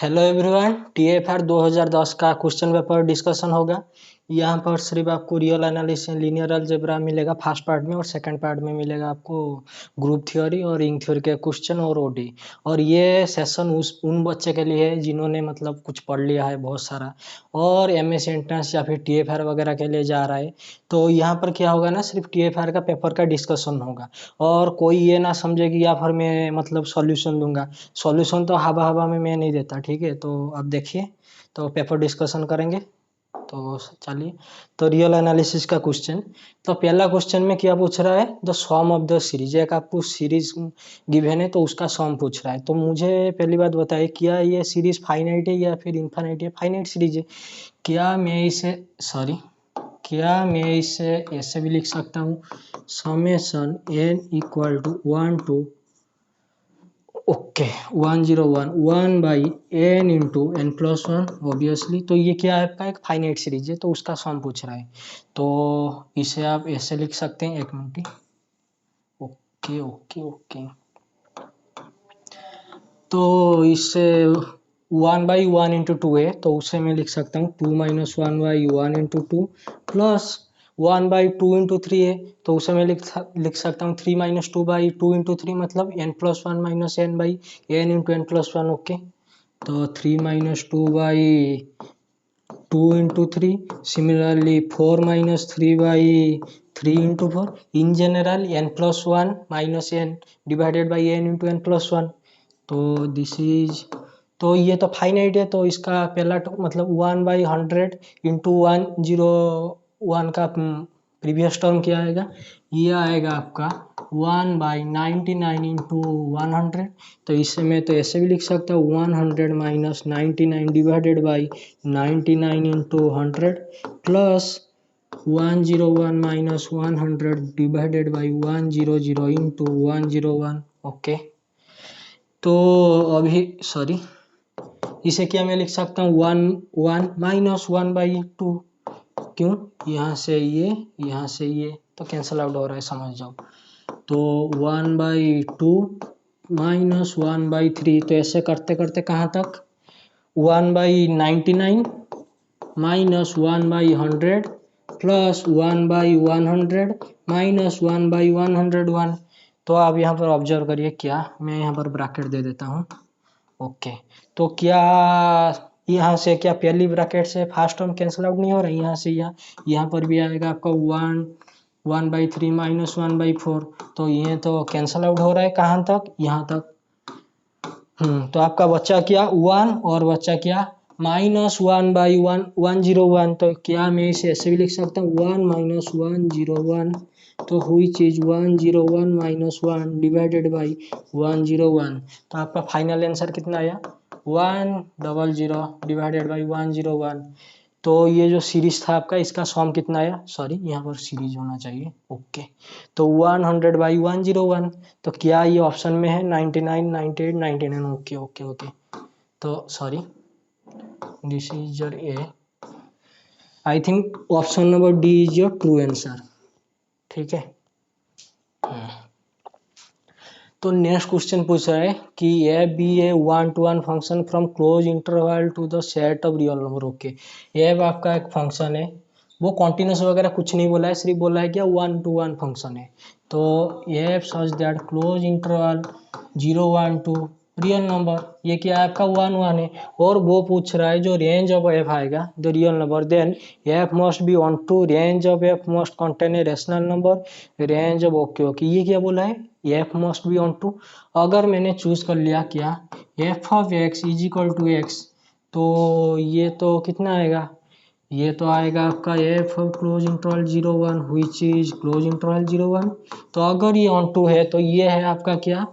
Hello everyone, TFR 2010 का question paper discussion होगा। यहाँ पर सिर्फ आपको रियल एनालिसिस लीनियर अलजेब्रा मिलेगा फर्स्ट पार्ट में, और सेकंड पार्ट में मिलेगा आपको ग्रुप थ्योरी और रिंग थ्योरी के क्वेश्चन और ओडी। और ये सेशन उन बच्चे के लिए है जिन्होंने मतलब कुछ पढ़ लिया है बहुत सारा, और एमएस एंट्रेंस या फिर टीएफआर वगैरह के लिए जा रहा है। तो यहाँ पर क्या होगा ना, सिर्फ टीएफआर का पेपर का डिस्कशन होगा, और कोई ये ना समझे कि या फिर मैं मतलब सॉल्यूशन दूंगा। सॉल्यूशन तो हवा हवा में मैं नहीं देता, ठीक है। तो अब देखिए, तो पेपर डिस्कशन करेंगे। तो चलिए, तो रियल एनालिसिस का क्वेश्चन। तो पहला क्वेश्चन में क्या पूछ रहा है, the sum of the series. एक आपको सीरीज गिवन है तो उसका सम पूछ रहा है। तो मुझे पहली बात बताइए, क्या ये सीरीज फाइनाइट है या फिर इनफाइनाइट है? फाइनाइट सीरीज है। क्या मैं इसे ऐसे भी लिख सकता हूँ, summation n equal to 1 to 101 into n plus one, obviously. तो ये क्या है, आपका एक फाइनाइट सीरीज है, तो उसका सम पूछ रहा है। तो इसे आप ऐसे लिख सकते हैं, एक मिनट। Okay okay okay. तो इससे 1/1 इंटू टू है, तो उसे मैं लिख सकता हूँ 2 minus 1/1 into two, plus 1/2 into three है, तो उसे मैं लिख सकता हूँ 3 माइनस 2/2 इंटू थ्री, मतलब n+1 minus n/n into n+1। Okay, तो 3 minus 2/2 into three. Similarly 4 minus 3/3 into four. In general n+1 minus n divided by n into n+1। तो दिस इज, तो ये तो फाइनाइट है, तो इसका पहला मतलब 1/100 इंटू 101 का प्रीवियस टर्म क्या आएगा, ये आएगा आपका 1/99 इंटू 100। तो इससे मैं तो ऐसे भी लिख सकता हूँ 100 minus 99 divided by 99 into 100, plus 101 minus 100 divided by 100 into 101। Okay, तो अभी सॉरी, इसे क्या मैं लिख सकता हूँ 1 माइनस 1/2। क्यों, यहाँ से ये तो कैंसल आउट हो रहा है, समझ जाओ। तो 1/2 माइनस 1/3, तो ऐसे करते करते कहाँ तक, 1/99 माइनस 1/100 प्लस 1/100 माइनस 1/101। तो आप यहाँ पर ऑब्जर्व करिए, क्या मैं यहाँ पर ब्रैकेट दे देता हूँ। ओके, तो क्या यहाँ से क्या पहली ब्रैकेट से फर्स्ट टर्म कैंसिल आउट नहीं हो रहा है, यहाँ से यहाँ पर भी आएगा आपका 1/3 माइनस 1/4। तो ये तो कैंसिल आउट हो रहा है, कहाँ तक, यहाँ तक। तो आपका बच्चा क्या 1, और बच्चा क्या -1/101। तो क्या मैं इसे ऐसे भी लिख सकता हूँ 1 माइनस 101, तो हुई चीज 101 माइनस 1 डिवाइडेड बाई 101। तो आपका फाइनल आंसर कितना आया, 100 डिवाइडेड बाई 101। तो ये जो सीरीज था आपका, इसका सम कितना आया, सॉरी यहाँ पर सीरीज होना चाहिए। ओके, तो 100/101। तो क्या ये ऑप्शन में है 99, 98, 99? Okay okay okay. तो sorry, this is your A, I think option number D is your true answer, ठीक है। तो नेक्स्ट क्वेश्चन पूछ रहा है कि A B A 1-to-1 function from close interval to the set of real number. Okay, A आपका एक function है, वो कॉन्टिन्यूस वगैरह कुछ नहीं बोला है, सिर्फ बोला है क्या 1-to-1 फंक्शन है। तो f such that close interval 0-1 to real number, ये क्या है आपका 1-1 है, और वो पूछ रहा है जो रेंज ऑफ एफ आएगा the real number, then f must be onto range of F must contain a rational number range of. Okay okay, ये क्या बोला है, f must be onto. अगर मैंने चूज कर लिया क्या f of x is equal to x, तो ये तो कितना आएगा, ये तो आएगा आपका एफ ऑफ close interval 0-1 which is close interval 0-1। तो अगर ये ऑन टू है तो ये है आपका क्या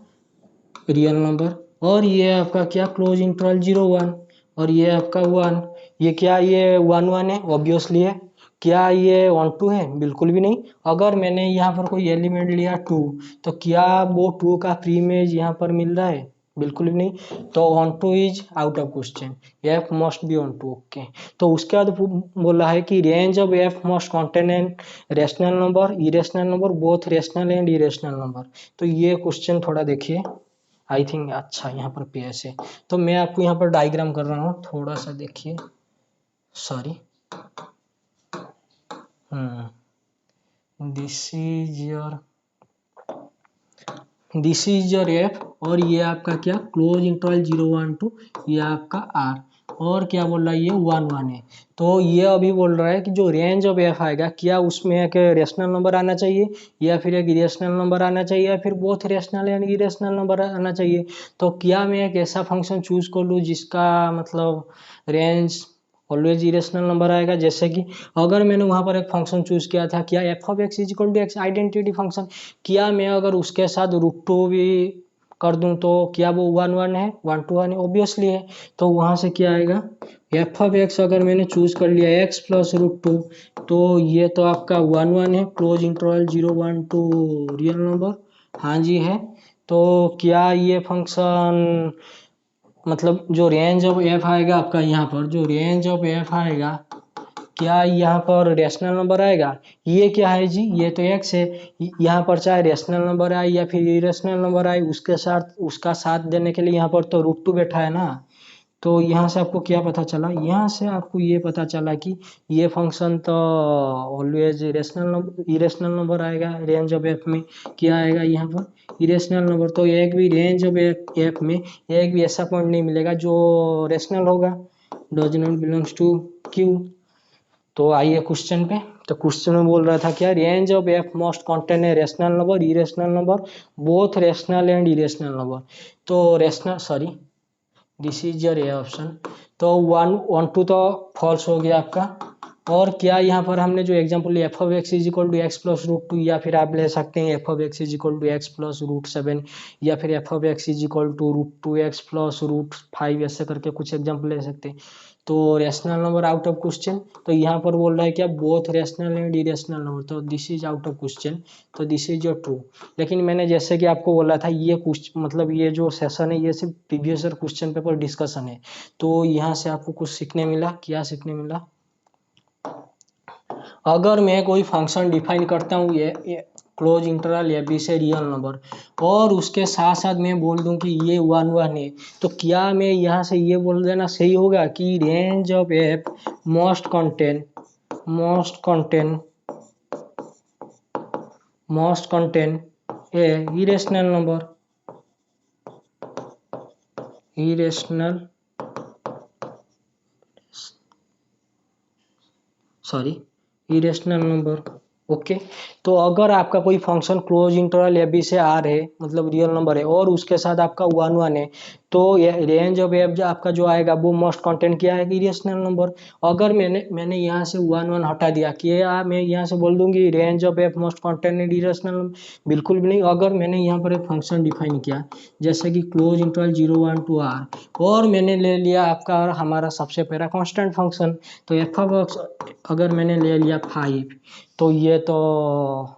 रियल नंबर, और ये आपका क्या क्लोज इंटरवल 0-1, और ये आपका 1। ये क्या, ये 1-1 है, ऑब्वियसली है। क्या ये 1-2 है, बिल्कुल भी नहीं। अगर मैंने यहाँ पर कोई एलिमेंट लिया 2, तो क्या वो 2 का प्री इमेज यहाँ पर मिल रहा है, बिल्कुल भी नहीं। तो onto is out of question, f must be onto. Okay, तो उसके बाद बोला है कि range of F must contain an rational number, irrational number, both rational and irrational number. तो ये क्वेश्चन थोड़ा देखिए, आई थिंक अच्छा यहाँ पर PS है। तो मैं आपको यहाँ पर डायग्राम कर रहा हूँ, थोड़ा सा देखिए, sorry. This is your F, और ये आपका क्या क्लोज इंटरवल 0 1 2, ये आपका आर, और क्या बोल रहा है ये 1 1 है। तो ये अभी बोल रहा है कि जो रेंज ऑफ एफ आएगा, क्या उसमें एक रेशनल नंबर आना चाहिए या फिर एक इरेशनल नंबर आना चाहिए या फिर both rational and irrational number आना चाहिए। तो क्या मैं एक ऐसा फंक्शन चूज कर लूँ जिसका मतलब रेंज ऑलवेज इरेशनल नंबर आएगा। जैसे कि अगर मैंने वहां पर एक फंक्शन चूज किया था, क्या f of x is equal to x identity function, क्या मैं अगर उसके साथ √2 भी कर दूं तो क्या वो 1 1 है, 1 2 1 है, ऑब्वियसली है। तो वहां से क्या आएगा, एफ ऑफ एक्स अगर मैंने चूज कर लिया एक्स प्लस √2, तो ये तो आपका 1 1 है, क्लोज इंटरवल 0 1 2 रियल नंबर, हाँ जी है। तो क्या ये फंक्शन मतलब जो रेंज ऑफ एफ आएगा आपका, यहाँ पर जो रेंज ऑफ एफ आएगा, क्या यहाँ पर रेशनल नंबर आएगा। ये क्या है जी, ये तो एक्स है, यहाँ पर चाहे रेशनल नंबर आए या फिर इरेशनल नंबर आए, उसके साथ उसका साथ देने के लिए यहाँ पर तो √2 बैठा है ना। तो यहाँ से आपको क्या पता चला, यहाँ से आपको ये पता चला कि ये फंक्शन तो ऑलवेज इरेशनल नंबर आएगा रेंज ऑफ एफ में। क्या आएगा यहाँ पर इरेशनल नंबर। तो एक भी रेंज ऑफ एफ में एक भी ऐसा पॉइंट नहीं मिलेगा जो रेशनल होगा, does not belongs to Q. तो आइए क्वेश्चन पे। तो क्वेश्चन में बोल रहा था क्या, range of F must contain a rational number irrational number both rational and irrational number. तो rational sorry this is your A option. तो 1 1 2 तो फॉल्स हो गया आपका। और क्या यहाँ पर हमने जो एग्जांपल लिया F of x is equal to x plus √2, या फिर आप ले सकते हैं F of x is equal to x plus √7, या फिर F of x is equal to √2x plus √5, ऐसे करके कुछ एग्जांपल ले सकते हैं। तो rational number out of question. तो यहाँ पर बोल रहा है क्या both rational and irrational number, तो this is out of question. तो दिस इज योर ट्रू। लेकिन मैंने जैसे कि आपको बोला था ये क्वेश्चन मतलब ये जो सेशन है ये सिर्फ previous year question paper discussion है। तो यहाँ से आपको कुछ सीखने मिला, क्या सीखने मिला, अगर मैं कोई फंक्शन डिफाइन करता हूँ ये क्लोज इंटरवल ए बी से रियल नंबर, और उसके साथ साथ मैं बोल दूं कि ये 1 1 है, तो क्या मैं यहाँ से ये बोल देना सही होगा कि range of F must contain a irrational number. Okay. तो अगर आपका कोई function close interval a b से आर है, मतलब रियल नंबर है, और उसके साथ आपका 1 1 है, तो रेंज ऑफ एफ आपका जो आएगा वो मोस्ट कंटेंट क्या है, इरेशनल नंबर। अगर मैंने यहाँ से 1 1 हटा दिया, कि मैं यहाँ से बोल दूंगी range of F most content irrational number, बिल्कुल भी नहीं। अगर मैंने यहाँ पर एक फंक्शन डिफाइन किया जैसे कि क्लोज इंटरवल 0 1 2 आर, और मैंने ले लिया आपका हमारा सबसे पहला कांस्टेंट फंक्शन, तो एफ ऑफ एक्स अगर मैंने ले लिया 5, तो ये तो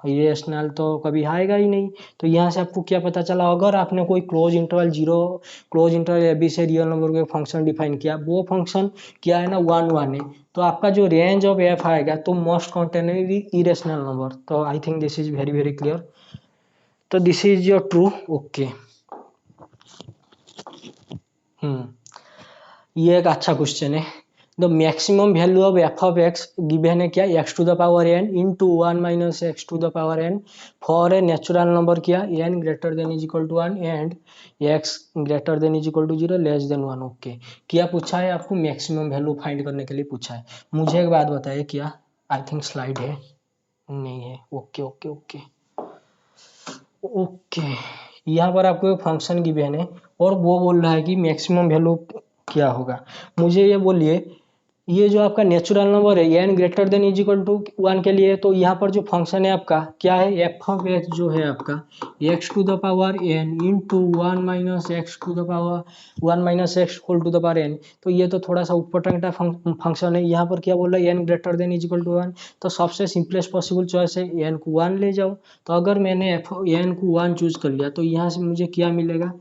इरेशनल तो कभी आएगा ही नहीं। तो यहाँ से आपको क्या पता चला, अगर आपने कोई क्लोज इंटरवल ए बी से रियल नंबर का फंक्शन डिफाइन किया, वो फंक्शन क्या है ना 1 1 है, तो आपका जो रेंज ऑफ एफ आएगा तो मोस्ट कंटेनरी इरेशनल नंबर। तो I think this is very very clear. तो this is your true. Okay. ये एक अच्छा क्वेश्चन है। The maximum value of F of X given है क्या, X to the power N into 1 minus x to the power N for a natural number क्या N greater than is equal to 1 and X greater than is equal to 0 less than 1। Okay. क्या पूछा है आपको, maximum value find करने के लिए पूछा है। मुझे एक बात बताइए, क्या आई थिंक स्लाइड है, नहीं है। Okay okay okay okay. यहाँ पर आपको एक फंक्शन गिवन है और वो बोल रहा है कि मैक्सिमम वैल्यू क्या होगा। मुझे ये बोलिए, ये जो आपका नेचुरल नंबर है n greater than is equal to 1 के लिए, तो यहाँ पर जो फंक्शन है आपका क्या है, एफ ऑफ एक्स जो है आपका x to the power N into 1 minus x to the power 1 minus x whole to the power n. तो ये तो थोड़ा सा ऊपर टंगटा फंक्शन है। यहाँ पर क्या बोल रहा है, n greater than is equal to 1, तो सबसे सिंपलेस्ट पॉसिबल चॉइस है एन को 1 ले जाओ। तो अगर मैंने एन को 1 चूज कर लिया तो यहाँ से मुझे क्या मिलेगा,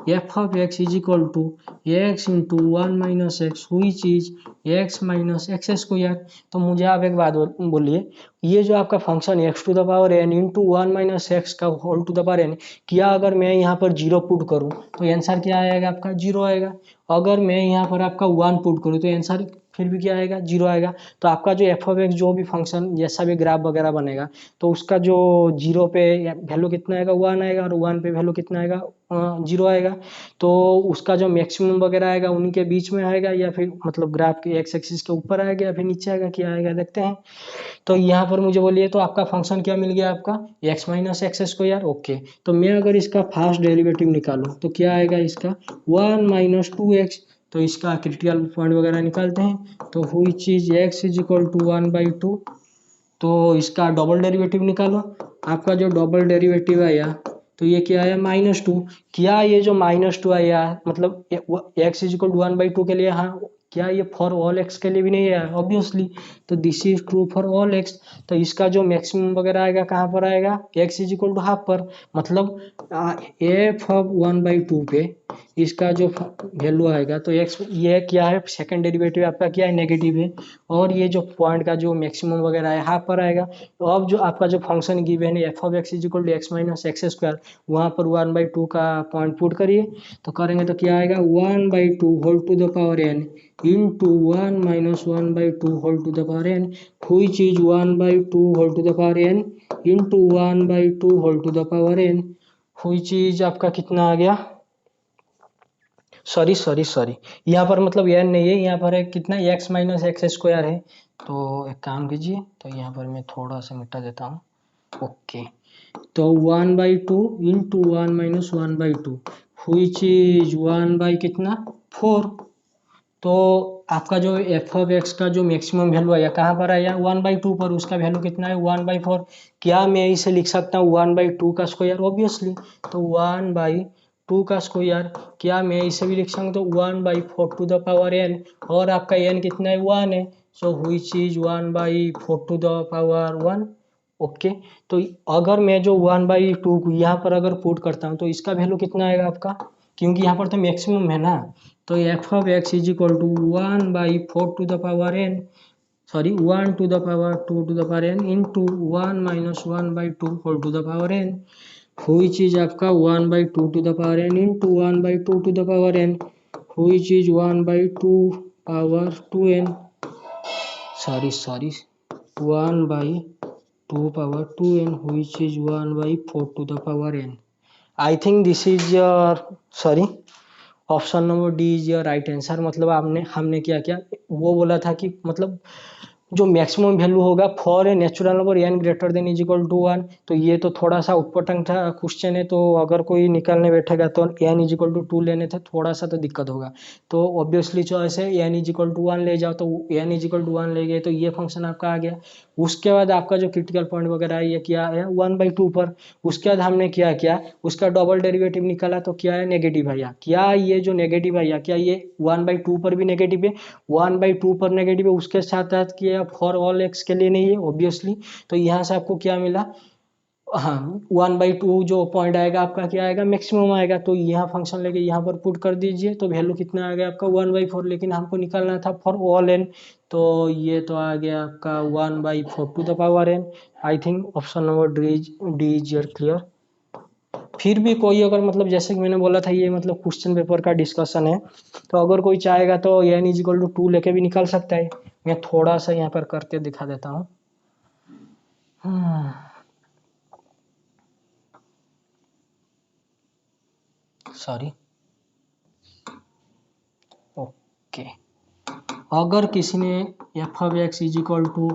f of x is equal to x into one minus x हुई चीज एक्स माइनस एक्स स्क्वायर। तो मुझे आप एक बात बोलिए, ये जो आपका function X to the power N into one minus X का whole to the power N, क्या अगर मैं यहाँ पर जीरो पुट करूँ तो आंसर क्या आएगा आपका? जीरो आएगा। अगर मैं यहाँ पर आपका वन पुट करूँ तो आंसर फिर भी क्या आएगा? जीरो आएगा। तो आपका जो एफ ऑफ एक्स जो भी फंक्शन जैसा भी ग्राफ वगैरह बनेगा, तो उसका जो जीरो पे वैल्यू कितना आएगा? वन आएगा, और वन पे वैल्यू कितना आएगा? जीरो आएगा। तो उसका जो मैक्सिमम वगैरह आएगा उन्हीं के बीच में आएगा, या फिर मतलब ग्राफ के एक्स एक्सिस के ऊपर आएगा या फिर नीचे आएगा, क्या आएगा देखते हैं। तो यहाँ पर मुझे बोलिए, तो आपका फंक्शन क्या मिल गया आपका? X minus x square. Okay, तो मैं अगर इसका फास्ट डेरिवेटिव निकालूं तो क्या आएगा इसका? One minus two x. तो इसका क्रिटिकल पॉइंट वगैरह निकालते हैं, तो हुई चीज x is equal to one by two. तो इसका डबल डेरिवेटिव निकालो। आपका जो डबल डेरिवेटिव आया तो ये क्या आया? Minus two. क्या ये जो माइनस टू आया मतलब x is equal to one by two के लिए, हाँ, क्या ये फॉर ऑल एक्स के लिए भी नहीं आया? ऑब्वियसली। तो this is true for all x. तो इसका जो मैक्सिमम वगैरह आएगा कहाँ पर आएगा? X is equal to half पर। मतलब f of one by two पे इसका जो वैल्यू आएगा, तो एक्स ये क्या है? सेकंड डेरिवेटिव आपका क्या है? नेगेटिव है। और ये जो पॉइंट का जो मैक्सिमम वगैरह है हाफ पर आएगा। तो अब जो आपका जो फंक्शन गिवन है f of x is equal to x minus x square, वहाँ पर वन बाई टू का पॉइंट पुट करिए, तो करेंगे तो क्या आएगा? One by two whole to the power N into one minus one by two whole to the power n, हुई चीज one by two whole to the power N into one by two whole to the power n, हुई चीज आपका कितना आ गया? Sorry sorry sorry, यहाँ पर मतलब एन नहीं है, यहाँ पर है कितना? एक्स माइनस एक्स स्क्वायर है। तो एक काम कीजिए, तो यहाँ पर मैं थोड़ा सा मिटा देता हूँ। ओके, तो one by two into one minus one by to, हुई चीज वन बाई कितना? फोर। तो आपका जो एफ ऑफ एक्स का जो मैक्सिमम वैल्यू आया कहाँ पर आया? वन बाई टू पर। उसका वैल्यू कितना है? One by four. क्या मैं इसे लिख सकता हूँ वन बाई टू का स्क्वायर? ऑब्वियसली। तो वन बाई टू का स्क्वायर, क्या मैं इसे भी लिख सकता हूँ? तो one by four to the power n, और आपका एन कितना है? वन है। सो हुई चीज one by four to the power one. Okay, तो अगर मैं जो वन बाई टू यहाँ पर अगर पुट करता हूँ तो इसका वैल्यू कितना आएगा आपका? क्योंकि यहाँ पर तो मैक्सिमम है ना। तो f of x is equal to one by four to the power n, sorry one to the power two to the power N into one minus one by two whole to the power n, हुई चीज आपका one by two to the power N into one by two to the power n, हुई चीज one by two power two n, sorry sorry, one by two power two n, हुई चीज one by four to the power n. I think this is your, sorry, option number D is your right answer. मतलब आपने हमने क्या किया, वो बोला था कि मतलब जो मैक्सिमम वैल्यू होगा for a natural number n greater than is equal to one. तो ये तो थोड़ा सा उटपटांग था क्वेश्चन है, तो अगर कोई निकालने बैठेगा तो n is equal to two लेने थे, थोड़ा सा तो दिक्कत होगा। तो ऑब्वियसली चॉइस है N is equal to one ले जाओ, तो n is equal to one ले गए तो ये फंक्शन आपका आ गया। उसके बाद आपका जो क्रिटिकल पॉइंट वगैरह है ये क्या आया? वन बाई टू पर। उसके बाद हमने क्या किया, उसका डबल डेरिवेटिव निकाला, तो क्या है? नेगेटिव आया। क्या ये जो नेगेटिव आया, क्या ये वन बाई टू पर भी नेगेटिव है? वन बाई टू पर नेगेटिव है, उसके साथ साथ किया फॉर ऑल एक्स के लिए नहीं है ऑब्वियसली। तो यहाँ से आपको क्या मिला? हाँ, वन बाई टू जो पॉइंट आएगा आपका क्या आएगा? मैक्सिमम आएगा। तो यहाँ फंक्शन लेके यहाँ पर पुट कर दीजिए, तो वैल्यू कितना आ गया आपका? One by four. लेकिन हमको निकालना था फॉर ऑल एन, तो ये तो आ गया आपका one by four to the power n. I think option number D is your clear. फिर भी कोई अगर मतलब जैसे कि मैंने बोला था ये मतलब क्वेश्चन पेपर का डिस्कशन है, तो अगर कोई चाहेगा तो n is equal to two लेके भी निकाल सकता है। मैं थोड़ा सा यहाँ पर करके दिखा देता हूँ। सॉरी, ओके, अगर किसी ने f of x is equal to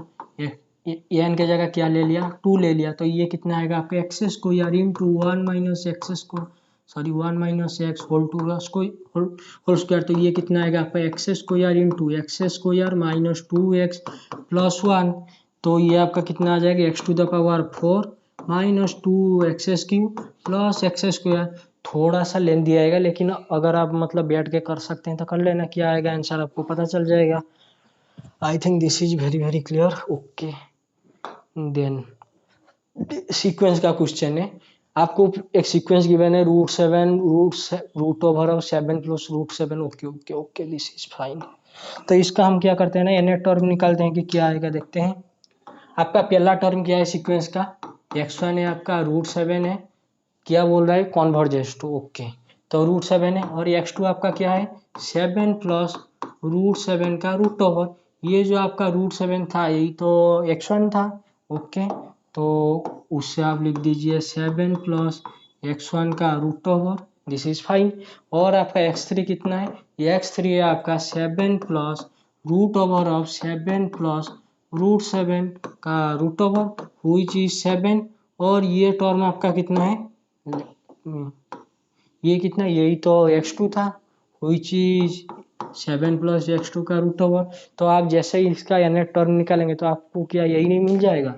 n के जगह क्या ले लिया? टू ले लिया, तो ये कितना आएगा आपका? X square into one minus x square, sorry one minus x whole to whole square, तो ये कितना आएगा आपका? X square into x square minus two x plus one, तो ये आपका कितना आ जाएगा? X to the power four minus two x cube plus x square. थोड़ा सा लेंथी आएगा, लेकिन अगर आप मतलब बैठ के कर सकते हैं तो कर लेना, क्या आएगा आंसर आपको पता चल जाएगा। I think this is very very clear. Okay, then sequence का क्वेश्चन है। आपको एक सीक्वेंस गिवन है root over of 7 plus root 7। Okay okay okay, this is fine. तो इसका हम क्या करते हैं ना, nth टर्म निकालते हैं कि क्या आएगा, देखते हैं। आपका पहला टर्म क्या है सीक्वेंस का, x1 है आपका, रूट 7 है, क्या बोल रहा है, कॉन्वर्जेंस टू। ओके, तो रूट 7 है, और x2 आपका क्या है, 7 प्लस रूट 7 का रूट ओवर, ये जो आपका रूट 7 था यही तो x1 था। ओके, तो उससे आप लिख दीजिए 7 प्लस x1 का root over, this is fine. और आपका x3 कितना है, x3 है आपका 7 plus root over of 7 plus root 7 का रूट ओवर, हुई चीज 7। और ये टर्म आपका कितना है, ये कितना, यही तो x2 था, हुई चीज 7 प्लस x2 का रूट ओवर। तो आप जैसे ही इसका nth टर्म निकालेंगे तो आपको क्या यही नहीं मिल जाएगा,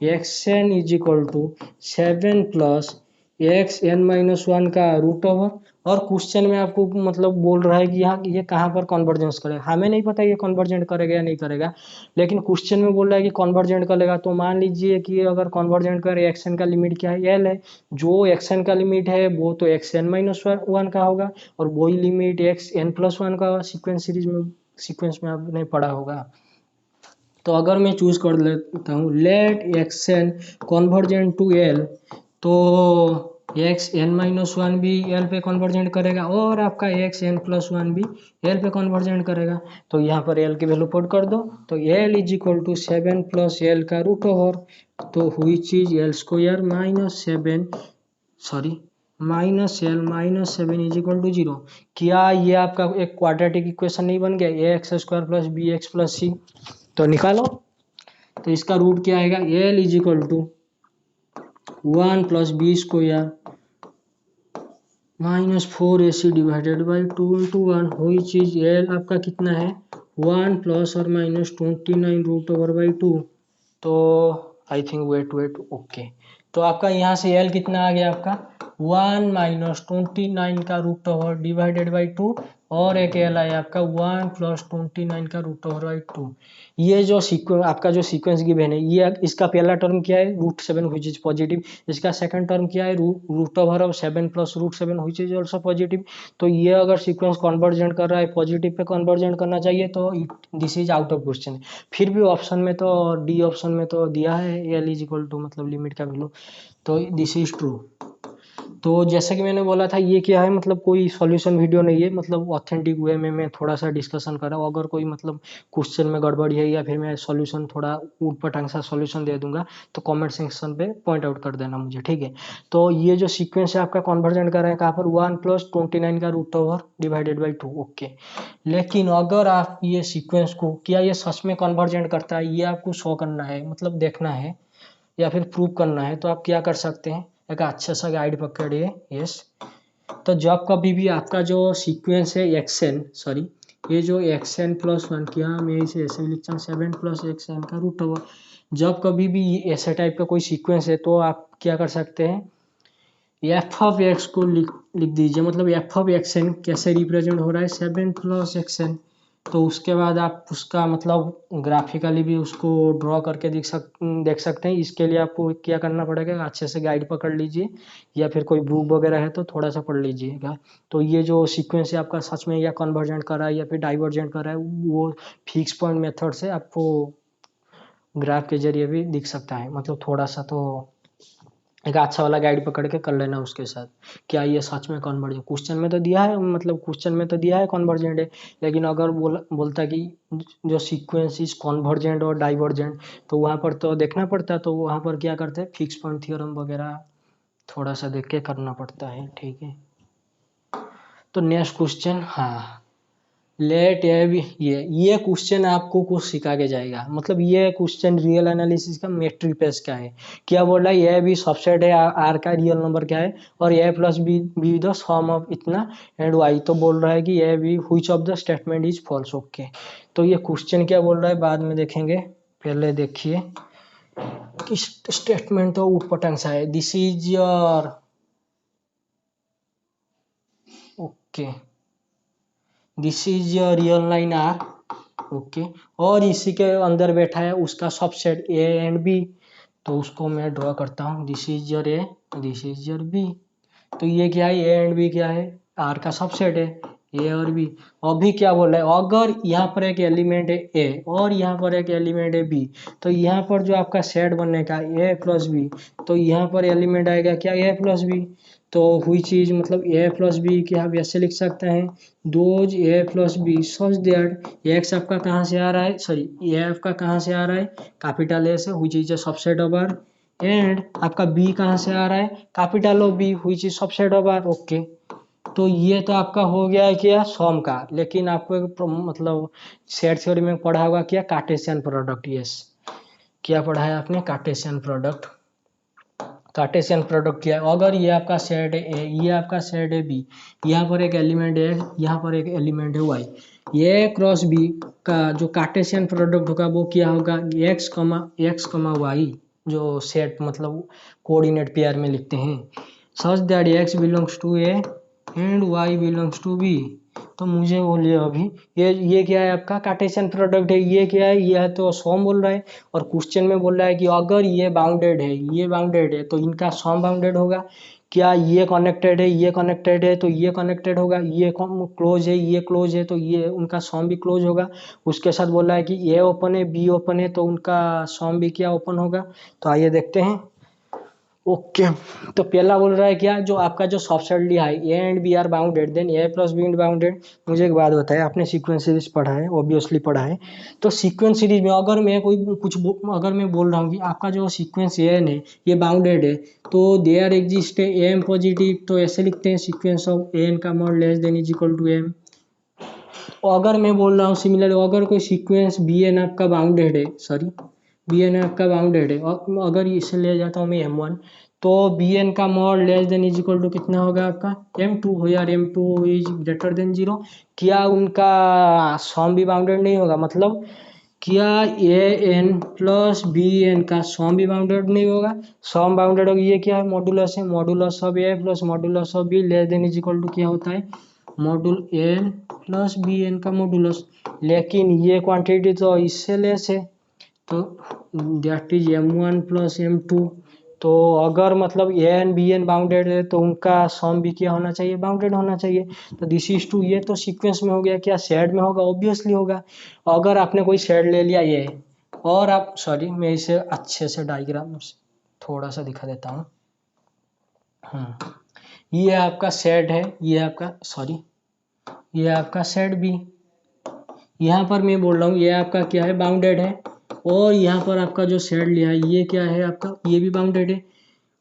xn is equal to 7 plus xn-1 का रूट ओवर। और क्वेश्चन में आपको मतलब बोल रहा है कि यहाँ ये कहाँ पर कन्वर्जेंस करेगा, हमें नहीं पता ये कन्वर्जेंट करेगा या नहीं करेगा, लेकिन क्वेश्चन में बोल रहा है कि कन्वर्जेंट करेगा। तो मान लीजिए कि अगर कन्वर्जेंट करे, एक्सएन का लिमिट क्या है, एल है, जो एक्सएन का लिमिट है वो तो xn-1 का होगा, और वही लिमिट xn+1 का सीक्वेंस में आपने पढ़ा होगा। तो अगर मैं चूज कर लेता हूँ let xn convergent to L, तो xn-1 भी एल पे कन्वर्जेंट करेगा, और आपका xn+1 भी एल पे कन्वर्जेंट करेगा। तो यहाँ पर एल की वैल्यू पुट कर दो, तो L is equal to 7 plus L का रूट ओवर, तो हुई चीज L square -7 is equal to 0। क्या ये आपका एक क्वाड्रेटिक इक्वेशन नहीं बन गया, ax² plus B X plus C. तो निकालो, तो इसका रूट क्या आएगा, L is equal to 1 plus B square -4ac divided by 2 into 1, हुई चीज एल आपका कितना है, 1 प्लस और -29 रूट ओवर बाई 2। तो आई थिंक वेट ओके, तो आपका यहाँ से एल कितना आ गया आपका 1 -29 का रूट ओवर डिवाइडेड बाई 2, और एक एल आया आपका 1 प्लस 29 का रूट ओवर बाई 2। ये जो सीक्वेंस आपका जो सीक्वेंस गिवन है, ये इसका पहला टर्म क्या है, रूट 7 व्हिच इज पॉजिटिव, इसका सेकंड टर्म क्या है, root over of 7 plus root 7 which is also positive. तो ये अगर सीक्वेंस कन्वर्जेंट कर रहा है, पॉजिटिव पे कन्वर्जेंट करना चाहिए, तो this is out of question. फिर भी ऑप्शन में तो, डी ऑप्शन में तो दिया है एल इज इक्वल टू मतलब लिमिट का वैल्यू, तो दिस इज ट्रू। तो जैसा कि मैंने बोला था, ये क्या है, मतलब कोई सॉल्यूशन वीडियो नहीं है, मतलब ऑथेंटिक वे में मैं थोड़ा सा डिस्कशन कर रहा हूँ। अगर कोई मतलब क्वेश्चन में गड़बड़ी है, या फिर मैं सॉल्यूशन थोड़ा ऊट पटांग सा सॉल्यूशन दे दूंगा, तो कमेंट सेक्शन पे पॉइंट आउट कर देना मुझे, ठीक है। तो ये जो सीक्वेंस है आपका कन्वर्जेंट कर रहा है कहाँ पर, 1 प्लस 29 का root over divided by 2। Okay, लेकिन अगर आप ये सीक्वेंस को, क्या ये सच में कन्वर्जेंट करता है, ये आपको शो करना है, मतलब देखना है या फिर प्रूव करना है, तो आप क्या कर सकते हैं, एक अच्छा सा गाइड पकड़िए। यस, तो जब कभी भी आपका जो सीक्वेंस है ये जो xn+1 किया, मैं इसे ऐसे लिखता हूँ 7 प्लस xn का रूट ओवर। जब कभी भी ऐसे टाइप का कोई सीक्वेंस है, तो आप क्या कर सकते हैं, एफ ऑफ एक्स को लिख दीजिए, मतलब एफ ऑफ एक्सएन कैसे रिप्रेजेंट हो रहा है, 7 प्लस एक्सएन। तो उसके बाद आप उसका मतलब ग्राफिकली भी उसको ड्रॉ करके देख सकते हैं। इसके लिए आपको क्या करना पड़ेगा, अच्छे से गाइड पकड़ लीजिए, या फिर कोई बुक वगैरह है तो थोड़ा सा पढ़ लीजिएगा। तो ये जो सीक्वेंस है आपका सच में या कन्वर्जेंट कर रहा है या फिर डाइवर्जेंट कर रहा है, वो फिक्स पॉइंट मेथड से आपको ग्राफ के जरिए भी दिख सकता है। मतलब थोड़ा सा तो एक अच्छा वाला गाइड पकड़ के कर लेना उसके साथ, क्या ये सच में कन्वर्जेंट, क्वेश्चन में तो दिया है, मतलब क्वेश्चन में तो दिया है कन्वर्जेंट है, लेकिन अगर बोलता कि जो सीक्वेंस इज कन्वर्जेंट और डाइवर्जेंट, तो वहाँ पर तो देखना पड़ता है। तो वहाँ पर क्या करते हैं, फिक्स पॉइंट थ्योरम वगैरह थोड़ा सा देख के करना पड़ता है, ठीक है। तो नेक्स्ट क्वेश्चन, हाँ, लेट ये क्वेश्चन आपको कुछ सिखा के जाएगा। मतलब ये क्वेश्चन रियल एनालिसिस का मैट्रिक्स का है। क्या बोल रहा है, ये भी सबसेट है आर का, रियल नंबर क्या है, और A plus B the sum of इतना एंड वाई। तो बोल रहा है कि ये भी which of the statement is false. Okay, तो ये क्वेश्चन क्या बोल रहा है बाद में देखेंगे, पहले देखिए कि स्टेटमेंट तो ऊटपटांग सा है। This is your, okay, this is your real line R. Okay, और इसी के अंदर बैठा है उसका सबसेट ए एंड बी। तो उसको मैं ड्रॉ करता हूँ। This is your A, this is your B. तो ये क्या है, ए एंड बी क्या है, आर का सबसेट है, ए और बी। अभी क्या बोल रहा है, अगर यहाँ पर एक एलिमेंट है ए और यहाँ पर एक एलिमेंट है बी, तो यहाँ पर जो आपका सेट बनने का ए प्लस बी, तो यहाँ पर एलिमेंट आएगा क्या, ए प्लस बी। तो हुई चीज मतलब ए प्लस बी की आप ऐसे लिख सकते हैं, those A plus B such that X आपका कहाँ से आ रहा है, सॉरी ए आपका कहाँ से आ रहा है, कैपिटल ए से, हुई चीज है सबसेट ऑफ आर। एंड आपका बी कहाँ से आ रहा है, कैपिटल ऑफ बी, हुई चीज सबसेट ऑफ आर। ओके, तो ये तो आपका हो गया है क्या, सॉम का। लेकिन आपको मतलब सेट थ्योरी में पढ़ा होगा क्या, कार्टेशियन प्रोडक्ट। यस, क्या पढ़ा है आपने, कार्टेशियन प्रोडक्ट। कार्टेशियन प्रोडक्ट क्या है, अगर ये आपका सेट है ए, ये आपका सेट है बी, यहाँ पर एक एलिमेंट है, यहाँ पर एक एलिमेंट है वाई, ए क्रॉस बी का जो कार्टेशियन प्रोडक्ट होगा वो क्या होगा, एक्स कमा वाई, जो सेट मतलब कोऑर्डिनेट पेयर में लिखते हैं, such that X belongs to A and Y belongs to B. तो मुझे बोलिए अभी ये क्या है, आपका कार्टेशियन प्रोडक्ट है, ये क्या है, ये तो सॉम बोल रहा है। और क्वेश्चन में बोल रहा है कि अगर ये बाउंडेड है, ये बाउंडेड है, तो इनका सॉम बाउंडेड होगा क्या, ये कनेक्टेड है, ये कनेक्टेड है, तो ये कनेक्टेड होगा, ये क्लोज है, ये क्लोज है, तो ये उनका सॉम भी क्लोज होगा। उसके साथ बोल रहा है कि ए ओपन है, बी ओपन है, तो उनका सॉम भी क्या ओपन होगा। तो आइए देखते हैं। ओके, तो पहला बोल रहा है क्या, जो आपका जो सबसेट लिया है A and B are bounded, then A plus B and bounded. मुझे एक बात बताए, आपने सीक्वेंस सीरीज पढ़ा है, ऑब्वियसली पढ़ा है। तो सीक्वेंस सीरीज में अगर मैं कोई अगर मैं बोल रहा हूँ कि आपका जो सीक्वेंस ए एन है ये बाउंडेड है, तो देयर एग्जिस्ट है एम पॉजिटिव, तो ऐसे लिखते हैं सीक्वेंस ऑफ ए एन का mod less than is equal to M. अगर मैं बोल रहा हूँ सिमिलर, अगर कोई सीक्वेंस बी एन आपका बाउंडेड है, सॉरी बी एन आपका बाउंडेड है, और अगर इसे ले जाता हूँ मैं एम वन, तो बी एन का mod less than is equal to कितना होगा आपका, एम टू हो, यार M two is greater than zero. क्या उनका सॉम भी बाउंडेड नहीं होगा, मतलब क्या A N plus B N का सॉम भी बाउंडेड नहीं होगा, सॉम बाउंडेड होगा। ये क्या है, मॉडुलस है, modulus of A plus modulus of B less than is equal to क्या होता है, modulus N plus B N का मॉडुलस। लेकिन ये क्वांटिटी तो इससे लेस है, तो that is M one plus M two. तो अगर मतलब A N B N bounded है, तो उनका सम भी क्या होना चाहिए, बाउंडेड होना चाहिए। तो दिस इज टू, ये तो सीक्वेंस में हो गया, क्या सेट में होगा, ऑब्वियसली होगा। अगर आपने कोई सेट ले लिया ये, और आप, सॉरी मैं इसे अच्छे से डायग्राम थोड़ा सा दिखा देता हूँ। ये आपका सेट है, ये आपका, सॉरी ये आपका सेट बी, यहाँ पर मैं बोल रहा हूँ ये आपका क्या है, बाउंडेड है। और यहाँ पर आपका जो सेट लिया है ये क्या है आपका, ये भी बाउंडेड है।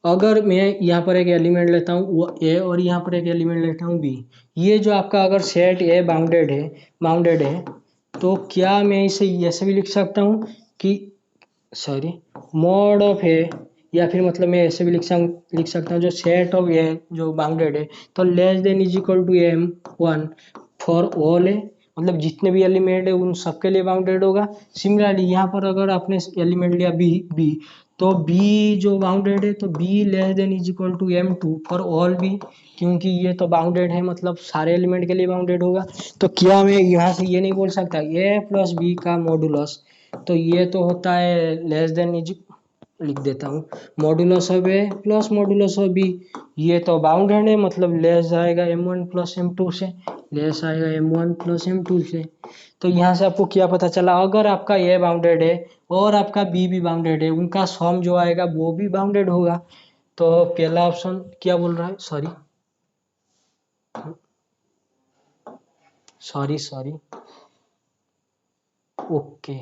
अगर मैं यहाँ पर एक एलिमेंट लेता हूँ वो ए, और यहाँ पर एक एलिमेंट लेता हूँ बी, ये जो आपका अगर सेट ए बाउंडेड है, तो क्या मैं इसे ऐसे भी लिख सकता हूँ कि, सॉरी मॉड ऑफ ए, या फिर मतलब मैं ऐसे भी लिख सकता हूँ जो सेट ऑफ ए जो बाउंडेड है, तो less than is equal to M one for all A, मतलब जितने भी एलिमेंट है उन सबके लिए बाउंडेड होगा। सिमिलरली यहाँ पर अगर आपने एलिमेंट लिया बी, तो बी जो बाउंडेड है, तो B less than is equal to M two for all B, क्योंकि ये तो बाउंडेड है, मतलब सारे एलिमेंट के लिए बाउंडेड होगा। तो क्या मैं यहाँ से ये नहीं बोल सकता ए प्लस बी का मॉडुलस, तो ये तो होता है लेस देन इज, लिख देता हूँ modulus of A plus modulus of B, ये तो बाउंडेड है, मतलब लेस आएगा M one plus M two से, लेस आएगा M one plus M two से। तो यहाँ से आपको क्या पता चला, अगर आपका ए बाउंडेड है और आपका बी भी बाउंडेड है, उनका सम जो आएगा वो भी बाउंडेड होगा। तो पहला ऑप्शन क्या बोल रहा है, सॉरी सॉरी सॉरी ओके,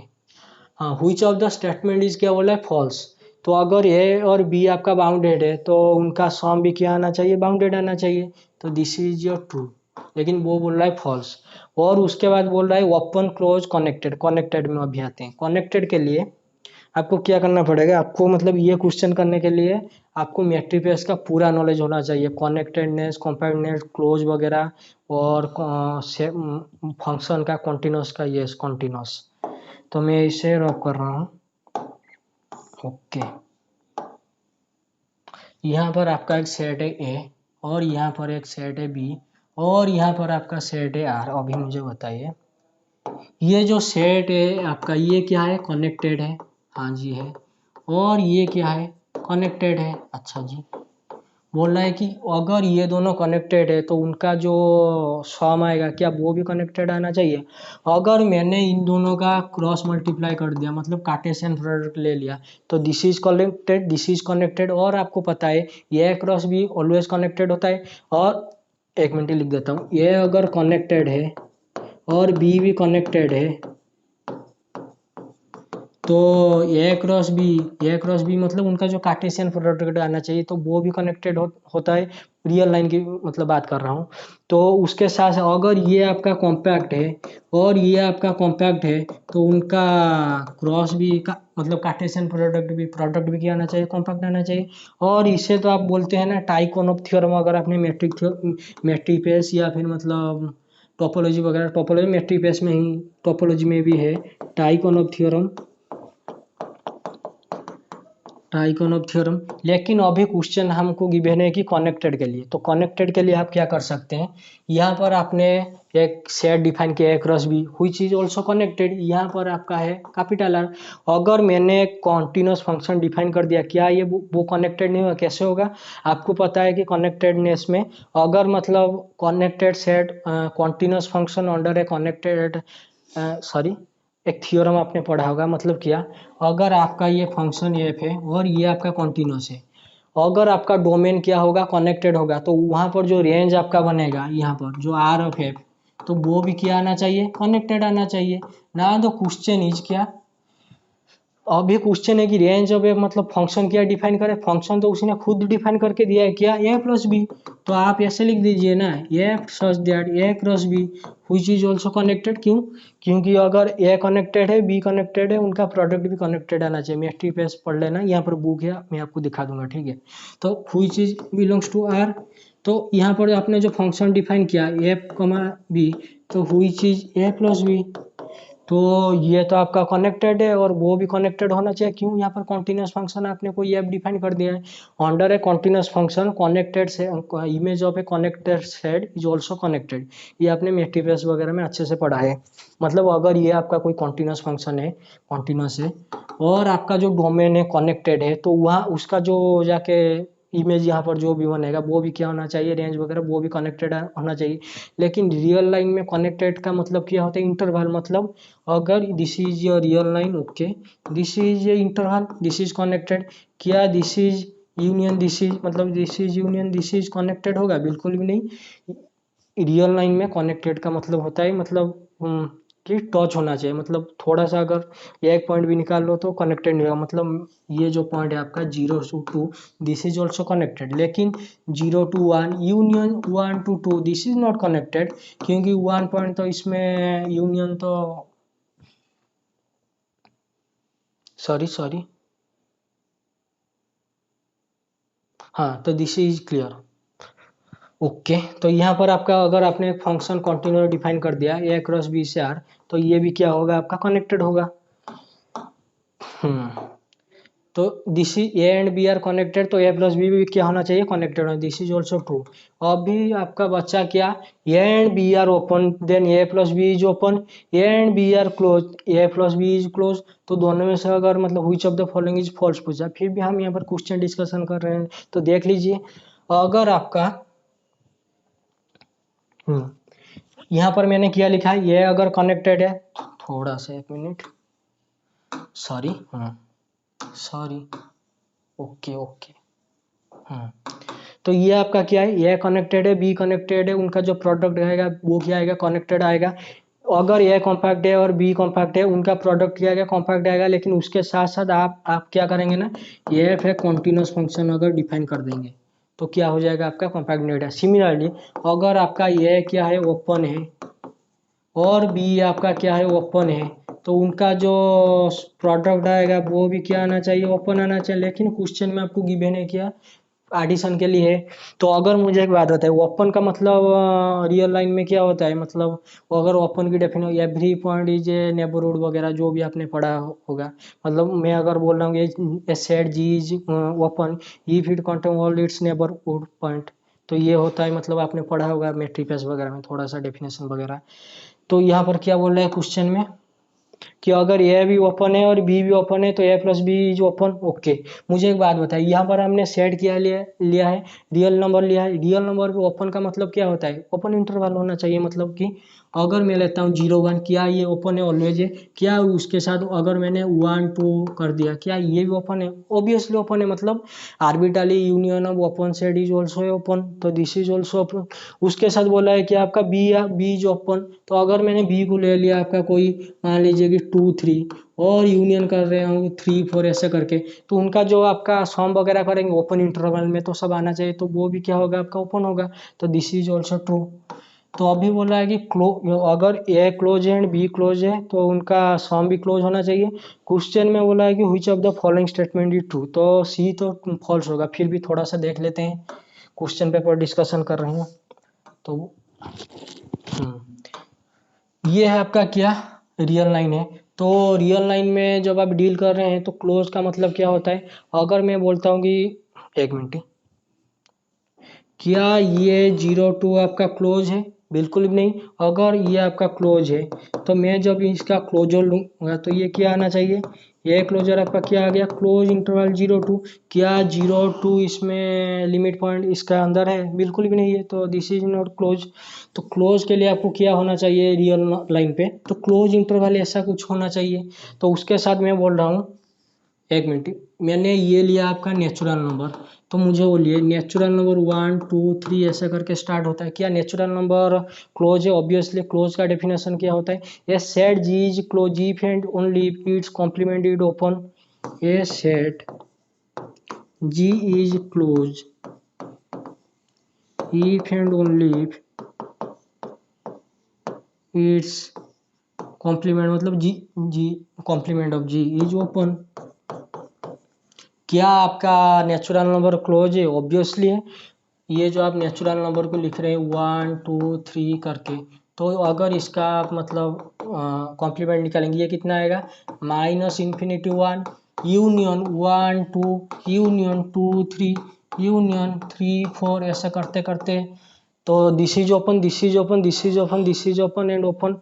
हाँ, which of the statement is क्या बोला है, फॉल्स। तो अगर ए और बी आपका बाउंडेड है, तो उनका सम भी क्या आना चाहिए, बाउंडेड आना चाहिए। तो दिस इज योर ट्रू, लेकिन वो बोल रहा है फॉल्स। और उसके बाद बोल रहा है ओपन क्लोज कनेक्टेड, कनेक्टेड में अभी आते हैं। कनेक्टेड के लिए आपको क्या करना पड़ेगा, आपको मतलब ये क्वेश्चन करने के लिए आपको मैट्रिक्स का पूरा नॉलेज होना चाहिए, कनेक्टेडनेस, कंपेयर्डनेस, क्लोज वगैरह, और फंक्शन का कॉन्टिन्यूस का, ये कॉन्टिन्यूस। तो मैं इसे रॉक कर रहा हूँ। ओके, यहाँ पर आपका एक सेट है ए, और यहाँ पर एक सेट है बी, और यहाँ पर आपका सेट है आर। अभी मुझे बताइए, ये जो सेट है आपका ये क्या है, कनेक्टेड है, हाँ जी है। और ये क्या है, कनेक्टेड है। अच्छा जी, बोल रहा है कि अगर ये दोनों कनेक्टेड है तो उनका जो सम आएगा क्या वो भी कनेक्टेड आना चाहिए। अगर मैंने इन दोनों का क्रॉस मल्टीप्लाई कर दिया मतलब कार्टेशियन प्रोडक्ट ले लिया तो this is connected, this is connected. और आपको पता है ये क्रॉस बी ऑलवेज कनेक्टेड होता है। और एक मिनट लिख देता हूँ, ये अगर कनेक्टेड है और बी भी कनेक्टेड है तो ए क्रॉस बी मतलब उनका जो कार्टेशियन प्रोडक्ट आना चाहिए तो वो भी कनेक्टेड होता है। रियल लाइन की मतलब बात कर रहा हूँ। तो उसके साथ अगर ये आपका कॉम्पैक्ट है और ये आपका कॉम्पैक्ट है तो उनका क्रॉस भी का मतलब कार्टेशियन प्रोडक्ट भी क्या आना चाहिए, कॉम्पैक्ट आना चाहिए। और इसे तो आप बोलते हैं ना टाइकोनॉफ थ्योरम, अगर आपने मैट्रिक पेस या फिर मतलब टोपोलॉजी वगैरह, टोपोलॉजी मैट्रिक पेस में ही टोपोलॉजी में भी है टाइकोनॉफ थ्योरम, ट्राइकोनॉफ थ्योरम। लेकिन अभी क्वेश्चन हमको गिवन है कि कनेक्टेड के लिए, तो कनेक्टेड के लिए आप क्या कर सकते हैं, यहाँ पर आपने एक सेट डिफाइन किया है cross B which is also connected, यहाँ पर आपका है कैपिटल आर। अगर मैंने एक कॉन्टिन्यूस फंक्शन डिफाइन कर दिया, क्या ये वो कनेक्टेड नहीं होगा, कैसे होगा। आपको पता है कि कनेक्टेडनेस में अगर मतलब connected set continuous function under a connected sorry एक थ्योरम आपने पढ़ा होगा, मतलब क्या, अगर आपका ये फंक्शन एफ है और ये आपका कॉन्टिन्यूस है, अगर आपका डोमेन क्या होगा, कनेक्टेड होगा, तो वहाँ पर जो रेंज आपका बनेगा यहाँ पर जो आर ऑफ एफ, तो वो भी क्या आना चाहिए, कनेक्टेड आना चाहिए ना। तो क्वेश्चन इज क्या, अभी क्वेश्चन है कि रेंज ऑफ ए मतलब फंक्शन क्या डिफाइन करे, फंक्शन तो उसने खुद डिफाइन करके दिया है क्या, ए प्लस बी। तो आप ऐसे लिख दीजिए ना, A such that A cross B which is also connected. क्यों, क्योंकि अगर ए कनेक्टेड है बी कनेक्टेड है, उनका प्रोडक्ट भी कनेक्टेड आना चाहिए। मैट्रिक पेज पढ़ लेना, यहाँ पर बुक है मैं आपको दिखा दूंगा, ठीक है। तो which is belongs to R, तो यहाँ पर आपने जो फंक्शन डिफाइन किया एफ कमा बी, तो which is A plus B, तो ये तो आपका कनेक्टेड है और वो भी कनेक्टेड होना चाहिए। क्यों, यहाँ पर कॉन्टिन्यूस फंक्शन आपने कोई एफ डिफाइन कर दिया है। Under a continuous function connected से image of a connected set is also connected, ये आपने मैट्रिसेस वगैरह में अच्छे से पढ़ा है। मतलब अगर ये आपका कोई कॉन्टिन्यूस फंक्शन है, कॉन्टिन्यूस है और आपका जो डोमेन है कनेक्टेड है, तो वहाँ उसका जो जाके इमेज यहाँ पर जो भी बनेगा वो भी क्या होना चाहिए, रेंज वगैरह वो भी कनेक्टेड होना चाहिए। लेकिन रियल लाइन में कनेक्टेड का मतलब क्या होता है, इंटरवल, मतलब अगर this is your real line, okay, this is a interval, this is connected, क्या this is union this is, मतलब this is union this is connected होगा, बिल्कुल भी नहीं। रियल लाइन में कनेक्टेड का मतलब होता है मतलब कि टच होना चाहिए, मतलब थोड़ा सा अगर एक पॉइंट भी निकाल लो तो कनेक्टेड नहीं होगा। मतलब ये जो पॉइंट है आपका 0 to 2 this is also connected, लेकिन 0 to 1 union 1 to 2 this is not connected, क्योंकि 1 पॉइंट तो इसमें यूनियन तो सॉरी सॉरी हाँ, तो दिस इज क्लियर, ओके। तो यहाँ पर आपका अगर आपने एक फंक्शन कंटिन्यूअस डिफाइन कर दिया ए क्रॉस बी से आर, तो ये भी क्या होगा, आपका कनेक्टेड होगा। हम्म तो this is A and B are connected, तो ए प्लस बी भी क्या होना चाहिए, कनेक्टेड होना, दिस इज ऑल्सो ट्रू। अभी आपका बच्चा क्या, A and B are open then A plus B is open, A and B are close A plus B is close, तो दोनों में से अगर मतलब which of the following is false पूछा, फिर भी हम यहाँ पर क्वेश्चन डिस्कशन कर रहे हैं, तो देख लीजिए। अगर आपका यहाँ पर मैंने क्या लिखा है, ये अगर कनेक्टेड है, थोड़ा सा एक minute, sorry sorry, okay okay, तो ये आपका क्या है, ए कनेक्टेड है बी कनेक्टेड है, उनका जो प्रोडक्ट आएगा वो क्या आएगा, कनेक्टेड आएगा। अगर ए कॉम्पैक्ट है और बी कॉम्पैक्ट है, उनका प्रोडक्ट क्या आएगा, कॉम्पैक्ट आएगा। लेकिन उसके साथ साथ आप क्या करेंगे ना, एफ है कॉन्टिन्यूस फंक्शन अगर डिफाइन कर देंगे तो क्या हो जाएगा, आपका कॉम्पैक्ट नहीं हो। सिमिलरली अगर आपका ए क्या है, ओपन है, और बी आपका क्या है, ओपन है, तो उनका जो प्रोडक्ट आएगा वो भी क्या आना चाहिए, ओपन आना चाहिए। लेकिन क्वेश्चन में आपको गिवन है क्या, एडिशन के लिए है। तो अगर मुझे एक बात होता है, ओपन का मतलब रियल लाइन में क्या होता है, मतलब अगर ओपन की definition every point is a neighbourhood वगैरह जो भी आपने पढ़ा होगा, मतलब मैं अगर बोल रहा हूँ A set G is open if it contain all its neighbourhood point, तो ये होता है, मतलब आपने पढ़ा होगा मैट्रिसेस वगैरह में थोड़ा सा डेफिनेशन वगैरह। तो यहाँ पर क्या बोल रहा है क्वेश्चन में, कि अगर ए भी ओपन है और बी भी ओपन है तो A plus B is open. Okay, मुझे एक बात बताइए, यहाँ पर हमने सेट किया लिया लिया है, रियल नंबर लिया है। रियल नंबर पे ओपन का मतलब क्या होता है? ओपन इंटरवल होना चाहिए। मतलब कि अगर मैं लेता हूँ 0 1, क्या ये ओपन है ऑलवेज है? क्या उसके साथ अगर मैंने 1 2 कर दिया, क्या ये भी ओपन है? ऑब्वियसली ओपन है। मतलब arbitrarily union of open set is also open, तो दिस इज ऑल्सो ओपन। उसके साथ बोला है कि आपका बी या बी इज ओपन, तो अगर मैंने बी को ले लिया आपका कोई, मान लीजिए कि 2 3 और यूनियन कर रहे हूँ 3 4 ऐसे करके, तो उनका जो आपका सम वगैरह करेंगे ओपन इंटरवल में तो सब आना चाहिए, तो वो भी क्या होगा आपका ओपन होगा। तो दिस इज ऑल्सो ट्रू। तो अभी बोला है कि अगर ए क्लोज है एंड बी क्लोज है तो उनका सम भी क्लोज होना चाहिए। क्वेश्चन में बोला है कि which of the following statement is true, तो सी तो फॉल्स होगा। फिर भी थोड़ा सा देख लेते हैं, क्वेश्चन पेपर डिस्कशन कर रहे हैं तो ये है आपका क्या, रियल लाइन है। तो रियल लाइन में जब आप डील कर रहे हैं तो क्लोज का मतलब क्या होता है? अगर मैं बोलता हूँ कि एक मिनट, क्या ये 0 2 आपका क्लोज है? बिल्कुल भी नहीं। अगर ये आपका क्लोज है तो मैं जब इसका क्लोजर लूंगा तो ये क्या आना चाहिए? ये क्लोजर आपका क्या आ गया? Close interval 0 2। क्या 0 2 इसमें लिमिट पॉइंट इसका अंदर है? बिल्कुल भी नहीं है, तो दिस इज नॉट क्लोज। तो क्लोज के लिए आपको क्या होना चाहिए रियल लाइन पे? तो क्लोज इंटरवल ऐसा कुछ होना चाहिए। तो उसके साथ मैं बोल रहा हूँ, एक मिनट, मैंने ये लिया आपका नेचुरल नंबर, तो मुझे वो लिए नेचुरल नंबर 1 2 3 ऐसा करके स्टार्ट होता है। क्या नेचुरल नंबर क्लोज है? ऑब्वियसली क्लोज का डेफिनेशन क्या होता है? A set G is close if and only if its complement is open. A set G is close if and only if its complement, मतलब G G complement of G is open. क्या आपका natural number close है? Obviously है। ये जो आप natural number को लिख रहे हैं 1 2 3 करके, तो अगर इसका आप मतलब कॉम्प्लीमेंट निकालेंगे, ये कितना आएगा? Minus infinity 1 union 1 2 union 2 3 union 3 4 ऐसा करते करते, तो this is open this is open this is open this is open and open.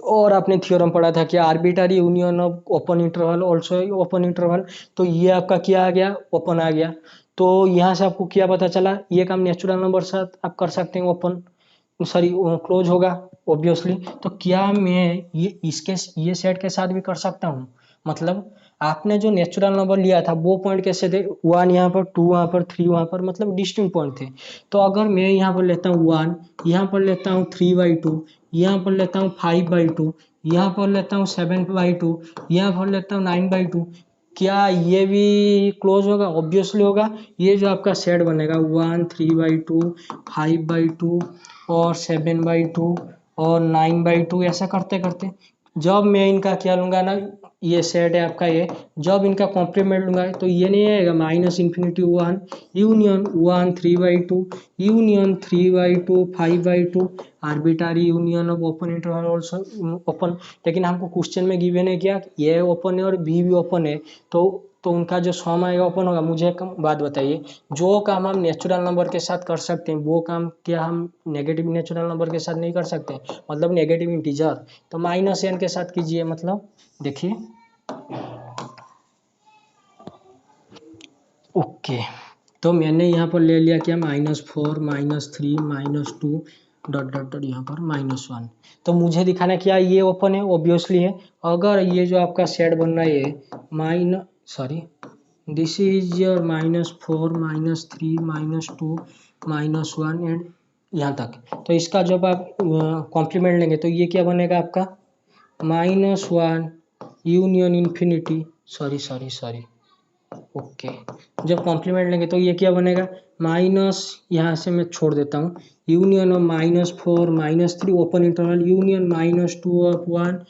और आपने थ्योरम पढ़ा था कि arbitrary union of open interval also open interval, तो ये आपका क्या आ गया? ओपन आ गया। तो यहाँ से आपको क्या पता चला? ये काम नेचुरल नंबर साथ आप कर सकते हैं, ओपन सॉरी क्लोज होगा ऑब्वियसली। तो क्या मैं ये सेट के साथ भी कर सकता हूँ? मतलब आपने जो नेचुरल नंबर लिया था वो पॉइंट कैसे थे? 1 यहाँ पर, 2 वहाँ पर, 3 वहाँ पर, मतलब डिस्टिंक्ट पॉइंट थे। तो अगर मैं यहाँ पर लेता हूँ 1, यहाँ पर लेता हूँ 3/2, यहाँ पर लेता हूँ 5/2, यहाँ पर लेता हूँ 7/2, यहाँ पर लेता हूँ 9/2, क्या ये भी क्लोज होगा? ऑब्वियसली होगा। ये जो आपका सेट बनेगा 1 3/2 5/2 और 7/2 और 9/2 ऐसा करते करते, जब मैं इनका क्या लूंगा ना, ये सेट है आपका, ये जब इनका कॉम्प्लीमेंट लूंगा तो ये नहीं आएगा minus infinity 1 union 1 3/2 union 3/2 5/2 arbitrary union of open interval also open. लेकिन हमको क्वेश्चन में गिवन है क्या? ये ओपन है और बी भी ओपन है, तो उनका जो सम आएगा ओपन होगा। मुझे एक बात बताइए, जो काम हम नेचुरल नंबर के साथ कर सकते हैं वो काम क्या हम नेगेटिव नेचुरल नंबर के साथ नहीं कर सकते? मतलब नेगेटिव इंटीजर, तो माइनस एन के साथ कीजिए। मतलब देखिए, ओके, तो मैंने यहाँ पर ले लिया क्या? -4 -3 -2 डॉट डॉट डॉट यहाँ पर -1। तो मुझे दिखाना क्या ये ओपन है? ऑब्वियसली है। अगर ये जो आपका सेट बन रहा है दिस इज योर -4 -3 -2 -1 एंड यहाँ तक, तो इसका जब आप कॉम्प्लीमेंट लेंगे तो ये क्या बनेगा आपका? -1 union infinity, sorry sorry sorry, okay, जब कॉम्प्लीमेंट लेंगे तो ये क्या बनेगा? माइनस, यहाँ से मैं छोड़ देता हूँ, union of -4 -3 open interval union -2 of 1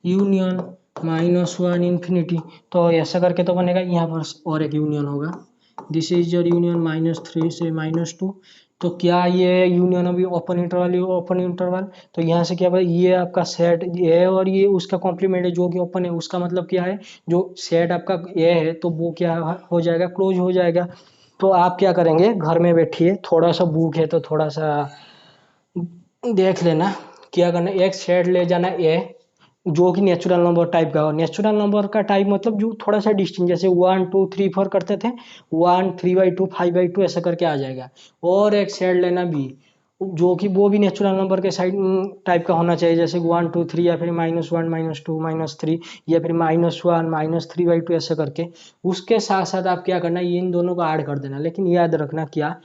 union -1 infinity. तो ऐसा करके तो बनेगा, यहाँ पर और एक यूनियन होगा, दिस इज योर यूनियन -3 से -2। तो क्या ये यूनियन अभी ओपन इंटरवल, तो यहाँ से क्या भाई, ये आपका सेट ए और ये उसका कॉम्प्लीमेंट है जो कि ओपन है, उसका मतलब क्या है? जो सेट आपका ए है तो वो क्या हो जाएगा? क्लोज हो जाएगा। तो आप क्या करेंगे, घर में बैठिए, थोड़ा सा बुक है तो थोड़ा सा देख लेना, क्या करना, एक सेट ले जाना ए, जो कि नेचुरल नंबर टाइप का हो। नेचुरल नंबर का टाइप मतलब जो थोड़ा सा डिस्टिंग, जैसे 1 2 3 4 करते थे, 1 3/2 5/2 ऐसा करके आ जाएगा। और एक सेड लेना बी, जो कि वो भी नेचुरल नंबर के साइड टाइप का होना चाहिए, जैसे 1 2 3 या फिर -1 -2 -3 या फिर -1 -3/2 ऐसे करके। उसके साथ साथ आप क्या करना, ये इन दोनों को ऐड कर देना। लेकिन याद रखना क्या,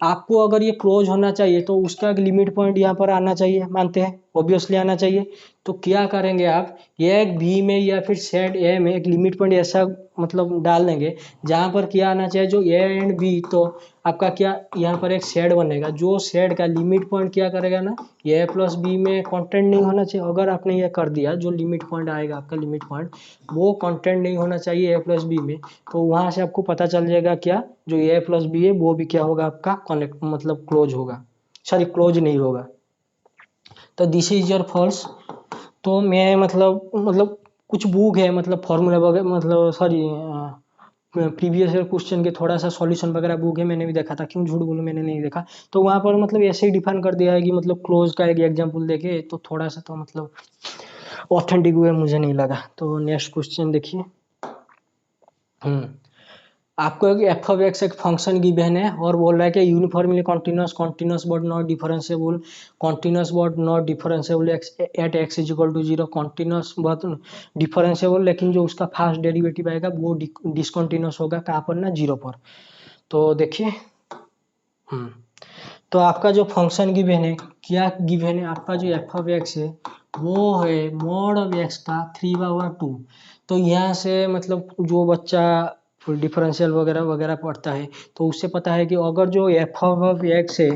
आपको अगर ये क्लोज होना चाहिए तो उसका एक लिमिट पॉइंट यहाँ पर आना चाहिए, मानते हैं ऑब्वियसली आना चाहिए। तो क्या करेंगे आप, ये एक बी में या फिर सेट ए में एक लिमिट पॉइंट ऐसा मतलब डाल देंगे जहाँ पर क्या आना चाहिए, जो ए एंड बी, तो आपका क्या यहाँ पर एक शेड बनेगा, जो शेड का लिमिट पॉइंट क्या करेगा ना, ए प्लस बी में कंटेंट नहीं होना चाहिए। अगर आपने ये कर दिया, जो लिमिट पॉइंट आएगा आपका लिमिट पॉइंट, वो कंटेंट नहीं होना चाहिए ए प्लस बी में, तो वहां से आपको पता चल जाएगा क्या, जो ए प्लस बी है वो भी क्या होगा आपका कनेक्ट मतलब क्लोज होगा, सॉरी क्लोज नहीं होगा। तो दिस इज योर फॉल्स। तो मैं मतलब कुछ बुक है मतलब फॉर्मूला वगैरह मतलब सॉरी प्रीवियस ईयर क्वेश्चन के थोड़ा सा सॉल्यूशन वगैरह बुक है, मैंने भी देखा था, क्यों झूठ बोलूं मैंने नहीं देखा। तो वहाँ पर मतलब ऐसे ही डिफाइन कर दिया है कि मतलब क्लोज का एक एग्जांपल देके, तो थोड़ा सा तो मतलब ऑथेंटिक वे मुझे नहीं लगा। तो नेक्स्ट क्वेश्चन देखिए। हम्म आपको एक एफ ऑफ एक्स एक फंक्शन गिवन है और बोल रहा है कि uniformly continuous, continuous but not differentiable, continuous but not differentiable at X is equal to 0, continuous but differentiable, लेकिन जो उसका फास्ट डेरिवेटिव आएगा वो डिसकॉन्टिन्यूस होगा, कहाँ पर ना, 0 पर। तो देखिए, हम्म तो आपका जो फंक्शन गिवन है, क्या गिवन है, आपका जो एफ ऑफ एक्स है वो है मॉड ऑफ एक्स का 3/2। तो यहाँ से मतलब जो बच्चा डिफरेंशियल वगैरह वगैरह पढ़ता है तो उससे पता है कि अगर जो एफ ऑफ एक्स है,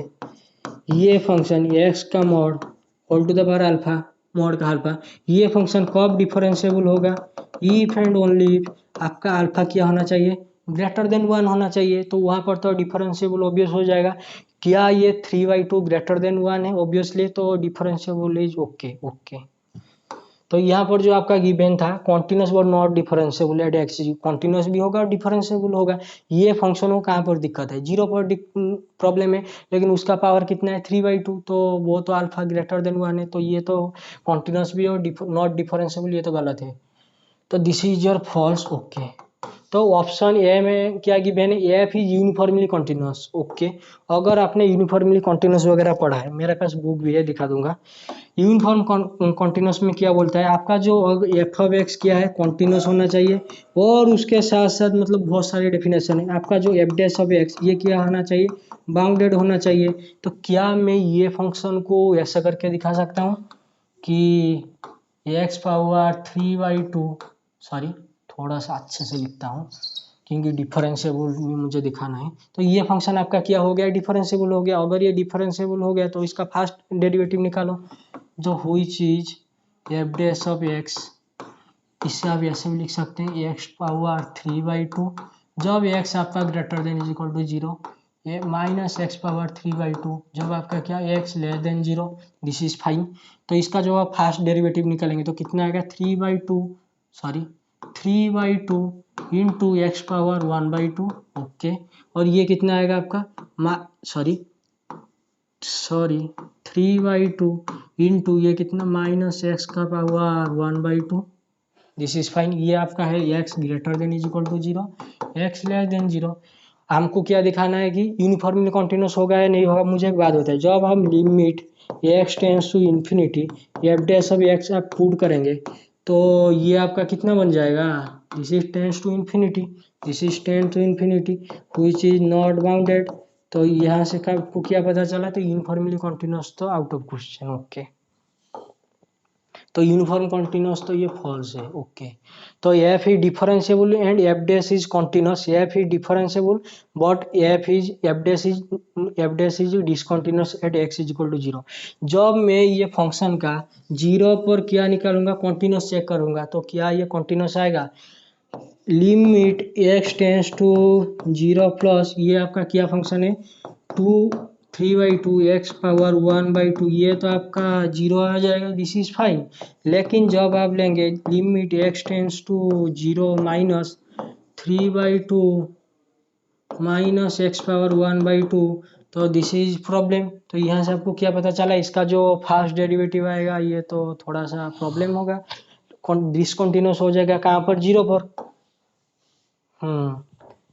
ये फंक्शन एक्स का mod whole to the power alpha, mod का अल्फा, ये फंक्शन कब डिफरेंशिएबल होगा, इफ एंड ओनली इफ आपका अल्फा क्या होना चाहिए, ग्रेटर देन 1 होना चाहिए। तो वहां पर तो डिफरेंशिएबल ऑब्वियस हो जाएगा। क्या ये 3/2 ग्रेटर देन 1 है, ऑब्वियसली, तो डिफरेंशिएबल इज ओके ओके। तो यहाँ पर जो आपका गिवन था कॉन्टिन्यूस और not differentiable at x, continuous भी होगा और डिफरेंशिएबल होगा। ये फंक्शन को कहाँ पर दिक्कत है, 0 पर प्रॉब्लम है, लेकिन उसका पावर कितना है 3/2, तो वो तो अल्फा ग्रेटर देन 1 है, तो ये तो कॉन्टिन्यूस भी और नॉट डिफरेंशिएबल, ये तो गलत है। तो this is your false, okay. तो ऑप्शन ए में क्या गिवन है, F is uniformly continuous, okay. अगर आपने यूनिफॉर्मली कॉन्टिन्यूस वगैरह पढ़ा है, मेरे पास बुक भी है, दिखा दूंगा। यूनिफॉर्म कॉन्टिन्यूस में क्या बोलता है, आपका जो एफ ऑफ एक्स क्या है, कॉन्टिन्यूस होना चाहिए, और उसके साथ साथ मतलब बहुत सारे डेफिनेशन है। आपका जो एफ डैश ऑफ एक्स ये क्या होना चाहिए, बाउंडेड होना चाहिए। तो क्या मैं ये फंक्शन को ऐसा करके दिखा सकता हूँ कि एक्स पावर 3/2, सॉरी थोड़ा सा अच्छे से लिखता हूँ क्योंकि डिफरेंशिएबल में मुझे दिखाना है। तो ये फंक्शन आपका क्या हो गया, डिफरेंशिएबल हो गया। अगर ये डिफरेंशिएबल हो गया तो इसका फास्ट डेरिवेटिव निकालो, जो हुई चीज एफ डैश ऑफ एक्स, इससे आप ऐसे भी लिख सकते हैं एक्स पावर 3/2, जब एक्स आपका greater than is equal to 0, minus X power 3/2 जब आपका क्या X less than 0, this is fine. तो इसका जो आप फास्ट डेरिवेटिव निकालेंगे तो कितना आएगा 3/2, sorry 3/2 into x power 1/2, okay. और ये कितना आएगा आपका, सॉरी 3/2 इंटू ये कितना माइनस एक्स का पावर 1/2, दिस इज फाइन। ये आपका है X greater than is equal to 0, X less than 0। हमको क्या दिखाना है कि यूनिफॉर्मली कॉन्टिन्यूस होगा या नहीं होगा। मुझे एक बात होता है, जब हम limit x tends to infinity F dash of X आप पुट करेंगे तो ये आपका कितना बन जाएगा, this is tends to infinity, this is tends to infinity which is not bounded. तो यहाँ से आपको क्या पता चला, तो यूनिफॉर्मली कॉन्टिन्यूस तो आउट ऑफ क्वेश्चन, ओके। तो यूनिफॉर्म कॉन्टिन्यूस तो ये फॉल्स है, ओके। तो F is differentiable and F dash is continuous, F is differentiable but F dash is discontinuous at X is equal to 0। जब मैं ये function का 0 पर क्या निकालूंगा, कॉन्टिन्यूस चेक करूंगा, तो क्या ये कॉन्टिन्यूस आएगा, limit x tends to 0 plus ये आपका क्या फंक्शन है 3/2 एक्स पावर 1/2, ये तो आपका 0 आ जाएगा, दिस इज फाइन। लेकिन जब आप लेंगे limit x tends to 0 minus 3/2 minus X power 1/2, तो दिस इज प्रॉब्लम। तो यहाँ से आपको क्या पता चला, इसका जो फास्ट डेरिवेटिव आएगा ये तो थोड़ा सा प्रॉब्लम होगा। डिसकंटिन्यूस हो जाएगा कहाँ पर, 0 पर।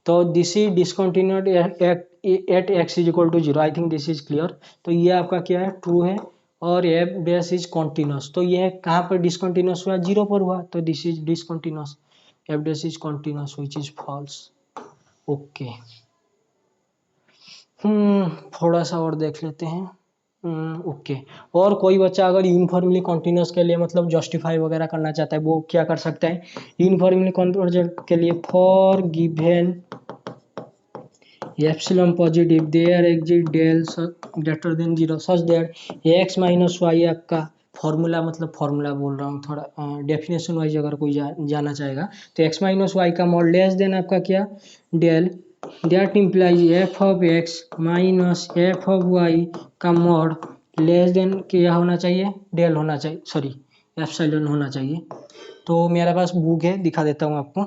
तो this is discontinued at X is equal to 0, I think this is clear. तो ये आपका क्या है, ट्रू है। और एफ डैश इज कॉन्टिन्यूस, तो ये कहाँ पर डिसकंटिन्यूस हुआ, 0 पर हुआ, तो this is discontinuous. F dash is continuous which is false. Okay, थोड़ा सा और देख लेते हैं। ओके, और कोई बच्चा अगर यूनिफॉर्मली कॉन्टिन्यूस के लिए मतलब जस्टिफाई वगैरह करना चाहता है, वो क्या कर सकता है, यूनिफॉर्मली कॉन्वर्जेंट के लिए for given epsilon positive there exist del greater than 0 such that X minus Y, आपका फॉर्मूला, मतलब फॉर्मूला बोल रहा हूँ थोड़ा, डेफिनेशन वाइज अगर कोई जाना चाहेगा तो एक्स माइनस वाई का मॉड लेस देन आपका क्या, del, that implies F of x minus F of Y का मॉड लेस देन क्या होना चाहिए, डेल होना चाहिए, सॉरी एप्सिलॉन होना चाहिए। तो मेरे पास बुक है, दिखा देता हूँ आपको।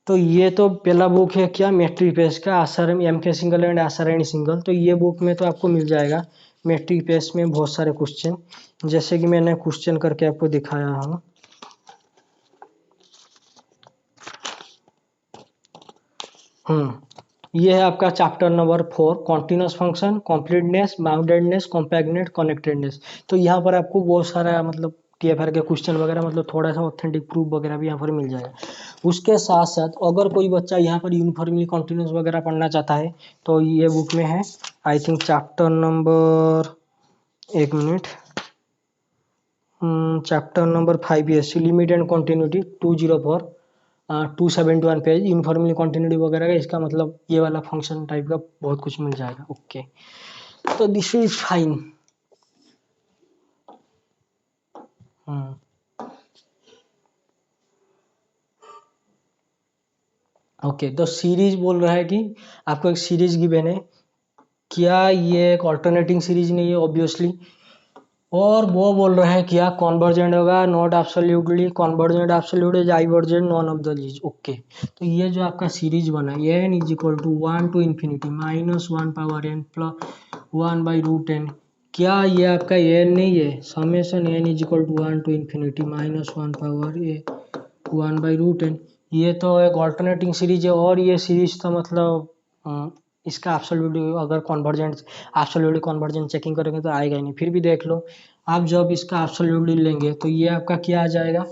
तो ये तो पहला बुक है क्या, मैट्रिक पेज का, आसर एम के सिंगल एंड आसरानी सिंगल। तो ये बुक में तो आपको मिल जाएगा मैट्रिक पेज में बहुत सारे क्वेश्चन, जैसे कि मैंने क्वेश्चन करके आपको दिखाया हूँ। ये है आपका chapter number 4, continuous function, completeness, boundedness, compactness, connectedness. तो यहाँ पर आपको बहुत सारा मतलब टीएफआर के क्वेश्चन वगैरह, मतलब थोड़ा सा ऑथेंटिक प्रूफ वगैरह भी यहाँ पर मिल जाएगा। उसके साथ साथ अगर कोई बच्चा यहाँ पर यूनिफॉर्मली कॉन्टिन्यूस वगैरह पढ़ना चाहता है तो ये बुक में है, आई थिंक चैप्टर नंबर, एक minute, chapter number 5 BSc limit and continuity 204 271 page, uniformly continuity वगैरह का, इसका मतलब ये वाला फंक्शन टाइप का बहुत कुछ मिल जाएगा। ओके, तो दिस इज फाइन। ओके, तो सीरीज बोल रहा है कि आपको एक सीरीज गिवन है, क्या ये एक ऑल्टरनेटिंग सीरीज नहीं है ऑब्वियसली, और वो बोल रहा है क्या कॉन्वर्जेंट होगा, not absolutely convergent, absolute divergent, none of these लीज। ओके, तो ये जो आपका सीरीज बना है N is equal to 1 to infinity minus 1 power N plus 1 by root N, क्या ये आपका एन नहीं है, summation N is equal to 1 to infinity minus 1 power A 1 by root N, ये तो एक ऑल्टरनेटिंग सीरीज है। और ये सीरीज तो मतलब इसका एब्सोल्युटली अगर कॉन्वर्जेंट, एब्सोल्युटली कॉन्वर्जेंट चेकिंग करेंगे तो आएगा ही नहीं। फिर भी देख लो आप, जब इसका एब्सोल्युटली लेंगे तो ये आपका क्या आ जाएगा,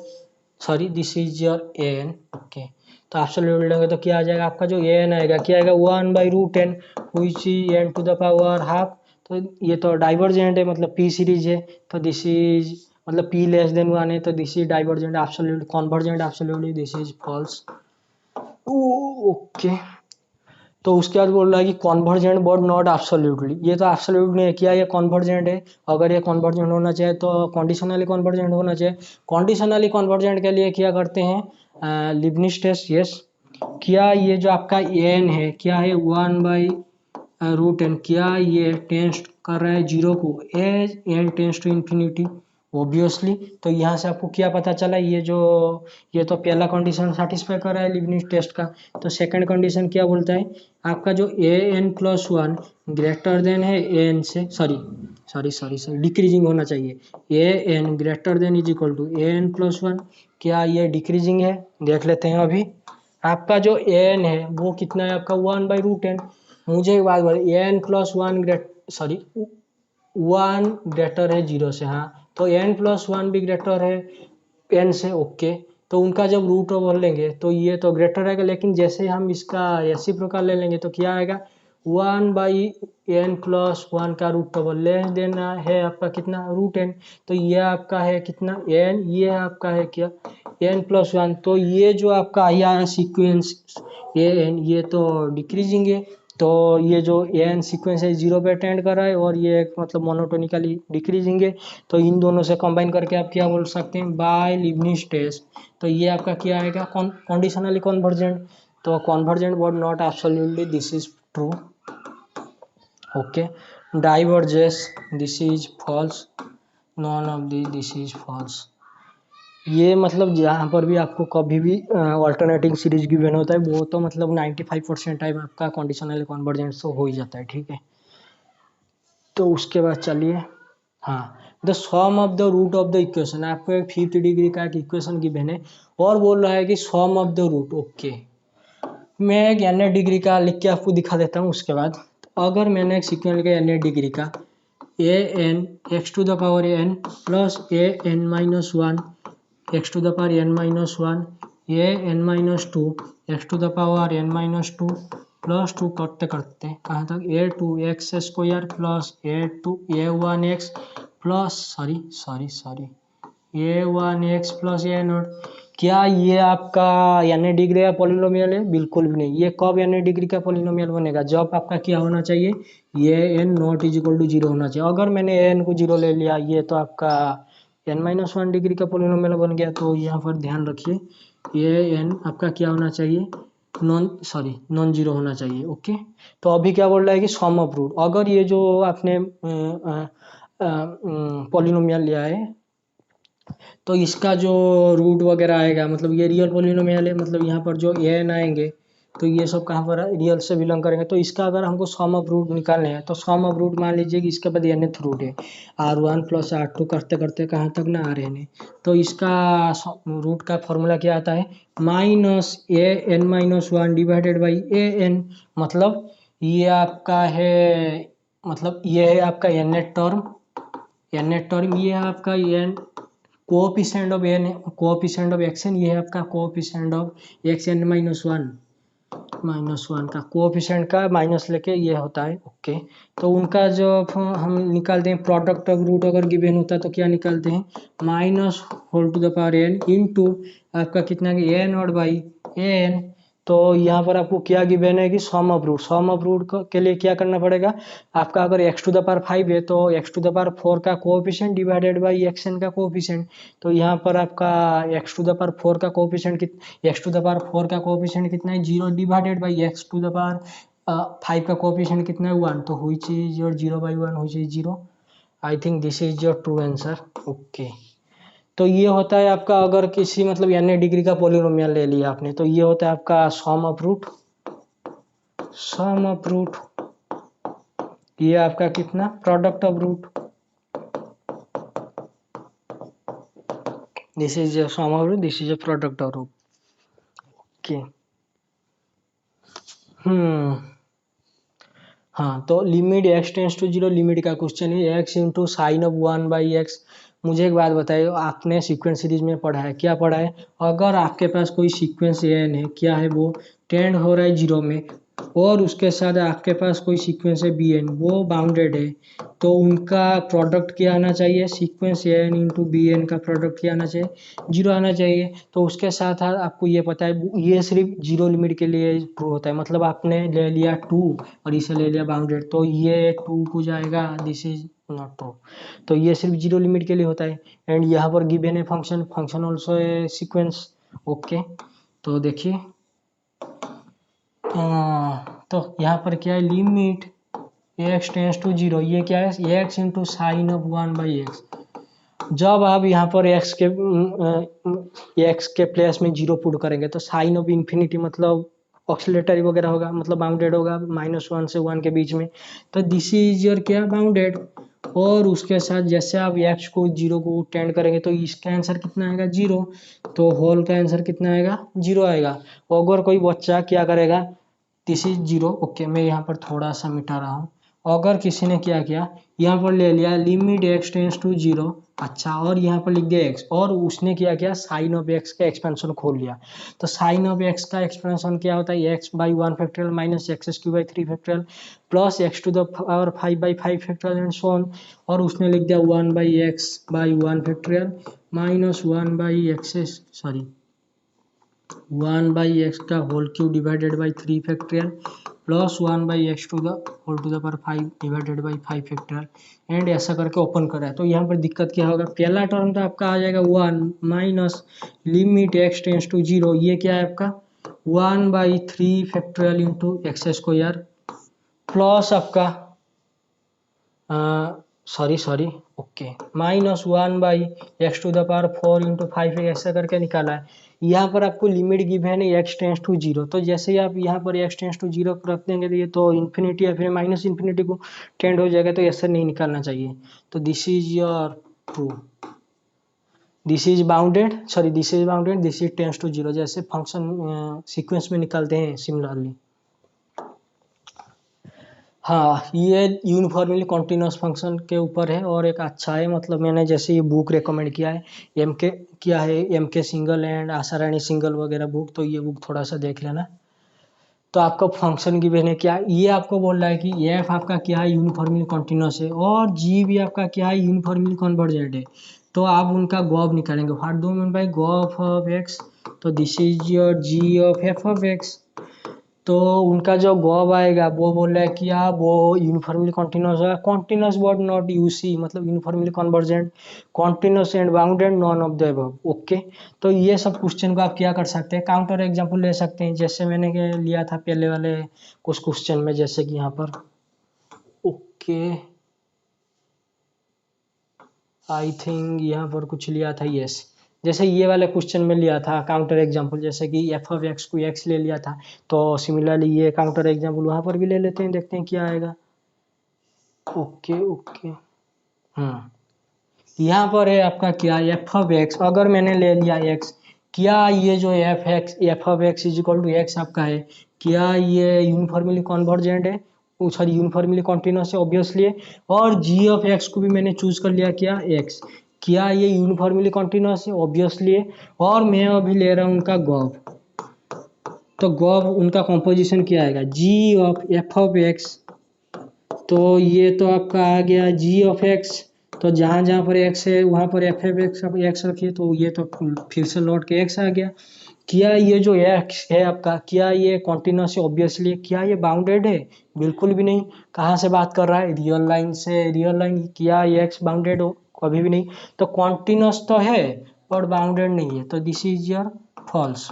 sorry this is your A N. Okay, तो एब्सोल्युटली लेंगे तो क्या आ जाएगा, आपका जो ए एन आएगा क्या आएगा, 1 by root N which is N to the power half. तो ये तो डाइवर्जेंट है, मतलब पी सीरीज है, तो दिस इज मतलब पी लेस देन 1 है, तो this is divergent, absolutely convergent, absolutely this is false. Okay, तो उसके बाद बोल रहा है कि कॉन्वर्जेंट बट नॉट एब्सोल्युटली, ये तो एब्सोल्यूट नहीं है, क्या ये कॉन्वर्जेंट है, अगर ये कॉन्वर्जेंट होना चाहिए तो कंडीशनली कॉन्वर्जेंट होना चाहिए। कंडीशनली कॉन्वर्जेंट के लिए क्या करते हैं, लिबनिट्ज टेस्ट, यस। क्या ये जो आपका एन है क्या है, 1 बाई रूट एन, क्या ये टेंस कर रहा है 0 को as N tends to infinity, obviously. तो यहाँ से आपको क्या पता चला, ये तो पहला कंडीशन सेटिस्फाई कर रहा है लिबनिट्ज टेस्ट का। तो सेकंड कंडीशन क्या बोलता है, आपका जो A N plus 1 greater than है ए एन से, सॉरी डिक्रीजिंग होना चाहिए, A N greater than is equal to A N plus 1, क्या ये डिक्रीजिंग है, देख लेते हैं अभी। आपका जो ए एन है वो कितना है, आपका 1 बाई रूट एन। मुझे एक बात बोले, एन प्लस 1 सॉरी 1 ग्रेटर है 0 से, हाँ, तो एन प्लस 1 भी ग्रेटर है एन से। ओके, तो उनका जब रूट ओवर लेंगे तो ये तो ग्रेटर आएगा, लेकिन जैसे हम इसका रेसिप्रोकल ले लेंगे तो क्या आएगा, 1 बाई एन प्लस 1 का रूट ओवर लेस देना है आपका कितना, रूट एन। तो ये आपका है कितना एन, ये आपका है क्या एन प्लस 1। तो ये जो आपका आया है सीक्वेंस ए एन, ये तो डिक्रीजिंग है, तो ये जो एन सीक्वेंस है 0 पे टेंड कर रहा है, और ये मतलब मोनोटोनिकली डिक्रीजिंग है। तो इन दोनों से कंबाइन करके आप क्या बोल सकते हैं, बाय लिबनिट्ज टेस्ट। तो ये आपका क्या आएगा, कंडीशनली कन्वर्जेंट, तो convergent but not absolutely, this is true. Okay, divergence, this is false, none of this is false. ये मतलब जहाँ पर भी आपको कभी भी ऑल्टरनेटिंग सीरीज गिवन होता है, वो तो मतलब 95% टाइम आपका कंडीशनल कन्वर्जेंट तो हो ही जाता है, ठीक है। तो उसके बाद चलिए, हाँ, the sum of the root of the equation. आपको एक 5th डिग्री का एक इक्वेशन गिवन है और बोल रहा है कि sum of the root. Okay, मैं एक n डिग्री का लिख के आपको दिखा देता हूँ। उसके बाद अगर मैंने एक सीक्वेंस लिखा n डिग्री का A N X to the power n plus A N minus one X to the power n minus one A N minus two x to the power n minus two plus two करते करते कहाँ तक A two X square plus A one X plus sorry A one X plus A nought. क्या ये आपका n degree का polynomial है? बिल्कुल भी नहीं। ये कब n डिग्री का पॉलिनोमियल बनेगा? जब आपका क्या होना चाहिए, ये n not is equal to zero होना चाहिए। अगर मैंने n को जीरो ले लिया, ये तो आपका n माइनस वन डिग्री का पॉलिनोमियल बन गया। तो यहाँ पर ध्यान रखिए, ये n आपका क्या होना चाहिए, नॉन जीरो होना चाहिए। ओके, तो अभी क्या बोल रहा है कि सम ऑफ रूट। अगर ये जो आपने पॉलिनोमियल लिया है तो इसका जो रूट वगैरह आएगा, मतलब ये रियल पॉलिनोमियल है, मतलब यहाँ पर जो एन आएंगे तो ये सब कहाँ पर रियल से बिलोंग करेंगे। तो इसका अगर हमको सम ऑफ रूट निकालने हैं तो सम ऑफ रूट मान लीजिए कि इसके बाद nth रूट है, r1 प्लस r2 करते करते कहाँ तक ना rn है। तो इसका रूट का फॉर्मूला क्या आता है, minus A N minus one divided by A N. मतलब ये आपका है, मतलब ये है आपका nth टर्म, ये है आपका n coefficient of n, coefficient of xn, ये है आपका coefficient of xn minus one का कोएफिशिएंट का माइनस लेके ये होता है। ओके, तो उनका जो हम निकालते हैं प्रोडक्ट ऑफ रूट, अगर गिवन होता है तो क्या निकालते हैं, minus whole to the power n into आपका कितना A nought by A N. तो यहाँ पर आपको क्या गिवन है कि sum of root. Sum of root के लिए क्या करना पड़ेगा, आपका अगर एक्स टू द पावर 5 है तो एक्स टू द पावर 4 का coefficient divided by X N का कोएफिशिएंट। तो यहाँ पर आपका एक्स टू द पावर 4 का coefficient X to the power 4 का कोएफिशिएंट कितना है, 0 divided by x to the power 5 का कोएफिशिएंट कितना है, 1। तो हुई चीज योर 0 बाई 1 हुई चीज 0। I think this is your true answer. Okay, तो ये होता है आपका, अगर किसी मतलब n डिग्री का पॉलिनोमियल ले लिया आपने तो ये होता है आपका सम ऑफ रूट। ये आपका कितना, product of root. This is your sum of root, this is your product of root. Okay, हाँ, तो limit x tends to zero, limit का क्वेश्चन है, x into sine of one by X. मुझे एक बात बताइए, आपने सीक्वेंस सीरीज में पढ़ा है, क्या पढ़ा है, अगर आपके पास कोई सीक्वेंस एन है, क्या है वो टेंड हो रहा है जीरो में, और उसके साथ आपके पास कोई सीक्वेंस है बी एन, वो बाउंडेड है, तो उनका प्रोडक्ट क्या आना चाहिए, sequence N into B N का प्रोडक्ट क्या आना चाहिए, जीरो आना चाहिए। तो उसके साथ आपको ये पता है, ये सिर्फ जीरो लिमिट के लिए ट्रू होता है। मतलब आपने ले लिया 2 और इसे ले लिया बाउंडेड, तो ये 2 हो जाएगा, दिस इज नॉट ट्रू। तो ये सिर्फ जीरो लिमिट के लिए होता है। एंड यहाँ पर गिवन है function also a sequence. Okay, तो देखिए, तो यहाँ पर क्या है, limit x tends to zero, ये क्या है, x into sine of one by x. जब आप यहाँ पर एक्स के प्लेस में जीरो पुट करेंगे तो साइन ऑफ इन्फिनिटी मतलब ऑक्सीलेटरी वगैरह होगा, मतलब बाउंडेड होगा -1 से 1 के बीच में। तो दिस इज योर क्या, बाउंडेड। और उसके साथ जैसे आप एक्स को जीरो को टेंड करेंगे तो इसका आंसर कितना आएगा, जीरो। तो होल का आंसर कितना आएगा, जीरो आएगा। अगर कोई बच्चा क्या करेगा, दिस इज जीरो। ओके, मैं यहाँ पर थोड़ा सा मिटा रहा हूँ। अगर किसी ने क्या किया, यहाँ पर ले लिया limit x tends to zero, अच्छा, और यहाँ पर लिख दिया एक्स, और उसने क्या किया, साइन ऑफ एक्स का एक्सपेंशन खोल लिया। तो साइन ऑफ एक्स का एक्सपेंशन क्या होता है, x by 1 factorial minus x cube by 3 factorial plus x to the power 5 by 5 factorial and so on. और उसने लिख दिया 1 by x by 1 factorial minus 1 by x, sorry 1 by x का whole cube divided by 3 factorial plus 1 by x to the whole to the power 5 divided by 5 factorial. And ऐसा करके open करा है। तो यहाँ पर दिक्कत क्या होगा, पहला टर्म तो आपका आ जाएगा 1 minus limit x tends to zero, ये क्या है आपका 1 by 3 factorial into x square plus आपका sorry okay -1 by x to the power 4 into 5 ऐसा करके निकाला है। यहाँ पर आपको लिमिट गिवन है एक्स टेंस टू जीरो, तो जैसे ही आप यहाँ पर एक्स टेंस टू जीरो रख देंगे तो ये तो इन्फिनिटी या फिर माइनस इन्फिनिटी को टेंड हो जाएगा, तो ऐसा नहीं निकालना चाहिए। तो this is your true. This is bounded, this is tends to zero, जैसे फंक्शन सीक्वेंस में निकालते हैं सिमिलरली। हाँ, ये यूनिफॉर्मली कॉन्टिन्यूस फंक्शन के ऊपर है और एक अच्छा है, मतलब मैंने जैसे ये बुक रेकमेंड किया है एम के single and Asha Rani single वगैरह बुक, तो ये बुक थोड़ा सा देख लेना। तो आपका फंक्शन गिवन है क्या, ये आपको बोल रहा है कि एफ आपका क्या है, यूनिफॉर्मली कॉन्टिन्यूस है, और जी भी आपका क्या है, यूनिफॉर्मली कन्वर्जेंट है। तो आप उनका गॉब निकालेंगे, व्हाट डू मीन बाय गॉब ऑफ एक्स, तो this is your ji of F of x. तो उनका जो गॉब आएगा वो बोल रहा है कि आप वो यूनिफॉर्मली कॉन्टिन्यूस है, कॉन्टिन्यूस बट नॉट यूसी, मतलब uniformly convergent, continuous and bounded, non of the above. Okay, तो ये सब क्वेश्चन को आप क्या कर सकते हैं, काउंटर एग्जांपल ले सकते हैं, जैसे मैंने लिया था पहले वाले कुछ क्वेश्चन में, जैसे कि यहाँ पर ओके आई थिंक यहाँ पर कुछ लिया था, यस, जैसे ये वाले क्वेश्चन में लिया था काउंटर एग्जांपल, जैसे कि एफ ऑफ एक्स को एक्स ले लिया था, तो सिमिलरली ये काउंटर एग्जांपल वहां पर भी ले लेते हैं, देखते हैं क्या आएगा। ओके ओके, यहाँ पर है आपका क्या, एफ ऑफ एक्स, अगर मैंने ले लिया एक्स, क्या ये जो f of x is equal to x आपका है, क्या ये यूनिफॉर्मली कन्वर्जेंट है, सॉरी यूनिफॉर्मली कॉन्टिन्यूस है ऑब्वियसली है, और जी ऑफ एक्स को भी मैंने चूज कर लिया क्या एक्स, क्या ये यूनिफॉर्मली कॉन्टिन्यूस है ऑब्वियसली है, और मैं अभी ले रहा हूँ उनका गॉब, तो गॉब उनका कॉम्पोजिशन क्या आएगा, जी ऑफ एफ ऑफ एक्स, तो ये तो आपका आ गया जी ऑफ एक्स, तो जहाँ जहाँ पर एक्स है वहाँ पर एफ एफ एक्स रखिए, तो ये तो फिर से लौट के एक्स आ गया। क्या ये जो एक्स है आपका, क्या ये कॉन्टिन्यूस है ऑब्वियसली, क्या ये बाउंडेड है, बिल्कुल भी नहीं। कहाँ से बात कर रहा है, रियल लाइन से, रियल लाइन, क्या ये एक्स बाउंडेड हो, कभी भी नहीं। तो कॉन्टिन्यूस तो है पर बाउंडेड नहीं है, तो दिस इज योर फॉल्स।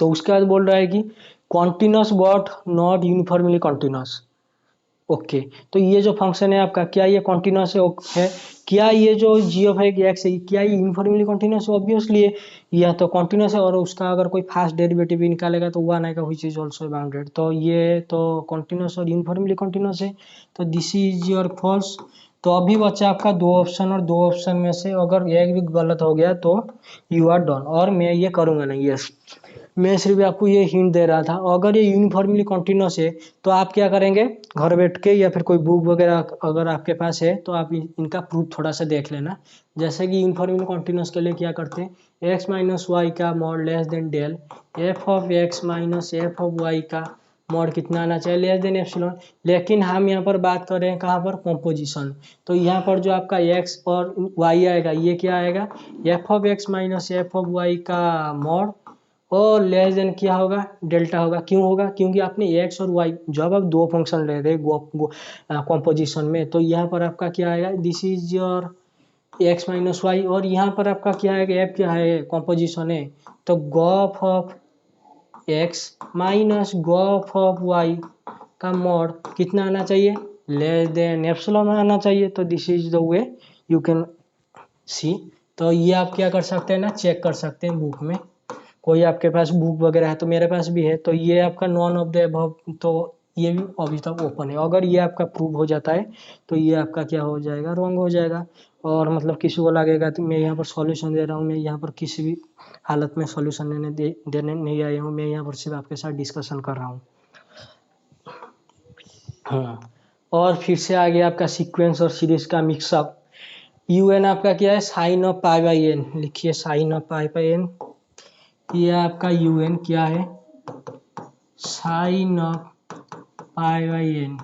तो उसके बाद बोल रहा है कि continuous but not uniformly continuous. Okay, तो ये जो फंक्शन है आपका, क्या ये कॉन्टिन्यूस है, क्या ये जो जी ऑफ एक्स है, क्या ये यूनिफॉर्मली कॉन्टिन्यूस है, ऑब्वियसली है, यह तो कॉन्टिन्यूस है, और उसका अगर कोई फास्ट डेरिवेटिव भी निकालेगा तो वन आएगा व्हिच इज आल्सो बाउंडेड, तो ये तो कॉन्टिन्यूस और यूनिफॉर्मली कॉन्टिन्यूस है, तो दिस इज योर फॉल्स। तो अभी बचा आपका दो ऑप्शन, और दो ऑप्शन में से अगर एक भी गलत हो गया तो यू आर डन, और मैं ये करूंगा नहीं, यस, मैं सिर्फ आपको ये हिंट दे रहा था। अगर ये यूनिफॉर्मली कॉन्टिन्यूस है तो आप क्या करेंगे, घर बैठ के या फिर कोई बुक वगैरह अगर आपके पास है तो आप इनका प्रूफ थोड़ा सा देख लेना। जैसे कि यूनिफॉर्मली कॉन्टिन्यूस के लिए क्या करते हैं, एक्स माइनस वाई का mod less than del f of x minus F of Y का मॉड कितना आना चाहिए, लेस देन एप्सिलॉन। लेकिन हम यहाँ पर बात कर रहे हैं कहाँ पर, कॉम्पोजिशन, तो यहाँ पर जो आपका एक्स और वाई आएगा ये क्या आएगा, f of x minus F of Y का मॉड, और लेस देन क्या होगा, डेल्टा होगा। क्यों होगा, क्योंकि आपने एक्स और वाई, जब आप दो फंक्शन ले रहे कॉम्पोजिशन में, तो यहाँ पर आपका क्या आएगा, this is your x minus y, और यहाँ पर आपका क्या आएगा, एफ क्या है, कॉम्पोजिशन है, तो gof of x minus gof of Y का मॉड कितना आना चाहिए, लेस देन एप्सिलॉन आना चाहिए। तो this is the way you can see. तो ये आप क्या कर सकते हैं ना, चेक कर सकते हैं बुक में, कोई आपके पास बुक वगैरह है, तो मेरे पास भी है, तो ये आपका नॉन ऑफ द अबव, तो ये भी अभी तक ओपन है। अगर ये आपका प्रूव हो जाता है तो ये आपका क्या हो जाएगा, रॉन्ग हो जाएगा, और मतलब किसी को लगेगा तो मैं यहाँ पर सॉल्यूशन दे रहा हूँ, मैं यहाँ पर किसी भी हालत में सॉल्यूशन देने नहीं आया हूँ, मैं यहाँ पर सिर्फ आपके साथ डिस्कशन कर रहा हूँ। हाँ, और फिर से आ गया आपका सीक्वेंस और सीरीज का मिक्सअप। यू एन आपका क्या है, sine of pi by n, लिखिए sine of pi by n, ये आपका यू एन क्या है, sine of pi by n.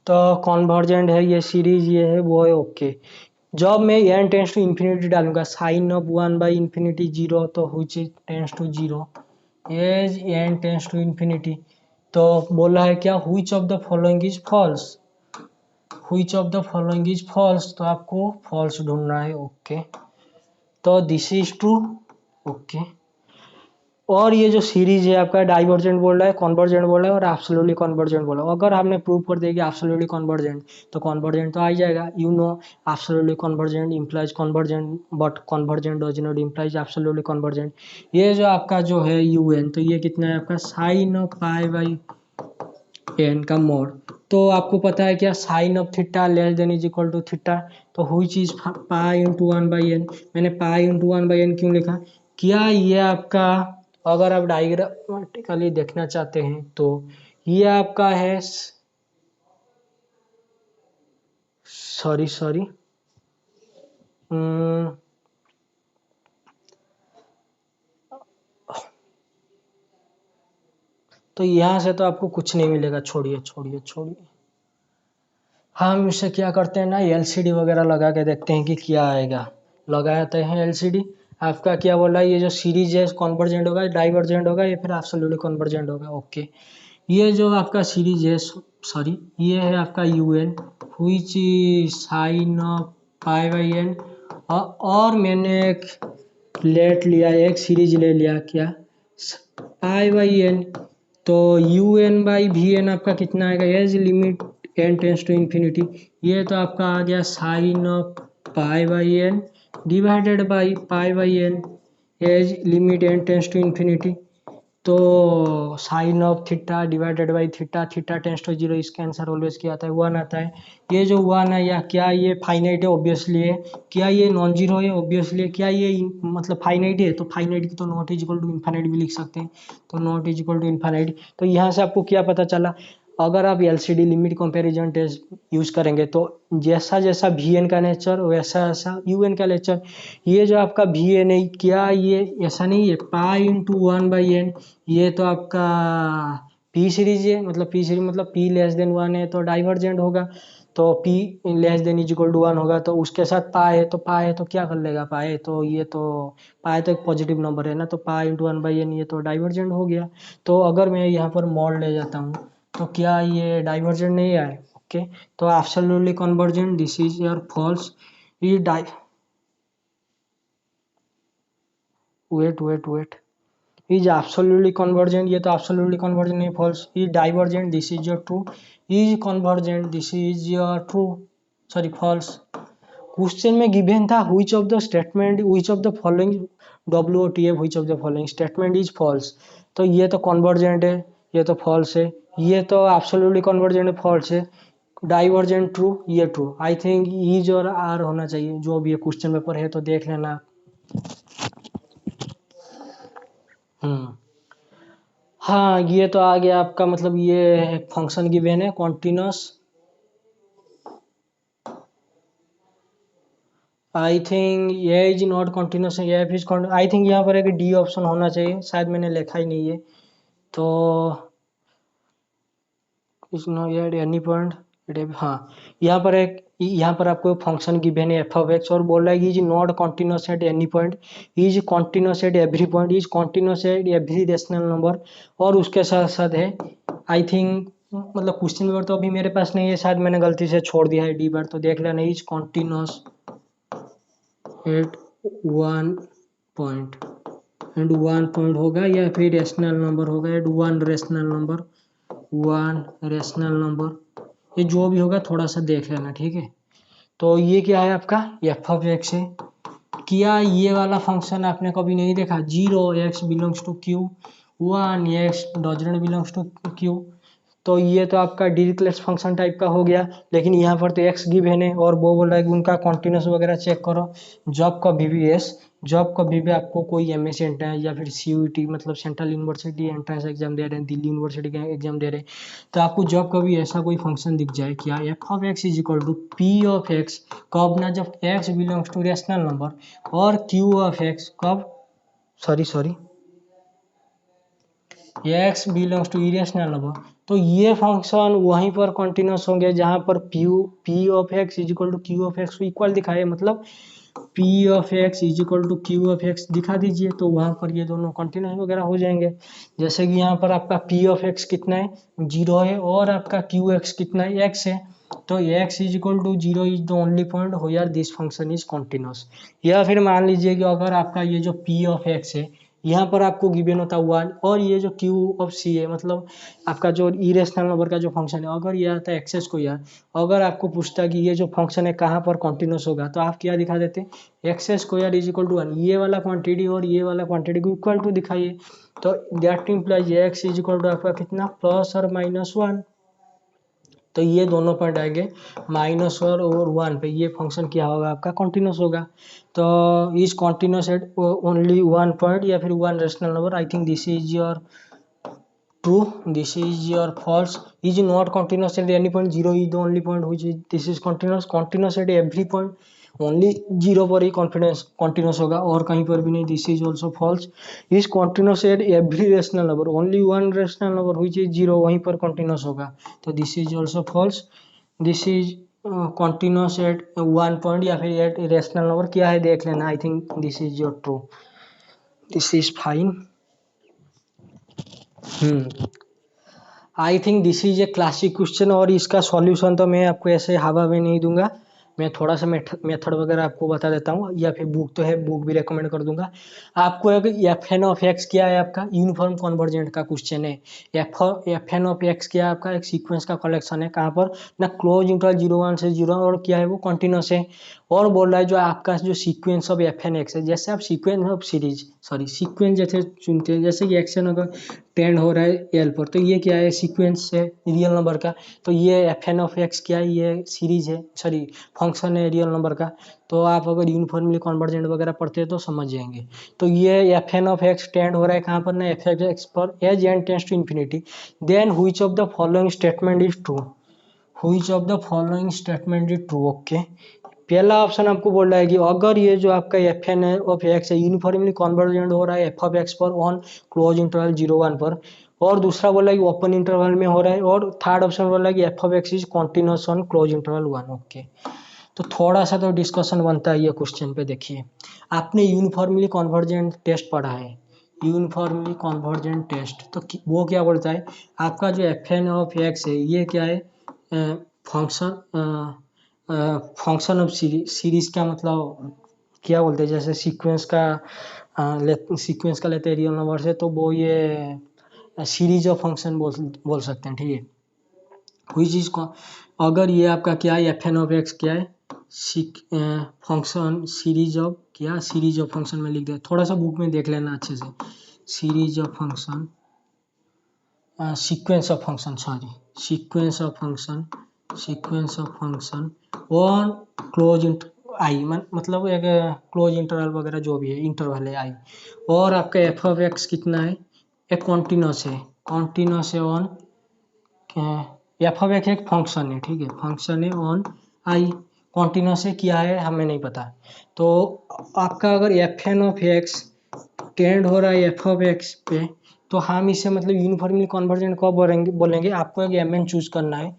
तो कॉन्वर्जेंट है ये सीरीज, ये है वो है, ओके। जब मैं एन टेंस टू इन्फिनिटी डालूंगा, sine of one by infinity zero, तो which tends to zero as N tends to infinity. तो बोला है क्या, which of the following is false, which of the following is false, तो आपको false ढूंढना है, ओके। तो दिस इज ट्रू, ओके। और ये जो सीरीज है आपका डाइवर्जेंट बोल रहा है, कन्वर्जेंट बोल रहा है, और एब्सोल्युटली कन्वर्जेंट बोल रहा है। अगर हमने प्रूव कर दिया कि एब्सोल्युटली कन्वर्जेंट, तो कन्वर्जेंट तो आ ही जाएगा, you know absolutely convergent implies convergent, but convergent does not implies absolutely convergent. ये जो आपका जो है यू एन, तो ये कितना है आपका, sine of pi by n का मोड, तो आपको पता है क्या, sine of theta less than is equal to theta, तो हुई चीज पाई इंटू 1/n। मैंने पाई इंटू 1/n क्यों लिखा, क्या ये आपका, अगर आप डायग्रामेटिकली देखना चाहते हैं तो ये आपका है, सॉरी तो यहाँ से तो आपको कुछ नहीं मिलेगा, छोड़िए। हम इसे क्या करते हैं ना, एलसीडी वगैरह लगा के देखते हैं कि क्या आएगा। लगाते हैं एलसीडी, आपका क्या बोल रहा है, ये जो सीरीज है कॉन्वर्जेंट होगा, डाइवर्जेंट होगा या फिर एब्सोल्यूटली कन्वर्जेंट होगा। ओके, ये जो आपका सीरीज है, सॉरी ये है आपका UN which sign of π/n, और मैंने एक लेट लिया, एक सीरीज ले लिया क्या, π/n। तो UN/VN आपका कितना आएगा, as limit n tends to infinity, ये तो आपका आ गया sine of π/n divided by π/n as limit n tends to infinity. तो sine of theta divided by theta, theta tends to zero, इसका आंसर ऑलवेज क्या आता है, 1 आता है। ये जो 1 है, या क्या ये फाइनाइट है, ऑब्वियसली है। क्या ये नॉन जीरो है, ऑब्वियसली है। क्या ये मतलब फाइनाइट है, तो फाइनाइट की तो not is equal to infinite भी लिख सकते हैं, तो not is equal to infinite. तो यहाँ से आपको क्या पता चला, अगर आप LCD limit comparison test use करेंगे तो जैसा जैसा वीएन का नेचर वैसा वैसा यूएन का नेचर। ये जो आपका वीएन है, क्या ये ऐसा नहीं है पाई इंटू 1/n, ये तो आपका पी सीरीज है, मतलब पी सीरीज मतलब पी लेस देन 1 है तो डाइवर्जेंट होगा, तो p less than is equal to 1 होगा, तो उसके साथ पाए है, तो पाए है तो क्या कर लेगा, पाए तो ये तो पाए तो एक पॉजिटिव नंबर है ना, तो पाई इंटू 1/n ये तो डाइवर्जेंट हो गया। तो अगर मैं यहाँ पर मॉड ले जाता हूँ तो क्या ये डाइवर्जेंट नहीं आए, ओके। तो absolutely convergent, this is your false. ये वेट इज एब्सोल्युटली कन्वर्जेंट, ये तो एब्सोल्युटली कन्वर्जेंट नहीं, false. Is divergent, this is your true. Is convergent, this is your true, sorry false. Question में गिवन था which of the statement, which of the following WOTF, which of the following statement is false. तो ये तो convergent है, ये तो false है। ये तो एब्सोल्युटली कन्वर्जेंट है, फॉल्स है। डाइवर्जेंट ट्रू, ये ट्रू। आई थिंक ईज और आर होना चाहिए, जो भी ये क्वेश्चन पेपर है तो देख लेना। हम्म हाँ, ये तो आ गया आपका, मतलब ये फंक्शन गिवन है कॉन्टिन्यूस। आई थिंक ये इज नॉट कॉन्टिन्यूस है, एफ इज, आई थिंक यहाँ पर एक डी ऑप्शन होना चाहिए, शायद मैंने लिखा ही नहीं है। तो is no at any point, हाँ यहाँ पर एक, यहाँ पर आपको फंक्शन गिवन है एफ ऑफ एक्स, और बोल रहा है कि is not continuous at any point, is continuous at every point, is continuous at every rational number. और उसके साथ साथ है, आई थिंक मतलब क्वेश्चन पेपर तो अभी मेरे पास नहीं है, शायद मैंने गलती से छोड़ दिया है डी बार, तो देख लेना। Is continuous at 1 point, and 1 point होगा या फिर रेशनल नंबर होगा, at 1 rational number, 1 rational number, ये जो भी होगा थोड़ा सा देख लेना, ठीक है। तो ये क्या है आपका, एफ ऑफ एक्स है। क्या ये वाला फंक्शन आपने कभी नहीं देखा, 0x belongs to Q, 1x doesn't belongs to Q. तो ये तो आपका डिरिचलेट फंक्शन टाइप का हो गया, लेकिन यहाँ पर तो एक्स गिवन है और वो बोल रहा है कि उनका कॉन्टिन्यूस वगैरह चेक करो। जब कभी भी एस, जब कभी भी आपको कोई एमएससी एंट्रेंस या फिर सीयूईटी मतलब सेंट्रल यूनिवर्सिटी एंट्रेंस एग्जाम दे रहे हैं, दिल्ली यूनिवर्सिटी का एग्जाम दे रहे हैं, तो आपको जब कभी ऐसा कोई फंक्शन दिख जाए, क्या f of x is equal to p of x, कब ना, जब x belongs to rational number, और क्यू ऑफ एक्स कब, sorry x belongs to irrational number. तो ये फंक्शन वहीं पर कंटिन्यूस होंगे जहां पर p of x is equal to q of x equal दिखाए, मतलब p of x is equal to q of x दिखा दीजिए, तो वहां पर ये दोनों कंटिन्यूस वगैरह हो जाएंगे। जैसे कि यहाँ पर आपका पी ऑफ एक्स कितना है, 0 है, और आपका क्यू एक्स कितना है, एक्स है। तो x is equal to 0 is the only point हो यार दिस फंक्शन इज कॉन्टिन्यूस। या फिर मान लीजिए कि अगर आपका ये जो पी ऑफ एक्स है, यहाँ पर आपको गिवन होता है 1, और ये जो क्यू ऑफ सी है, मतलब आपका जो इरेशनल नंबर का जो फंक्शन है, अगर ये आता है एक्सेस को यार, अगर आपको पूछता कि ये जो फंक्शन है कहाँ पर कॉन्टिन्यूस होगा, तो आप क्या दिखा देते, x's square is equal to 1, ये वाला क्वांटिटी और ये वाला क्वांटिटी को इक्वल टू दिखाइए। तो that implies x is equal to आपका कितना, +or -1। तो ये दोनों पॉइंट आएंगे माइनस और 1 पे, ये फंक्शन क्या होगा आपका कॉन्टिन्यूस होगा। तो is continuous eight only 1 point या फिर 1 rational number, I think this is your true, this is your false. Is not continuous at any point, 0 is the only point which is this is continuous at every point, only 0 पर ही confidence continuous होगा और कहीं पर भी नहीं, this is also false. is continuous at every rational number, only one rational number which is 0 वहीं पर continuous होगा, तो this is also false. this is continuous at 1 point या फिर at rational number क्या है देख लेना, I think this is your true, this is fine. I think this is a classic question, और इसका सॉल्यूशन तो मैं आपको ऐसे हवा में नहीं दूंगा, मैं थोड़ा सा मेथड वगैरह आपको बता देता हूँ, या फिर बुक तो है, बुक भी रेकमेंड कर दूंगा आपको। एफ एन ऑफ एक्स क्या है आपका, यूनिफॉर्म कन्वर्जेंट का क्वेश्चन है। एफ एन ऑफ एक्स क्या है आपका, एक सीक्वेंस का कलेक्शन है, कहाँ पर ना क्लोज इंटरवल 0 1 से 0, और क्या है वो कंटिन्यूस है। और बोल रहा है जो आपका जो sequence of f n x है, जैसे आप सीक्वेंस ऑफ सीरीज सीक्वेंस जैसे चुनते हैं, जैसे कि एक्शन अगर टेंड हो रहा है एल पर, तो ये क्या है सीक्वेंस है रियल नंबर का, तो ये एफ एन ऑफ एक्स क्या है, ये सीरीज है, फंक्शन है रियल नंबर का। तो आप अगर यूनिफॉर्मली कन्वर्जेंट वगैरह पढ़ते हैं तो समझ जाएंगे। तो ये f n of x tend हो रहा है कहाँ पर ना, एफ एक्स पर, as n tends to infinity, then which of the following statement is true, which of the following statement is true. Okay, पहला ऑप्शन आपको बोल रहा है कि अगर ये जो आपका एफ एन ऑफ एक्स है यूनिफॉर्मली कन्वर्जेंट हो रहा है एफ ऑफ एक्स पर ऑन क्लोज इंटरवल 0 1 पर, और दूसरा बोला है कि ओपन इंटरवल में हो रहा है, और थर्ड ऑप्शन बोला है कि F of x is continuous on close interval 1। Okay, तो थोड़ा सा तो डिस्कशन बनता है ये क्वेश्चन पे। देखिए, आपने यूनिफॉर्मली कन्वर्जेंट टेस्ट पढ़ा है, यूनिफॉर्मली कन्वर्जेंट टेस्ट, तो वो क्या बोलता है आपका जो एफ एन ऑफ एक्स है ये क्या है, फंक्शन फंक्शन ऑफ सीरीज का मतलब क्या बोलते हैं, जैसे सीक्वेंस का लेते हैं रियल नंबर से, तो वो ये सीरीज ऑफ फंक्शन बोल सकते हैं, ठीक है। कोई चीज़ को अगर ये आपका क्या है एफ एन ऑफ एक्स क्या है फंक्शन सीरीज ऑफ क्या, सीरीज ऑफ फंक्शन में लिख दे, थोड़ा सा बुक में देख लेना अच्छे से, series of function, sequence of function, sequence of function, sequence of function on close I, मतलब एक क्लोज इंटरवल वगैरह जो भी है, इंटरवल है आई, और आपका एफ ऑफ एक्स कितना है, एक कॉन्टिन्यूस है ऑन, एफ ऑफ एक्स एक फंक्शन है, ठीक है, फंक्शन है ऑन आई, कॉन्टिन्यूस है क्या है हमें नहीं पता। तो आपका अगर f n of x tend हो रहा है एफ ऑफ एक्स पे, तो हम इसे मतलब यूनिफॉर्मली कन्वर्जेंट कब बोलेंगे, आपको एक एम एन चूज करना है,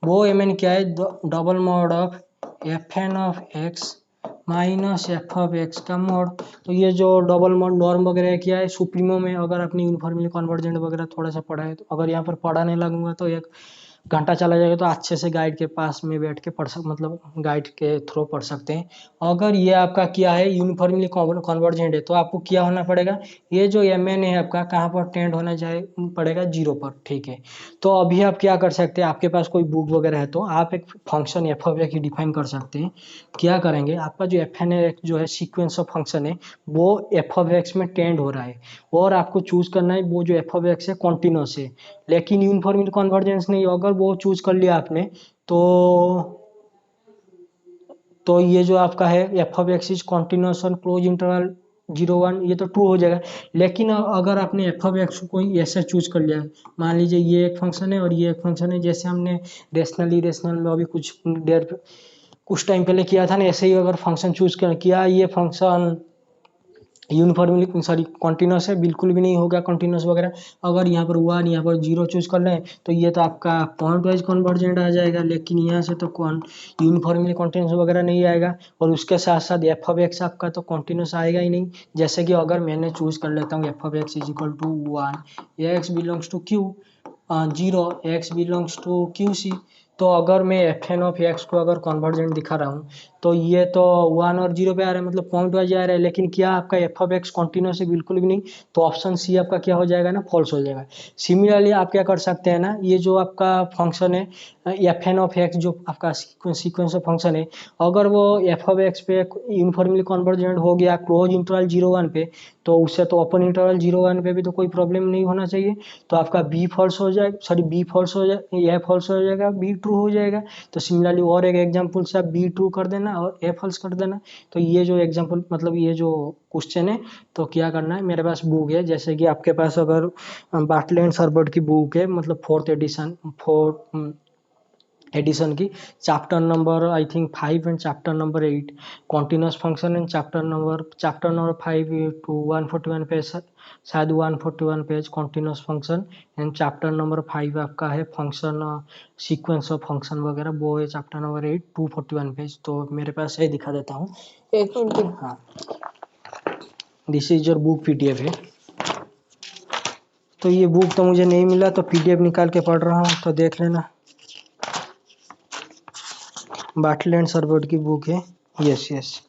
वो एम एन क्या है, double mod of f n of x minus F of x का मॉड। तो ये जो डबल मॉड नॉर्म वगैरह क्या है सुप्रीमो में, अगर आपने यूनिफॉर्मली कन्वर्जेंट वगैरह थोड़ा सा पढ़ा है, तो अगर यहाँ पर पढ़ाने लगूंगा तो एक घंटा चला जाएगा, तो अच्छे से गाइड के पास में बैठ के मतलब गाइड के थ्रू पढ़ सकते हैं। अगर ये आपका क्या है यूनिफॉर्मली कन्वर्जेंट है, तो आपको क्या होना पड़ेगा, ये जो एम एन है आपका कहाँ पर टेंड होना पड़ेगा 0 पर, ठीक है। तो अभी आप क्या कर सकते हैं, आपके पास कोई बुक वगैरह है तो आप एक function F of x define कर सकते हैं। क्या करेंगे, आपका जो एफ एन एक्स जो है सीक्वेंस ऑफ फंक्शन है वो एफ ऑफ एक्स में टेंड हो रहा है, और आपको चूज करना है वो जो एफ ऑफ एक्स है कॉन्टिन्यूस है, लेकिन यूनिफॉर्मली कन्वर्जेंस नहीं, अगर वो चूज कर लिया आपने तो ये जो आपका है f of x is continuous on close interval 0 1, ये तो ट्रू हो जाएगा। लेकिन अगर आपने एफ ऑफ एक्स को कोई ऐसा चूज कर लिया, मान लीजिए ये एक फंक्शन है और ये एक फंक्शन है, जैसे हमने रेशनल में अभी कुछ टाइम पहले किया था ना, ऐसे ही अगर फंक्शन चूज किया, ये फंक्शन यूनिफॉर्मली कॉन्टिन्यूस है, बिल्कुल भी नहीं होगा कॉन्टिन्यूस वगैरह। अगर यहाँ पर 1 यहाँ पर 0 चूज कर लें तो ये तो आपका पॉइंट वाइज कन्वर्जेंट आ जाएगा, लेकिन यहाँ से तो यूनिफॉर्मली कॉन्टिन्यूस वगैरह नहीं आएगा, और उसके साथ साथ एफ ऑफ एक्स आपका तो कॉन्टिन्यूस आएगा ही नहीं। जैसे कि अगर मैंने चूज कर लेता हूँ f of x is equal to 1, x belongs to Q, 0 x belongs to Q c, तो अगर मैं एफ एन ऑफ एक्स को अगर कन्वर्जेंट दिखा रहा हूँ तो ये तो 1 और 0 पे आ रहा है, मतलब पॉइंट वाइज आ रहा है, लेकिन क्या आपका एफ ऑफ एक्स कॉन्टिन्यूस है, बिल्कुल भी नहीं। तो ऑप्शन सी आपका क्या हो जाएगा ना, फॉल्स हो जाएगा। सिमिलरली आप क्या कर सकते हैं ना, ये जो आपका फंक्शन है एफ एन ऑफ एक्स जो आपका सीक्वेंस ऑफ फंक्शन है, अगर वो एफ ऑफ एक्स पे यूनिफॉर्मली कन्वर्जेंट हो गया क्लोज इंटरवल 0 1 पे, तो उससे तो ओपन इंटरवल 0 1 पे भी तो कोई प्रॉब्लम नहीं होना चाहिए। तो आपका बी फॉल्स हो जाएगा, बी फॉल्स हो जाएगा, ए फॉल्स हो जाएगा, बी ट्रू ट्रू हो जाएगा। तो सिमिलरली और एक एग्जांपल से आप बी ट्रू कर देना और ए फॉल्स कर देना। तो ये जो एग्जांपल मतलब ये जो क्वेश्चन है, तो क्या करना है, मेरे पास बुक है, जैसे कि आपके पास अगर बाटले एंड हर्बर्ट की बुक है, मतलब फोर्थ एडिशन की, chapter number I think 5 and chapter number 8 continuous function and chapter number 5 to 141 page, शायद 141 page continuous function and chapter number 5 आपका है फंक्शन सीक्वेंस ऑफ फंक्शन वगैरह, वो है चैप्टर नंबर 8 241 पेज। तो मेरे पास है, दिखा देता हूँ एक मिनट। हाँ, this is your book PDF है। तो ये बुक तो मुझे नहीं मिला, तो पीडीएफ निकाल के पढ़ रहा हूँ, तो देख लेना। बाटले एंड हर्बर्ट की बुक है, यस,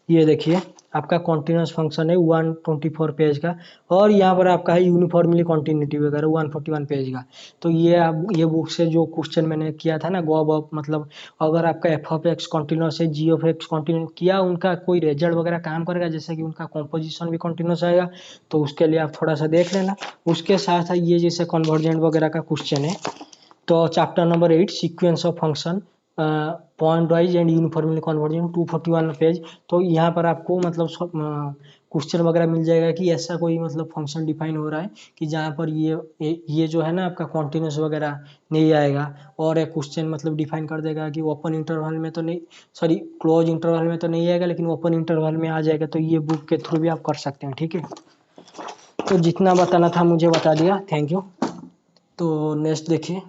ये देखिए आपका कॉन्टिन्यूस फंक्शन है 124 पेज का, और यहाँ पर आपका है यूनिफॉर्मली कॉन्टिन्यूटी वगैरह 141 पेज का। तो ये बुक से जो क्वेश्चन मैंने किया था ना, गॉब ऑफ मतलब अगर आपका एफ ऑफ एक्स कॉन्टिन्यूस है, जी ऑफ एक्स कॉन्टिन्यूस किया, उनका कोई रिजल्ट वगैरह काम करेगा, जैसे कि उनका कॉम्पोजिशन भी कॉन्टिन्यूस आएगा, तो उसके लिए आप थोड़ा सा देख लेना। उसके साथ साथ ये जैसे कन्वर्जेंट वगैरह का क्वेश्चन है, तो chapter number 8 sequence of function point wise and uniformly convergent 241 page. तो यहाँ पर आपको मतलब क्वेश्चन वगैरह मिल जाएगा कि ऐसा कोई मतलब फंक्शन डिफाइन हो रहा है कि जहाँ पर ये जो है ना आपका कॉन्टिन्यूस वगैरह नहीं आएगा, और एक क्वेश्चन मतलब डिफाइन कर देगा कि ओपन इंटरवल में तो नहीं, सॉरी क्लोज इंटरवल में तो नहीं आएगा, लेकिन ओपन इंटरवल में आ जाएगा। तो ये बुक के थ्रू भी आप कर सकते हैं, ठीक है। तो जितना बताना था मुझे बता दिया, थैंक यू। तो नेक्स्ट देखिए।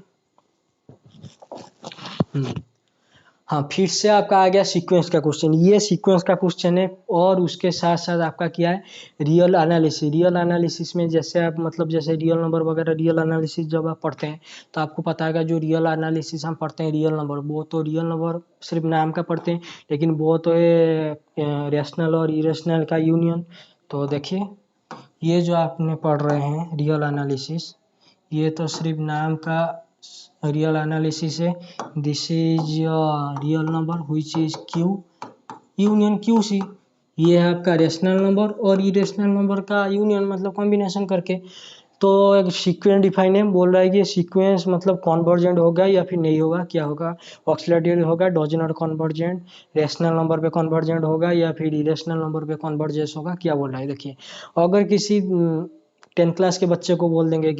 हाँ, फिर से आपका आ गया सीक्वेंस का क्वेश्चन। ये सीक्वेंस का क्वेश्चन है, और उसके साथ साथ आपका क्या है, रियल एनालिसिस में जैसे आप मतलब जैसे रियल नंबर वगैरह, रियल एनालिसिस जब आप पढ़ते हैं तो आपको पता है जो रियल एनालिसिस हम पढ़ते हैं, रियल नंबर, वो तो रियल नंबर सिर्फ नाम का पढ़ते हैं, लेकिन वो तो है रैशनल और इरेशनल का यूनियन। तो देखिए ये जो आपने पढ़ रहे हैं रियल एनालिसिस, ये तो सिर्फ नाम का रियल एनालिसिस है। This is real number which is Q union Q c. ये है आपका रेशनल नंबर और इरेशनल नंबर का यूनियन, मतलब कॉम्बिनेशन करके। तो एक सीक्वेंस डिफाइन है, बोल रहा है कि सीक्वेंस मतलब कॉन्वर्जेंट होगा या फिर नहीं होगा, क्या होगा, ऑक्सिलेटरी होगा, does not convergent, rational number पे कॉन्वर्जेंट होगा या फिर इरेशनल नंबर पे कॉन्वर्जेंस होगा, क्या बोल रहा है देखिए। अगर किसी 10th क्लास के बच्चे को बोलेंगे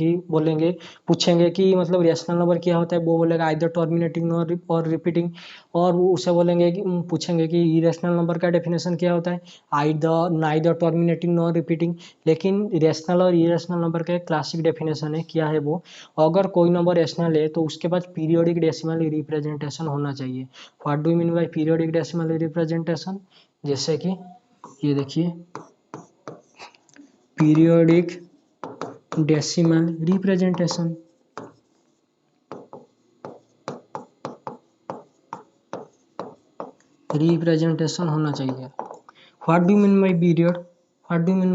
पूछेंगे कि मतलब रेशनल नंबर क्या होता है, वो बोलेगा आइदर टर्मिनेटिंग और रिपीटिंग। और वो उसे बोलेंगे कि पूछेंगे कि इरेशनल नंबर का डेफिनेशन क्या होता है, either neither terminating nor repeating. लेकिन रेशनल और इरेशनल नंबर का एक क्लासिक डेफिनेशन है, क्या है वो, अगर कोई नंबर रेशनल है तो उसके पास पीरियोडिक डेसिमल रिप्रेजेंटेशन होना चाहिए। What do mean bye periodic decimal representation, जैसे कि ये देखिए पीरियोडिक डेसिमल रिप्रेजेंटेशन, होना चाहिए। What do mean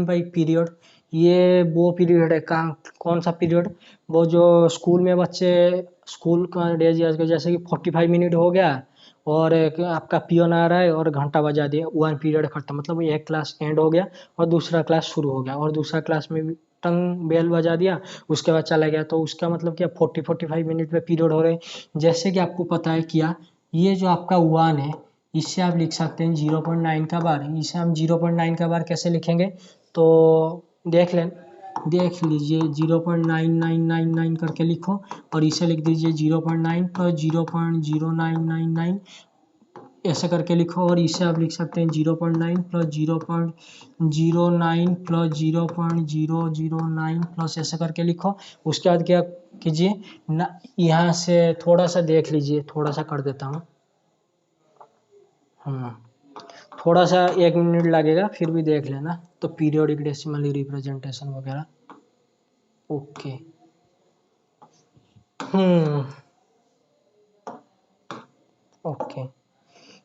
by period, ये वो पीरियड है, कौन सा पीरियड, वो जो स्कूल में बच्चे स्कूल का डेज जैसे कि 45 मिनट हो गया और एक आपका पियोन आ रहा है और घंटा बजा दिया, वन पीरियड खत्म, मतलब एक क्लास एंड हो गया और दूसरा क्लास शुरू हो गया, और दूसरा क्लास में भी टंग बेल बजा दिया, उसके बाद चला गया। तो उसका मतलब क्या 45 मिनट में पीरियड हो रहे हैं। जैसे कि आपको पता है क्या, ये जो आपका वन है, इससे आप लिख सकते हैं 0.9 का बार। इसे हम 0.9 का बार कैसे लिखेंगे, तो देख लीजिए 0.9999 करके लिखो, और इसे लिख दीजिए 0.9 प्लस 0.0999, ऐसे करके लिखो। और इसे आप लिख सकते हैं 0.9 प्लस 0.09 प्लस 0.009 प्लस, ऐसे करके लिखो। उसके बाद क्या कीजिए ना, यहाँ से थोड़ा सा देख लीजिए, थोड़ा सा कर देता हूँ, थोड़ा सा 1 मिनट लगेगा, फिर भी देख लेना। तो पीरियोडिक डेसिमल रिप्रेजेंटेशन वगैरह, ओके। ओके,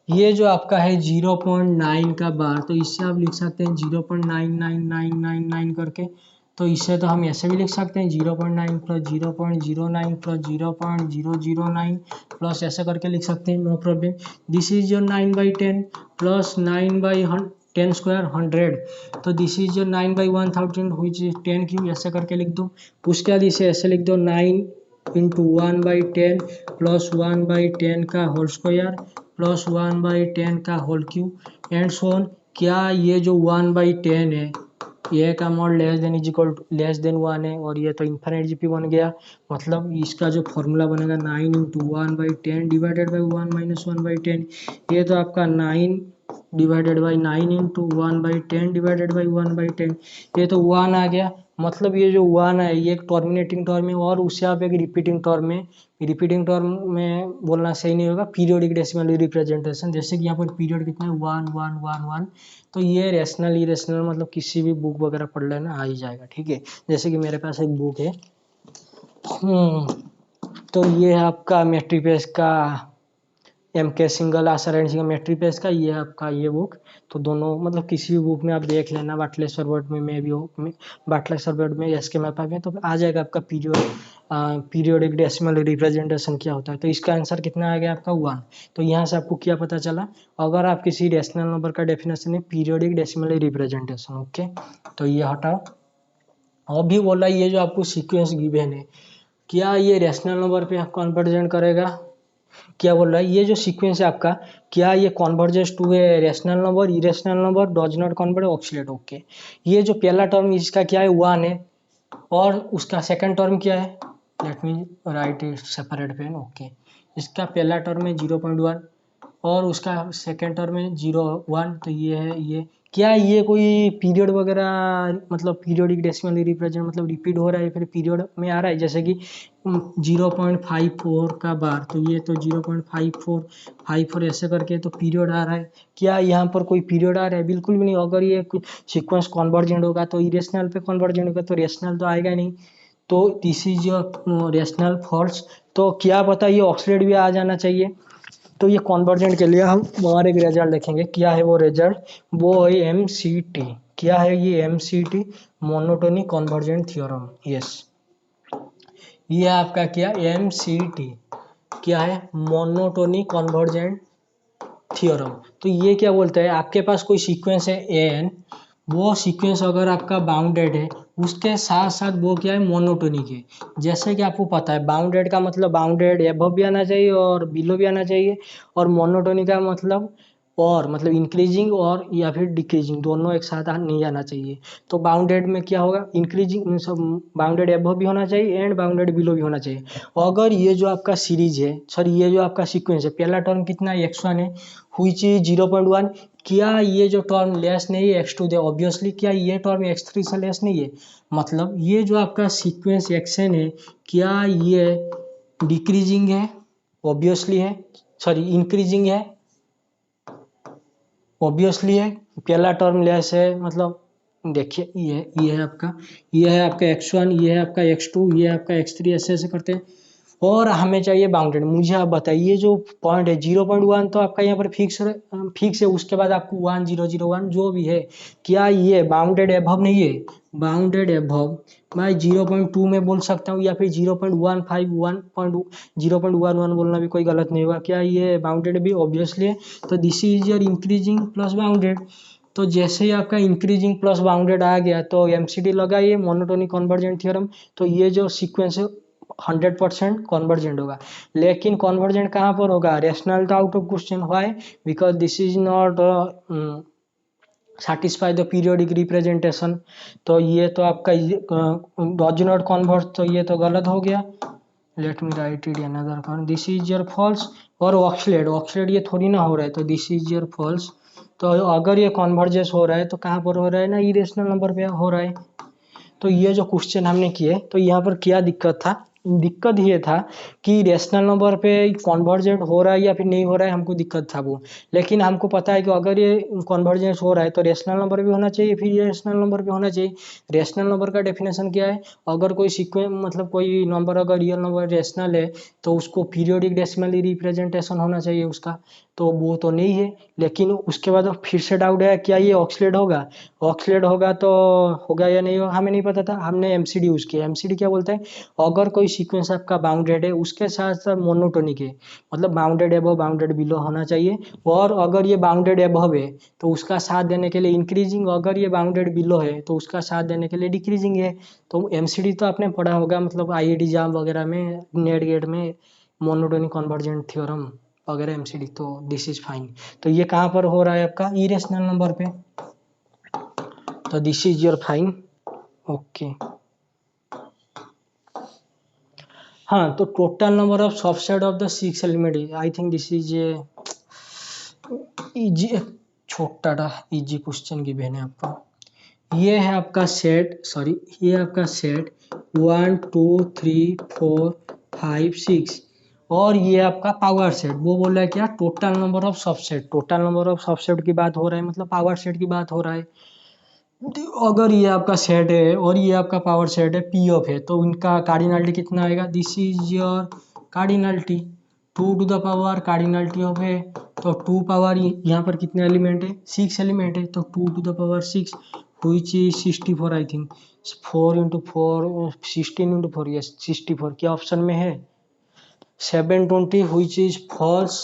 ये जो आपका है 0.9 का बार, तो इससे आप लिख सकते हैं 0.99999 करके। तो इससे तो हम ऐसे भी लिख सकते हैं 0.9 प्लस 0.09 प्लस 0.009 प्लस, ऐसे करके लिख सकते हैं, no problem. This is your 9/10 plus 9/10 square 100। तो this is your 9/1000 which is 10 cube, ऐसे करके लिख दो। उसके बाद इसे ऐसे लिख दो 9 इंटू 1/10 प्लस 1/10 का होल स्क्वायर प्लस 1/10 का whole cube and so on. क्या ये जो 1/10 है ये का मॉड लेस देन 1 है और ये तो इन्फिनिट जीपी बन गया। मतलब इसका जो फॉर्मूला बनेगा 9 इंटू 1/10 डिवाइडेड बाई 1 माइनस 1/10। ये तो आपका 9 divided by 9 into 1/10 divided by 1/10। ये तो 1 आ गया। मतलब ये जो 1 है ये एक टर्मिनेटिंग टर्म है और उससे आप एक रिपीटिंग टर्म है। रिपीटिंग टर्म में बोलना सही नहीं होगा, पीरियोडिक डेसिमल रिप्रेजेंटेशन। जैसे कि यहाँ पर पीरियड कितना है 1 1 1 1। तो ये रेशनल इरेशनल मतलब किसी भी बुक वगैरह पढ़ लेना आ ही जाएगा, ठीक है। जैसे कि मेरे पास एक बुक है तो ये है आपका मैट्रिपेस का MK सिंगल आसर एंड सिंगल मैट्रिपेस का, ये है आपका ये बुक। तो दोनों मतलब किसी भी बुक में आप देख लेना, बाटलेश्वर वर्ड में भी हो, बाटलेश्वर वर्ड में SK मैप में तो आ जाएगा आपका पीरियोडिक डेसिमल रिप्रेजेंटेशन क्या होता है। तो इसका आंसर कितना आ गया आपका 1। तो यहाँ से आपको क्या पता चला, अगर आप किसी रेशनल नंबर का डेफिनेशन है पीरियोडिक डेसिमल रिप्रेजेंटेशन, ओके। तो ये हटाओ। अभी बोला ये जो आपको सीक्वेंस गिवन है क्या ये रेशनल नंबर पे कन्वर्जेंट करेगा, क्या बोल रहा है ये जो सीक्वेंस है आपका क्या ये converges to a rational number, irrational number, does not convert, oscillate, okay. ये जो पहला टर्म इसका क्या है 1 है और उसका सेकंड टर्म क्या है, let me write it separate pen, okay. इसका पहला टर्म है 0.1 और उसका सेकेंड टर्म में 0.1। तो ये है ये क्या ये कोई पीरियड वगैरह मतलब पीरियोडिक डेसिमल रिप्रेजेंट मतलब रिपीट हो रहा है फिर पीरियड में आ रहा है। जैसे कि 0.54 का बार, तो ये तो 0.54 ऐसे करके तो पीरियड आ रहा है। क्या यहाँ पर कोई पीरियड आ रहा है, बिल्कुल भी नहीं। अगर ये सीक्वेंस कन्वर्जेंट होगा तो इरेशनल पे कन्वर्जेंट होगा तो रेशनल तो आएगा नहीं। तो this is your rational false. तो क्या पता ये ऑक्सीलेट भी आ जाना चाहिए। तो ये कन्वर्जेंट के लिए हम और एक रिजल्ट देखेंगे। क्या है वो रिजल्ट, वो है MCT। क्या है ये MCT, monotonic convergent theorem. Yes, ये आपका क्या MCT क्या है, मोनोटोनिक कन्वर्जेंट थ्योरम। तो ये क्या बोलता है, आपके पास कोई सीक्वेंस है एन, वो सीक्वेंस अगर आपका बाउंडेड है उसके साथ साथ वो क्या है मोनोटोनिक है। जैसे कि आपको पता है बाउंडेड का मतलब बाउंडेड एबव भी आना चाहिए और बिलो भी आना चाहिए, और मोनोटोनिक का मतलब और मतलब इंक्रीजिंग और या फिर डिक्रीजिंग दोनों एक साथ नहीं आना चाहिए। तो बाउंडेड में क्या होगा, इंक्रीजिंग सब बाउंडेड एबव भी होना चाहिए एंड बाउंडेड बिलो भी होना चाहिए। अगर ये जो आपका सीरीज है सॉरी ये जो आपका सीक्वेंस है पहला टर्म कितना है x1 है हुई चीज 0.1, क्या ये जो टर्म लेस नहीं है x2 दे ऑब्वियसली, क्या ये टर्म x3 से लेस नहीं है। मतलब ये जो आपका सीक्वेंस xn है क्या ये डिक्रीजिंग है, ऑब्वियसली है, सॉरी इंक्रीजिंग है, ऑब्वियसली है। पहला टर्म लेस है मतलब देखिए ये है आपका x1, ये है आपका x2, ये है आपका x3, ऐसे ऐसे करते हैं। और हमें चाहिए बाउंडेड। मुझे आप बताइए जो पॉइंट है 0.1 तो आपका यहाँ पर फिक्स है, उसके बाद आपको 1001 जो भी है क्या ये बाउंडेड एबव नहीं है, बाउंडेड एबव मैं 0.2 में बोल सकता हूँ या फिर 0.11 बोलना भी कोई गलत नहीं होगा। क्या ये बाउंडेड भी ऑब्वियसली है। तो this is your increasing plus bounded. तो जैसे ही आपका इंक्रीजिंग प्लस बाउंडेड आ गया तो MCT लगाइए मोनोटोनिक कन्वर्जेंट थ्योरम। तो ये जो सीक्वेंस है 100% कन्वर्जेंट होगा। लेकिन कन्वर्जेंट कहाँ पर होगा, रेशनल तो out of question. Why, because this is not satisfy the periodic representation। तो ये तो आपका डज नॉट कन्वर्ट, तो ये तो गलत हो गया। Let me write it another one, this is your false. और ऑक्सीलेट ये थोड़ी ना हो रहा है, तो दिस इज योर फॉल्स। तो अगर ये कन्वर्जेंस हो रहा है तो कहाँ पर हो रहा है ना, इरेशनल नंबर पे हो रहा है। तो ये जो क्वेश्चन हमने किए तो यहाँ पर क्या दिक्कत था, दिक्कत ये था कि रेशनल नंबर पे कन्वर्जेंट हो रहा है या फिर नहीं हो रहा है, हमको दिक्कत था वो। लेकिन हमको पता है कि अगर ये कन्वर्जेंस हो रहा है तो रेशनल नंबर भी होना चाहिए, फिर ये रेशनल नंबर भी होना चाहिए। रेशनल नंबर का डेफिनेशन क्या है, अगर कोई सीक्वेंस मतलब कोई नंबर अगर रियल नंबर रेशनल है तो उसको पीरियोडिक डेसिमली रिप्रेजेंटेशन होना चाहिए उसका। तो वो तो नहीं है। लेकिन उसके बाद फिर से डाउट है क्या ये ऑक्सीलेट होगा, ऑक्सीलेट होगा तो होगा या नहीं होगा हमें नहीं पता था। हमने एमसीडी यूज किया। एमसीडी क्या बोलते हैं, अगर कोई सीक्वेंस आपका बाउंडेड है उसके साथ साथ मोनोटोनिक है, मतलब बाउंडेड एबव बाउंडेड बिलो होना चाहिए। और अगर ये बाउंडेड एबव है तो उसका साथ देने के लिए इंक्रीजिंग, अगर ये बाउंडेड बिलो है तो उसका साथ देने के लिए डिक्रीजिंग है। तो एमसीडी तो आपने पढ़ा होगा, मतलब आईआईटी जाम वगैरह में, नेट गेट में, मोनोटोनिक कन्वर्जेंट थ्योरम वगैरह एमसीडी। तो दिस इज फाइन। तो ये कहाँ पर हो रहा है आपका इरेशनल नंबर पे, तो this is your fine. Okay हाँ, तो total number of subset of the 6 element, I think this is easy, छोटा सा इजी क्वेश्चन की बहन है आपका। ये है आपका सेट, सॉरी ये आपका सेट 1 2 3 4 5 6, और ये आपका पावर सेट। वो बोल रहा है क्या, total number of subset, total number of subset की बात हो रहा है, मतलब पावर सेट की बात हो रहा है। अगर ये आपका सेट है और ये आपका पावर सेट है पी ऑफ है, तो इनका कार्डिनलिटी कितना आएगा, this is your cardinality 2 to the power cardinality of है। तो 2 पावर यहाँ पर कितने एलिमेंट है, 6 एलिमेंट है, तो 2 to the power 6 which is 64 I think. 4 into 4 16 into 4, yes 64 क्या ऑप्शन में है। 720 which is false,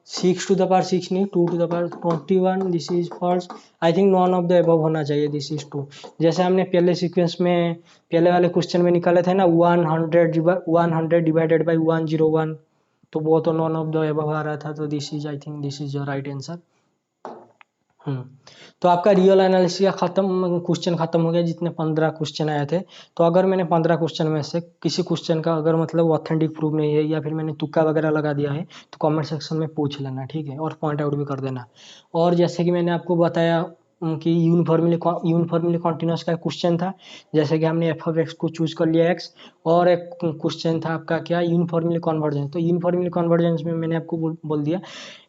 6 to the power 6 नहीं, 2 to the power 21, this is false. I think none of the above होना चाहिए, this is 2। जैसे हमने पहले sequence में, पहले वाले क्वेश्चन में निकाले थे ना 100 डिवाइडेड बाई 101, तो वो तो नॉन ऑफ द एबव आ रहा था। तो this is, I think this is your right answer. तो आपका रियल एनालिसिस का खत्म, क्वेश्चन खत्म हो गया, जितने 15 क्वेश्चन आए थे। तो अगर मैंने 15 क्वेश्चन में से किसी क्वेश्चन का अगर मतलब ऑथेंटिक प्रूफ नहीं है, या फिर मैंने तुक्का वगैरह लगा दिया है, तो कमेंट सेक्शन में पूछ लेना, ठीक है, और पॉइंट आउट भी कर देना। और जैसे कि मैंने आपको बताया कि यूनिफॉर्मली कॉन्टिन्यूस का क्वेश्चन था, जैसे कि हमने एफ ऑफ एक्स को चूज कर लिया एक्स, और एक क्वेश्चन था आपका क्या, यूनिफॉर्मली कन्वर्जेंस। तो यूनिफॉर्मली कन्वर्जेंस में मैंने आपको बोल दिया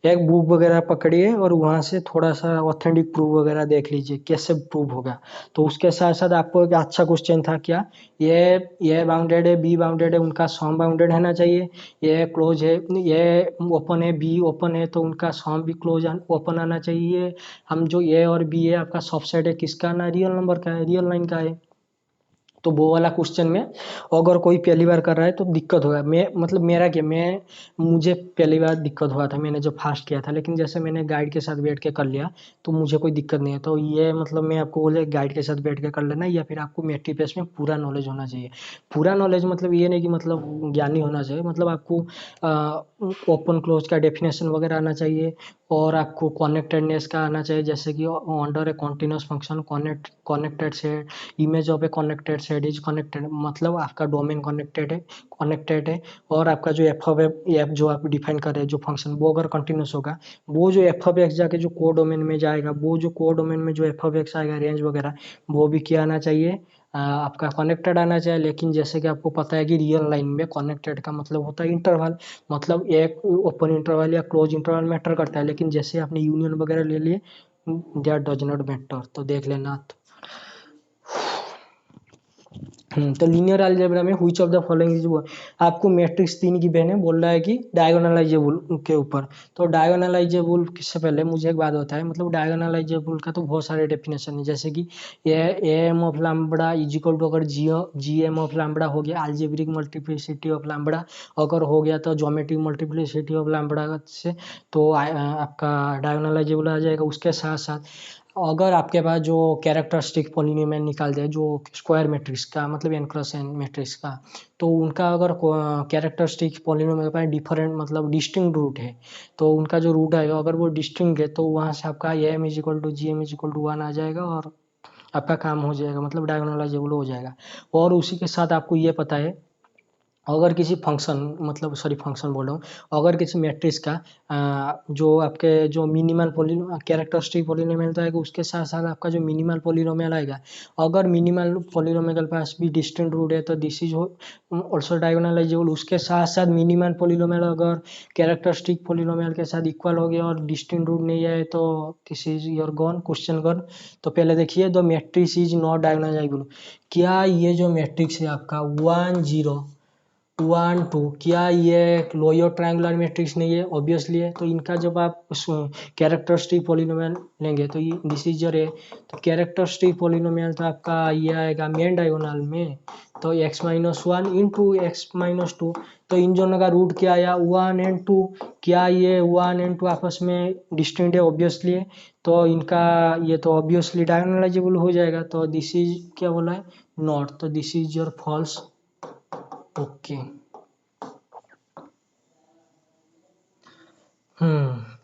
एक बुक वगैरह पकड़िए और वहाँ से थोड़ा सा ऑथेंटिक प्रूफ वगैरह देख लीजिए कैसे प्रूफ होगा। तो उसके साथ साथ आपको एक अच्छा क्वेश्चन था क्या, ये बाउंडेड है, बी बाउंडेड है, उनका सम बाउंडेड रहना चाहिए। ये क्लोज है, ये ओपन है, बी ओपन है, तो उनका सम भी क्लोज ओपन आना चाहिए। हम जो ए और बी है आपका सबसेट है किसका ना, रियल नंबर का है, रियल लाइन का है। तो वो वाला क्वेश्चन में अगर कोई पहली बार कर रहा है तो दिक्कत होगा। मैं मतलब मेरा क्या, मुझे पहली बार दिक्कत हुआ था मैंने जब फास्ट किया था, लेकिन जैसे मैंने गाइड के साथ बैठ के कर लिया तो मुझे कोई दिक्कत नहीं है। तो ये मतलब मैं आपको बोले गाइड के साथ बैठ के कर लेना, या फिर आपको मैट्रिक पेस में पूरा नॉलेज होना चाहिए। पूरा नॉलेज मतलब ये नहीं कि मतलब ज्ञानी होना चाहिए, मतलब आपको ओपन क्लोज का डेफिनेशन वगैरह आना चाहिए, और आपको कनेक्टेडनेस का आना चाहिए, जैसे कि under a continuous function connected set, image of a connected set is connected, मतलब आपका डोमेन कनेक्टेड है। और आपका जो एफ ऑफ एफ जो आप डिफाइन कर रहे हैं जो फंक्शन, वो अगर कंटिन्यूस होगा, वो जो एफ ऑफ एक्स जाके जो को डोमेन में जाएगा, वो जो को डोमेन में जो एफ ऑफ एक्स आएगा रेंज वगैरह, वो भी क्या आना चाहिए, आपका कनेक्टेड आना चाहिए। लेकिन जैसे कि आपको पता है कि रियल लाइन में कनेक्टेड का मतलब होता है इंटरवल, मतलब एक ओपन इंटरवल या क्लोज इंटरवल मैटर करता है। लेकिन जैसे आपने यूनियन वगैरह ले लिए, दैट डज नॉट मैटर, तो देख लेना। तो लीनियर अलजेब्रा में which of the following is वो, आपको मैट्रिक्स 3 की बहन बोल रहा है कि डायगोनलाइजेबल के ऊपर। तो डायगोनलाइजेबल किससे पहले मुझे एक बात होता है, मतलब डायगोनलाइजेबल का तो बहुत सारे डेफिनेशन है, जैसे कि A M of lambda is equal to, अगर जी एम ऑफ लैम्बडा हो गया अल्जेब्रिक मल्टीप्लिसिटी ऑफ लैम्बडा, अगर हो गया तो ज्योमेट्रिक मल्टीप्लिसिटी ऑफ लैम्बडा से, तो आपका डायगोनलाइजेबल आ जाएगा। उसके साथ साथ अगर आपके पास जो कैरेक्टरिस्टिक पॉलिनोमियल निकाल दे जो स्क्वायर मैट्रिक्स का, मतलब n क्रॉस n मैट्रिक्स का, तो उनका अगर कैरेक्टरिस्टिक पॉलिनोमियल का डिफरेंट मतलब डिस्टिंक्ट रूट है, तो उनका जो रूट आएगा अगर वो डिस्टिंक्ट है, तो वहाँ से आपका M is equal to G M is equal to 1 आ जाएगा, और आपका काम हो जाएगा, मतलब डायगोनलाइजेबल हो जाएगा। और उसी के साथ आपको ये पता है, अगर किसी फंक्शन, मतलब सॉरी फंक्शन बोल रहा हूँ, अगर किसी मैट्रिक्स का जो आपके जो मिनिमल कैरेक्टरिस्टिक पॉलिनोमियल तो आएगा, उसके साथ साथ आपका जो मिनिमल पॉलिनोमियल आएगा, अगर मिनिमल पॉलिनोमियल के पास भी डिस्टिंक्ट रूट है तो दिस इज ऑल्सो डायगोनलाइजेबल। उसके साथ साथ मिनिमल पॉलिनोमियल अगर कैरेक्टरिस्टिक पॉलिनोमियल के साथ इक्वल हो गया और डिस्टिंक्ट रूट नहीं आए, तो this is your gone, question gone. तो पहले देखिए, the matrix is not diagonalisable. क्या ये जो मैट्रिक्स है आपका 1 0 1 2, क्या ये लोअर ट्रायंगुलर मैट्रिक्स नहीं है? ऑब्वियसली है। तो इनका जब आप कैरेक्टरिस्टिक पॉलिनोमियल लेंगे तो ये दिस इज योर ए, तो कैरेक्टरिस्टिक पॉलिनोमियल तो आपका ये आएगा मेन डायगोनल में, तो x-1 इंटू x-2। तो इन दोनों का रूट क्या आया? 1 एंड 2। क्या ये 1 एंड 2 आपस में डिस्टिंक्ट है? ऑब्वियसली है। तो इनका ये तो ऑब्वियसली डायगोनलाइजेबल हो जाएगा, तो दिस इज क्या बोला है? नॉट। तो this is your false. Okay.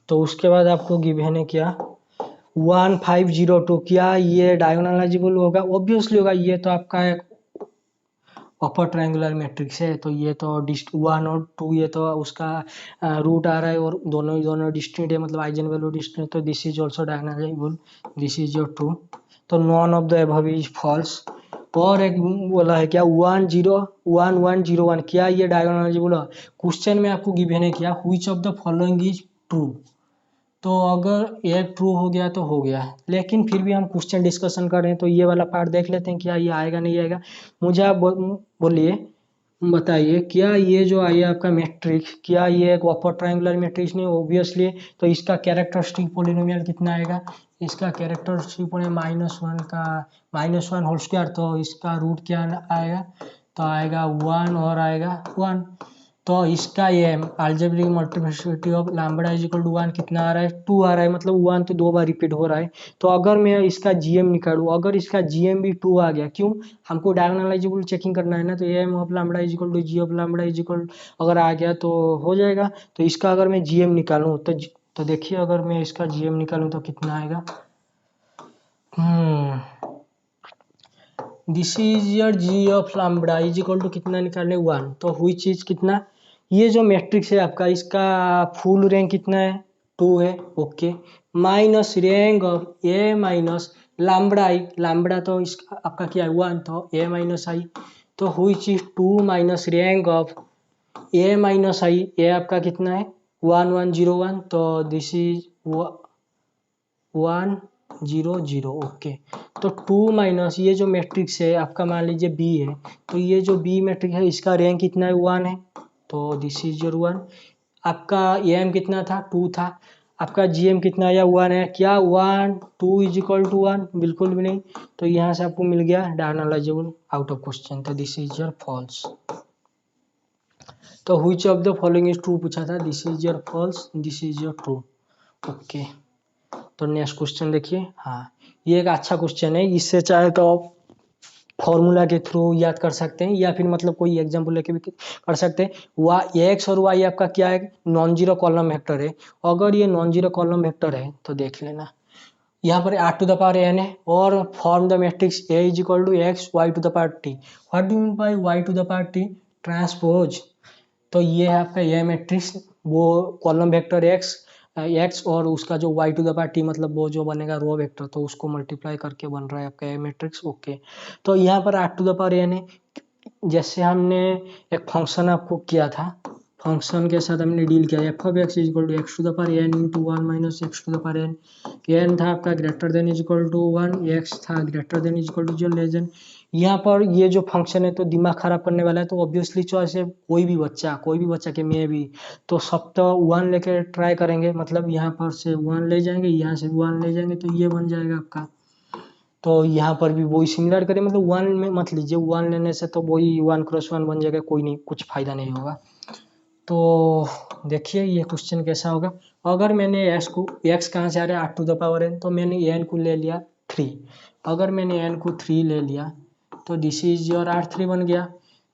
तो उसके बाद आपको गिवन है क्या? 1502, क्या ये डायगोनलाइजेबल होगा? ऑब्वियसली होगा, ये तो आपका एक अपर ट्रायंगुलर मैट्रिक्स है, तो ये तो 1 और 2 ये तो उसका रूट आ रहा है और दोनों डिस्टिंक्ट है, मतलब आइजन वैल्यू डिस्टिंक्ट, तो this is also diagonalisable, this is your true. तो none of the above is false. और एक बोला है क्या? 1 0 1 1 0 1, क्या ये डायगोनलाइजेबल है? क्वेश्चन में आपको गिवन है क्या? Which of the following is true. तो अगर ये ट्रू हो गया तो हो गया, लेकिन फिर भी हम क्वेश्चन डिस्कशन कर रहे हैं तो ये वाला पार्ट देख लेते हैं, क्या ये आएगा नहीं आएगा। मुझे आप बोलिए, बताइए, क्या ये जो आया आपका मैट्रिक्स, क्या ये एक अपर ट्रायंगुलर मैट्रिक्स नहीं? ऑब्वियसली। तो इसका कैरेक्टरिस्टिक पॉलिनोमियल कितना आएगा? इसका कैरेक्टरिस्टिक पॉलिनोमियल -1 का -1 होल स्क्वायर, तो इसका रूट क्या आएगा? तो आएगा 1 और आएगा 1। तो इसका ये algebraic multiplicity of lambda is equal to 1 कितना आ रहा है? 2 आ रहा है, मतलब 1 तो 2 बार रिपीट हो रहा है। तो अगर मैं इसका जीएम निकालूं, अगर इसका जीएम भी 2 आ गया, क्यों? हमको डायगोनलाइजेबल चेकिंग करना है ना, तो M of lambda is equal to G of lambda is equal अगर आ गया तो हो जाएगा। तो इसका अगर मैं जीएम निकालूं तो देखिए, अगर मैं इसका जीएम निकालूं तो कितना आएगा? This is your ji of lambda is equal to कितना निकालने? 1। तो हुई चीज कितना? ये जो मैट्रिक्स है आपका, इसका फुल रैंक कितना है? 2 है। Okay. Minus rank of A minus lambda I, lambda तो इसका आपका क्या है? 1, तो ए माइनस आई। तो हुई चीज 2 minus rank of A minus I, A आपका कितना है? 1 1 0 1, तो दिस इज 1 0 0। ओके। तो 2 माइनस ये जो मैट्रिक्स है आपका, मान लीजिए बी है, तो ये जो बी मैट्रिक्स है इसका रैंक कितना है? 1 है। तो दिस इज योर 1। आपका एम कितना था? 2 था। आपका जीएम कितना आया? 1 है। क्या 1 2 इज इक्वल टू 1? बिल्कुल भी नहीं। तो यहाँ से आपको मिल गया डायगोनलाइजेबल, आउट ऑफ क्वेश्चन। तो दिस इज योर फॉल्स। तो which of the following is true पूछा था, this is your false, this is your true. Okay. तो नेक्स्ट क्वेश्चन देखिए। हाँ, ये एक अच्छा क्वेश्चन है, इससे चाहे तो आप फॉर्मूला के थ्रू याद कर सकते हैं, या फिर मतलब कोई एग्जांपल लेके भी कर सकते हैं। एक्स और वाई आपका क्या है? नॉन जीरो कॉलम वेक्टर है। अगर ये नॉन जीरो कॉलम वेक्टर है तो देख लेना, यहाँ पर r to the power n है, और form the matrix A is equal to x y to the power t। What do mean by y to the power t? Transpose. तो ये है आपका ये मैट्रिक्स, वो कॉलम वेक्टर एक्स और उसका जो y to the power t, मतलब वो जो बनेगा रो वेक्टर, तो उसको मल्टीप्लाई करके बन रहा है आपका ये मैट्रिक्स। ओके। तो यहाँ पर r to the power n है। जैसे हमने एक फंक्शन आपको किया था, फंक्शन के साथ हमने डील किया, f of x is equal to x to the power N into 1 minus x to the power n. N था आपका greater than is equal to 1, x था greater than is equal to 0 less than. यहाँ पर ये जो function है तो दिमाग खराब करने वाला है, तो ऑब्वियसली चॉइस है कोई भी बच्चा के मैं भी, तो सब तो 1 लेके ट्राई करेंगे, मतलब यहाँ पर से 1 ले जाएंगे, यहाँ से 1 ले जाएंगे, तो ये बन जाएगा आपका। तो यहाँ पर भी वही सिमिलर करें, मतलब 1 में मत लीजिए, 1 लेने से तो वही 1 क्रॉस 1 बन जाएगा, कोई नहीं, कुछ फायदा नहीं होगा। तो देखिए ये क्वेश्चन कैसा होगा। अगर मैंने एक्स कहाँ से आ रहा है? r to the power n, तो मैंने n को ले लिया 3। अगर मैंने n को 3 ले लिया तो दिस इज योर r3 बन गया।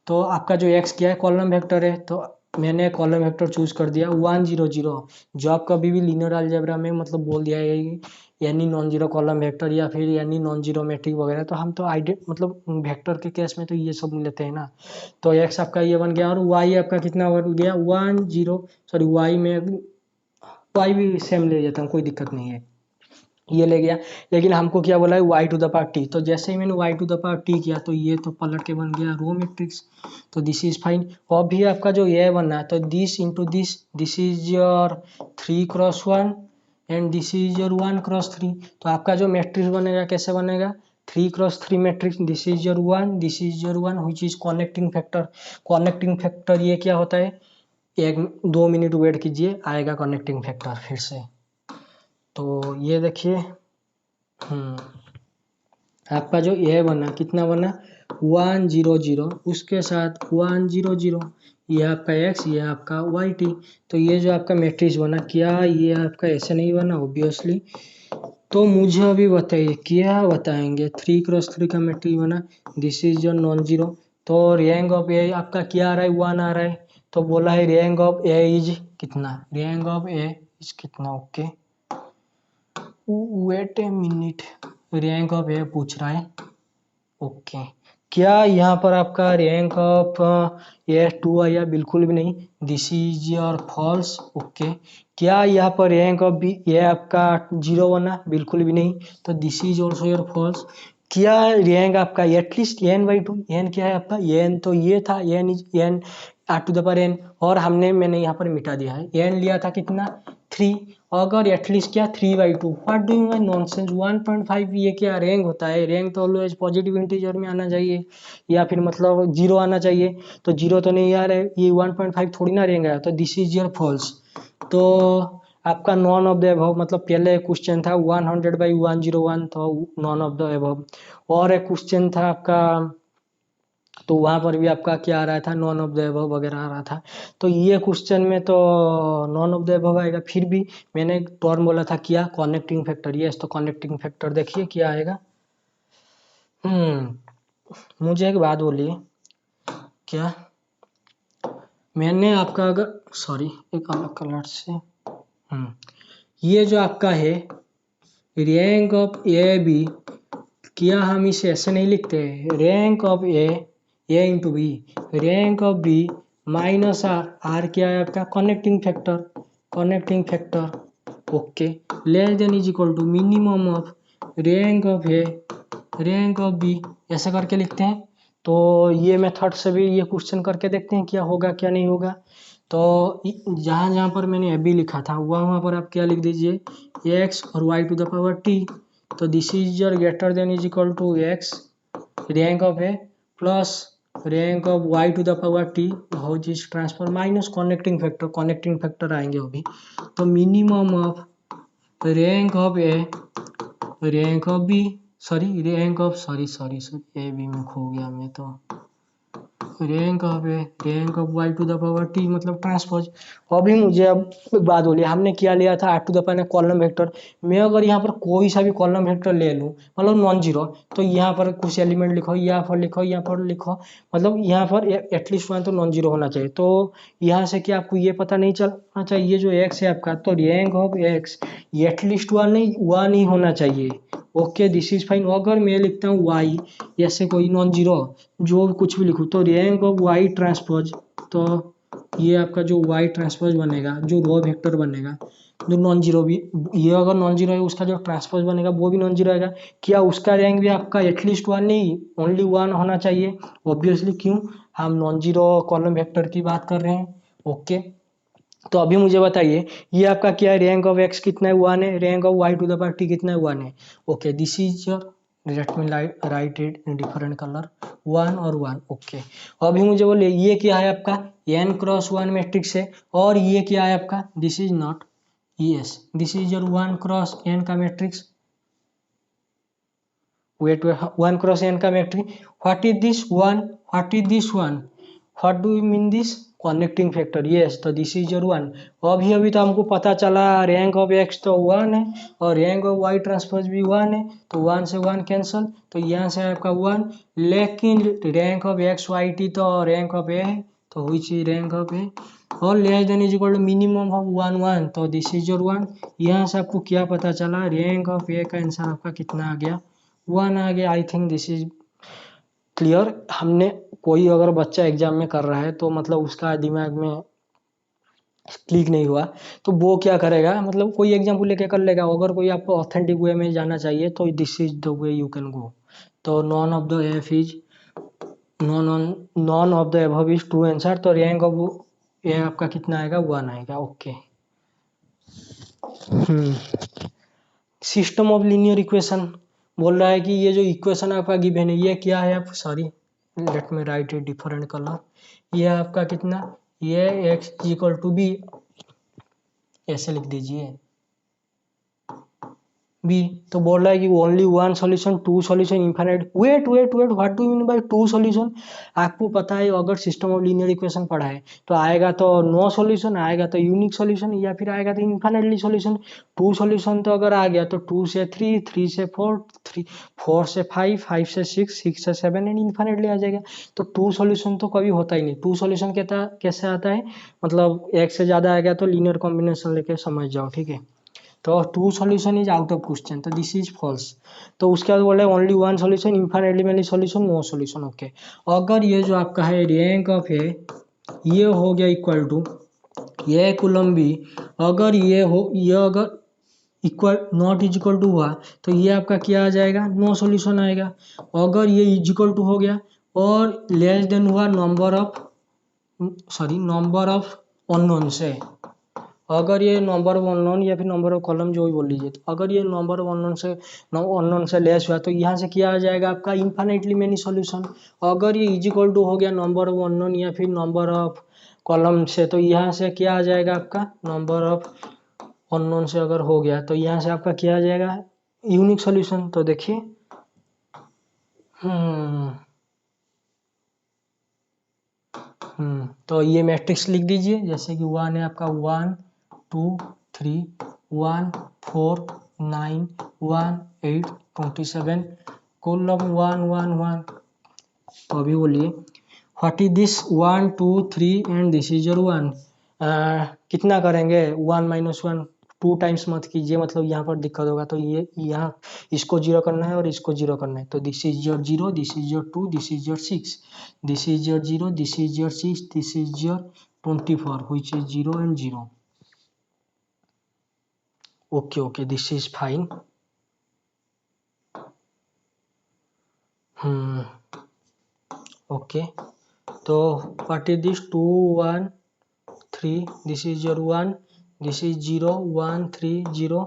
तो आपका जो x क्या है? कॉलम वेक्टर है, तो मैंने कॉलम वेक्टर चूज कर दिया 1 0 0। जो आप कभी भी लीनियर अलजेब्रा में मतलब बोल दिया है any non zero column vector या फिर एनी नॉन जीरो मैट्रिक वगैरह, तो हम तो मतलब वेक्टर के केस में तो ये सब लेते हैं ना। तो एक्स आपका ये बन गया, और वाई आपका कितना बन गया? 1 0, सॉरी वाई में वाई भी सेम ले जाता हूँ, कोई दिक्कत नहीं है, ये ले गया। लेकिन हमको क्या बोला है? y to the power t। तो जैसे ही मैंने y to the power t किया तो ये तो पलट के बन गया रो मैट्रिक्स। तो दिस इज फाइन। और भी आपका जो ये बनना है, तो this into this is your 3 cross 1 and this is your 1 cross 3। तो आपका जो मैट्रिक्स बनेगा कैसे बनेगा? 3x3 matrix, this is your 1, this is your 1 which is connecting factor. Connecting factor ये क्या होता है, 1-2 मिनट वेट कीजिए, आएगा कनेक्टिंग फैक्टर फिर से। तो ये देखिए आपका जो ये बना कितना बना 100, उसके साथ 100, ये आपका x, ये आपका yt। तो ये जो आपका मैट्रिक्स बना, क्या ये आपका ऐसे नहीं बना ऑब्वियसली। तो मुझे अभी बताइए क्या बताएंगे, 3x3 का मैट्रिक्स बना, this is your non zero. तो रैंक ऑफ ए आपका क्या आ रहा है, 1 आ रहा है। तो बोला है रैंक ऑफ ए इज कितना, रैंक ऑफ ए इज कितना, okay wait a minute, rank of A पूछ रहा है, ओके। क्या यहाँ पर आपका रैंक ऑफ ए 2 आया, बिल्कुल भी नहीं, this is your false, okay. क्या यहाँ पर रैंक ऑफ बी ये आपका 0 बना, बिल्कुल भी नहीं, तो this is also your false. क्या रैंक आपका एटलीस्ट n/2, n क्या है आपका n, तो ये था n इज n r⁴n, और मैंने यहाँ पर मिटा दिया है, n लिया था कितना 3, अगर एटलीस्ट क्या 3/2, व्हाट डूइंग माय नॉनसेंस, 1.5 ये क्या रैंक होता है, रैंक तो ऑलवेज पॉजिटिव इंटीजर में आना चाहिए, या फिर मतलब 0 आना चाहिए, तो 0 तो नहीं आ रहा है, ये 1.5 थोड़ी ना रैंक आया, तो दिस इज योर फॉल्स। तो आपका नॉन ऑफ द अबव, मतलब पहले क्वेश्चन था 100/101, तो नॉन ऑफ द अबव। और एक क्वेश्चन था आपका, तो वहां पर भी आपका क्या आ रहा था, नॉन ऑफ द अबव वगैरह आ रहा था। तो ये क्वेश्चन में तो नॉन ऑफ द अबव आएगा, फिर भी मैंने टर्म बोला था क्या, कनेक्टिंग फैक्टर, यस, तो कनेक्टिंग फैक्टर देखिए क्या आएगा। मुझे एक बात बोलिए, क्या मैंने आपका, अगर सॉरी एक अलग कलर से, ये जो आपका है रैंक ऑफ ए बी, क्या हम इसे ऐसे नहीं लिखते, rank of A into B, rank of B minus R, R क्या है आपका connecting factor, connecting factor, okay, less than is equal to minimum of rank of A rank of B, ऐसे करके लिखते हैं। तो ये मेथड से भी ये क्वेश्चन करके देखते हैं क्या होगा क्या नहीं होगा। तो जहाँ जहाँ पर मैंने ए बी लिखा था वहाँ पर आप क्या लिख दीजिए एक्स और Y to the power T, तो this is your greater than is equal to X rank of A plus rank of Y to the power T which is transfer minus connecting factor, connecting factor आएंगे अभी। तो minimum of rank of A rank of B, sorry rank of sorry A B में खो गया मैं, तो rank of A rank of Y to the power T मतलब transpose. अभी मुझे अब एक बात बोलिए, हमने क्या लिया था R to the power column vector, मैं अगर यहाँ पर कोई सा भी कॉलम वेक्टर ले लूँ मतलब नॉन जीरो, तो यहाँ पर कुछ एलिमेंट लिखो, यहाँ पर लिखो, यहाँ पर लिखो, मतलब यहाँ पर एटलीस्ट वन तो नॉन जीरो होना चाहिए। तो यहाँ से क्या आपको ये पता नहीं चलना चाहिए, ये जो एक्स है आपका, तो rank of x at least one नहीं, वन ही होना चाहिए, ओके दिस इज फाइन। अगर मैं लिखता हूँ वाई ऐसे कोई नॉन जीरो, जो कुछ भी लिखूँ, तो रैंक ऑफ वाई ट्रांसपोज, तो ये आपका जो वाई ट्रांसपोज बनेगा, जो रो वेक्टर बनेगा, जो नॉन जीरो भी, ये अगर नॉन जीरो है उसका जो ट्रांसपोज बनेगा वो भी नॉन जीरो आएगा, क्या उसका रैंक भी आपका एटलीस्ट वन नहीं ओनली वन होना चाहिए ऑब्वियसली, क्यों हम नॉन जीरो कॉलम वेक्टर की बात कर रहे हैं, ओके। तो अभी मुझे बताइए ये आपका क्या है, रैंक ऑफ एक्स कितना है 1 है, rank of Y to the power T कितना है 1 है, okay this is your, let me write it in different colour 1 और 1, ओके। अभी मुझे बोलिए ये क्या है आपका n×1 मैट्रिक्स है, और ये क्या है आपका, this is not, yes this is your 1×n का मैट्रिक्स, वेट 1×n का matrix, what is this one, what is this one, what do you mean this connecting factor, yes तो दिस इज योर 1। अभी अभी तो हमको पता चला rank of x तो 1 है और रैंक ऑफ वाई ट्रांसपोज भी 1 है, तो 1 से 1 कैंसल, तो यहाँ से आपका 1, लेकिन rank of X Y T तो रैंक ऑफ ए है, तो which is rank of A, और less than is equal to minimum of 1 1, तो दिस इज योर 1। यहाँ से आपको क्या पता चला, रैंक ऑफ ए का आंसर आपका कितना आ गया, 1 आ गया। आई थिंक दिस इज क्लियर। हमने कोई अगर बच्चा एग्जाम में कर रहा है तो मतलब उसका दिमाग में क्लिक नहीं हुआ, तो वो क्या करेगा, मतलब कोई एग्जाम्पल लेके कर लेगा, अगर कोई आपको ऑथेंटिक वे में जाना चाहिए तो this is the way you can go. तो none of the f is none of the above is true answer, तो रैंक ऑफ ये आपका कितना आएगा 1 आएगा, okay. System of linear equation, बोल रहा है कि ये जो इक्वेशन आपका गिवन है ये क्या है, आप sorry late me write it different colour, ये आपका कितना, ये x इक्वल टू बी, ऐसे लिख दीजिए बी। तो बोल रहा है कि only one solution, two solution, infinite, wait wait wait, what do mean by two solution. आपको पता है अगर सिस्टम ऑफ लीनियर इक्वेशन पढ़ा है तो आएगा तो नो सॉल्यूशन, आएगा तो यूनिक सॉल्यूशन, या फिर आएगा तो इनफाइनाइटली सॉल्यूशन। टू सॉल्यूशन तो अगर आ गया तो टू से थ्री, थ्री से फोर, थ्री फोर से फाइव, फाइव से सिक्स, सिक्स से सेवन एंड इनफाइनाइटली आ जाएगा। तो टू सॉल्यूशन तो कभी होता ही नहीं। टू सॉल्यूशन कैसे आता है, मतलब एक से ज्यादा आ गया तो लीनियर कॉम्बिनेशन लेके समझ जाओ, ठीक है। तो two solution is out of question, तो दिस इज फॉल्स। तो उसके बाद बोल रहे only one solution, infinitely many solution, no solution, okay. अगर ये जो आपका है रैंक ऑफ है ये हो गया इक्वल टू ये कूलम बी, अगर ये हो, ये अगर equal not is equal to हुआ तो ये आपका क्या आ जाएगा, नो सॉल्यूशन आएगा। अगर ये इज इक्वल टू हो गया और लेस देन हुआ number of, sorry number of unknown से, अगर ये नंबर ऑफ अननोन या फिर नंबर ऑफ कॉलम जो भी बोल लीजिए, तो अगर ये नंबर ऑफ अननोन से लेस हुआ तो यहाँ से क्या आ जाएगा आपका इनफाइनाइटली मेनी सॉल्यूशन। अगर ये इज इक्वल टू हो गया नंबर ऑफ अननोन या फिर नंबर ऑफ कॉलम से, तो यहाँ से क्या आ जाएगा आपका नंबर ऑफ अननोन से अगर हो गया तो यहाँ से आपका क्या आ जाएगा यूनिक सॉल्यूशन। तो देखिए तो ये मैट्रिक्स लिख दीजिए, जैसे कि वन है आपका 1 2 3 1 4 9 1 8 27, कॉलम 1 1 1। तो अभी बोलिए what is this 1 2 3 and this is your 1, कितना करेंगे 1 माइनस 1, टू टाइम्स मत कीजिए, मतलब यहाँ पर दिक्कत होगा। तो ये यहाँ इसको जीरो करना है और इसको जीरो करना है, तो this is your zero, this is your two, this is your six, this is your zero, this is your six, this is your 24 which is 0 and 0. Okay, okay, this is fine. Okay, so what is this 2 1 3, this is your 1, this is 0 1 3 0,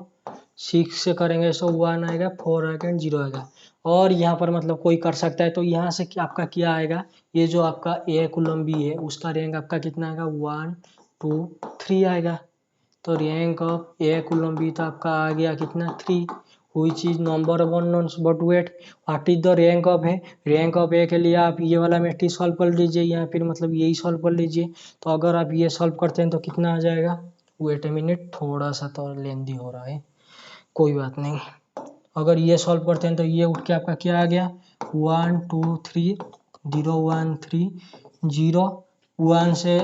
6 से करेंगे सो 1 आएगा, 4 आएगा and 0 आएगा। और यहाँ पर मतलब कोई कर सकता है, तो यहाँ से आपका क्या आएगा, ये जो आपका ए कूलम बी है उसका रैंक आपका कितना आएगा 1 2 3 आएगा। तो rank of A column B तो आपका आ गया कितना 3, which is number of unknowns, but wait what is the rank of है, रैंक ऑफ ए के लिए आप ये वाला मैट्रिक्स सॉल्व कर लीजिए या फिर मतलब यही सॉल्व कर लीजिए। तो अगर आप ये सॉल्व करते हैं तो कितना आ जाएगा, वेट ए मिनट थोड़ा सा तो लेंदी हो रहा है, कोई बात नहीं। अगर ये सॉल्व करते हैं तो ये उठ के आपका क्या आ गया 1 2 3 0 1 3 0, 1 से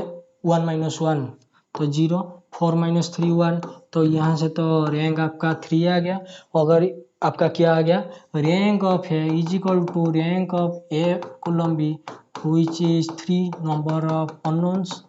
1 माइनस 1 तो 0, 4 माइनस 3 1, तो यहाँ से तो रैंक आपका 3 आ गया। अगर आपका क्या आ गया rank of A is equal to rank of A column B which is 3 number of unknowns.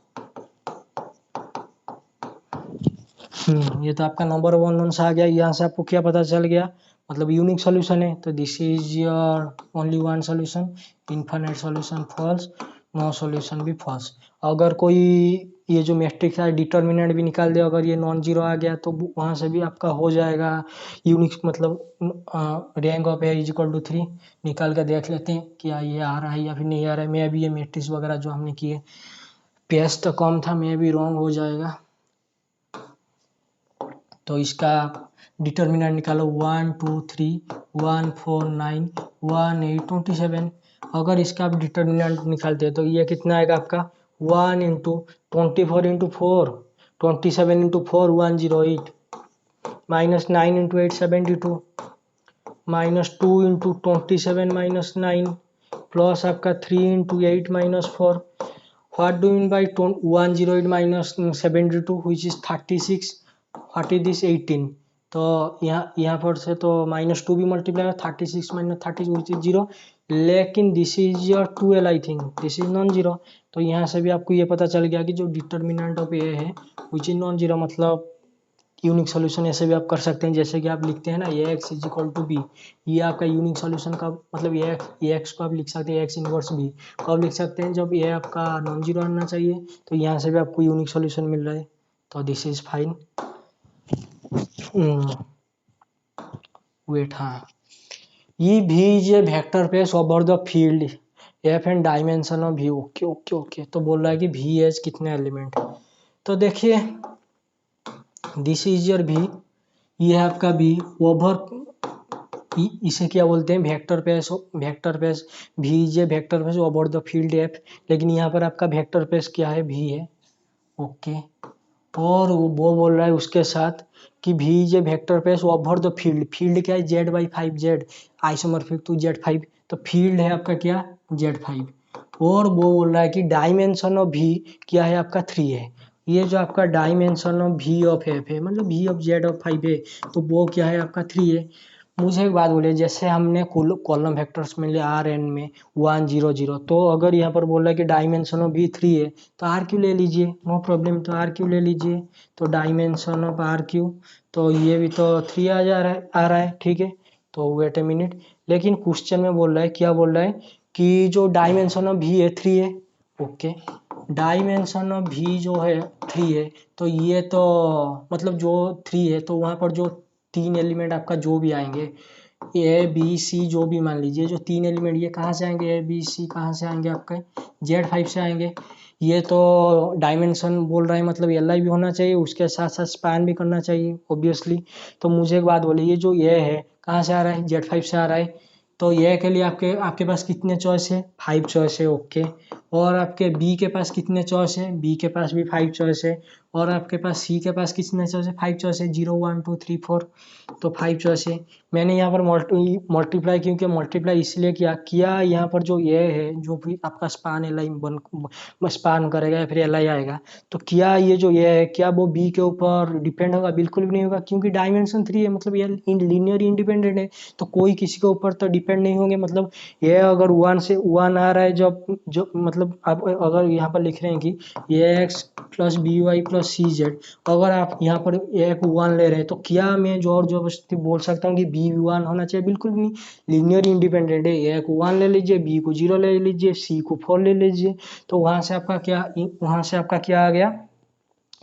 ये तो आपका नंबर ऑफ अननोन्स आ गया। यहाँ से आपको क्या पता चल गया, मतलब यूनिक सॉल्यूशन है, तो this is your only one solution, infinite solution false, no solution भी फॉल्स। अगर कोई ये जो मैट्रिक्स है डिटर्मिनेंट भी निकाल दे, अगर ये नॉन जीरो आ गया तो वहाँ से भी आपका हो जाएगा यूनिक, मतलब rank of A is equal to 3 निकाल कर देख लेते हैं क्या ये आ रहा है या फिर नहीं आ रहा है। मैं भी ये मैट्रिक्स वगैरह जो हमने किए पेस तो कम था, मैं भी रॉन्ग हो जाएगा। तो इसका डिटर्मिनेंट निकालो 1 2 3 1 4 9 1 8 27। अगर इसका आप डिटर्मिनेंट निकालते हैं तो ये कितना आएगा आपका 1 into 24 into 4 27 into 4 108 minus 9 into 8 72 minus 2 into 27 minus 9 plus आपका 3 into 8 minus 4। What do mean by 108 minus 72 which is 36। What is this 18। तो यहाँ पर से तो -2 भी मल्टीप्लाई 36 माइनस 30 विच इज 0, लेकिन this is your 12 I think, this is non zero. तो यहाँ से भी आपको ये पता चल गया कि जो डिटर्मिनेंट ऑफ ए है विच इज नॉन जीरो, मतलब यूनिक सॉल्यूशन ऐसे भी आप कर सकते हैं, जैसे कि आप लिखते हैं ना A X is equal to B, ये आपका यूनिक सॉल्यूशन का मतलब ए एक्स को आप लिख सकते हैं एक्स इनवर्स बी, कब लिख सकते हैं जब ए आपका नॉन जीरो आना चाहिए। तो यहाँ से भी आपको यूनिक सॉल्यूशन मिल रहा है, तो दिस इज फाइन। वेट हाँ, ई भी is a vector space over the field F and dimension of भी। ओके ओके ओके, तो बोल रहा है कि भी एज कितने एलिमेंट है। तो देखिए दिस इज योर भी, ये है आपका भी ओवर, इसे क्या बोलते हैं वेक्टर स्पेस। वेक्टर स्पेस भी is a vector space over the field F, लेकिन यहाँ पर आपका वेक्टर स्पेस क्या है, भी है। ओके, और वो बोल रहा है उसके साथ कि भी is a vector space over the field. Field क्या है, Z/5 आइसोमॉर्फिक टू Z5, तो फील्ड है आपका क्या, Z5। और वो बोल रहा है कि डायमेंशन ऑफ भी क्या है आपका 3 है। ये जो आपका डायमेंशन ऑफ भी ऑफ एफ है, मतलब भी ऑफ Z/5 है, तो वो क्या है आपका 3 है। मुझे एक बात बोलिए, जैसे हमने कॉलम वेक्टर्स में लिया Rn में 1 0 0, तो अगर यहाँ पर बोल रहा है कि डायमेंशन ऑफ भी 3 है, तो आर क्यू ले लीजिए, नो प्रॉब्लम, तो आर क्यू ले लीजिए। तो डायमेंशन ऑफ आर क्यू, तो ये भी तो 3 आ रहा है, ठीक है। तो वेट ए मिनट, लेकिन क्वेश्चन में बोल रहा है, क्या बोल रहा है कि जो डायमेंशन ऑफ भी है 3 है। ओके, डायमेंशन ऑफ भी जो है 3 है, तो ये तो मतलब जो 3 है, तो वहाँ पर जो 3 एलिमेंट आपका जो भी आएंगे, A B C जो भी मान लीजिए, जो 3 एलिमेंट ये कहाँ से आएंगे, A B C कहाँ से आएंगे आपके Z5 से आएंगे। ये तो डायमेंशन बोल रहा है, मतलब Li भी होना चाहिए, उसके साथ साथ स्पैन भी करना चाहिए ऑब्वियसली। तो मुझे एक बात बोलिए, ये जो ये है कहाँ से आ रहा है, Z5 से आ रहा है। तो ये के लिए आपके आपके पास कितने चॉइस है, 5 चॉइस है। ओके, और आपके बी के पास कितने चॉइस है, बी के पास भी 5 चॉइस है। और आपके पास सी के पास कितने चॉइस है, 5 चॉइस है, 0 1 2 3 4, तो 5 चॉइस है। मैंने यहाँ पर मल्टीप्लाई क्योंकि मल्टीप्लाई इसलिए किया यहाँ पर जो ये है, जो भी आपका स्पान एल आई स्पान करेगा या फिर एल आई आएगा, तो क्या ये जो ये है, क्या वो बी के ऊपर डिपेंड होगा, बिल्कुल भी नहीं होगा, क्योंकि डायमेंशन 3 है, मतलब ये लीनियर इंडिपेंडेंट है, तो कोई किसी के ऊपर तो डिपेंड नहीं होंगे। मतलब ये अगर 1 से 1 आ रहा है, जब जो मतलब आप अगर यहाँ पर लिख रहे हैं कि ये x plus b y plus c z, अगर आप यहाँ पर एक 1 ले रहे हैं, तो क्या मैं जोर जबरदस्ती बोल सकता हूँ कि बी 1 होना चाहिए, बिल्कुल भी नहीं। लीनियर इंडिपेंडेंट है, एक 1 ले लीजिए, बी को 0 ले लीजिए, सी को 4 ले लीजिए, तो वहां से आपका क्या आ गया,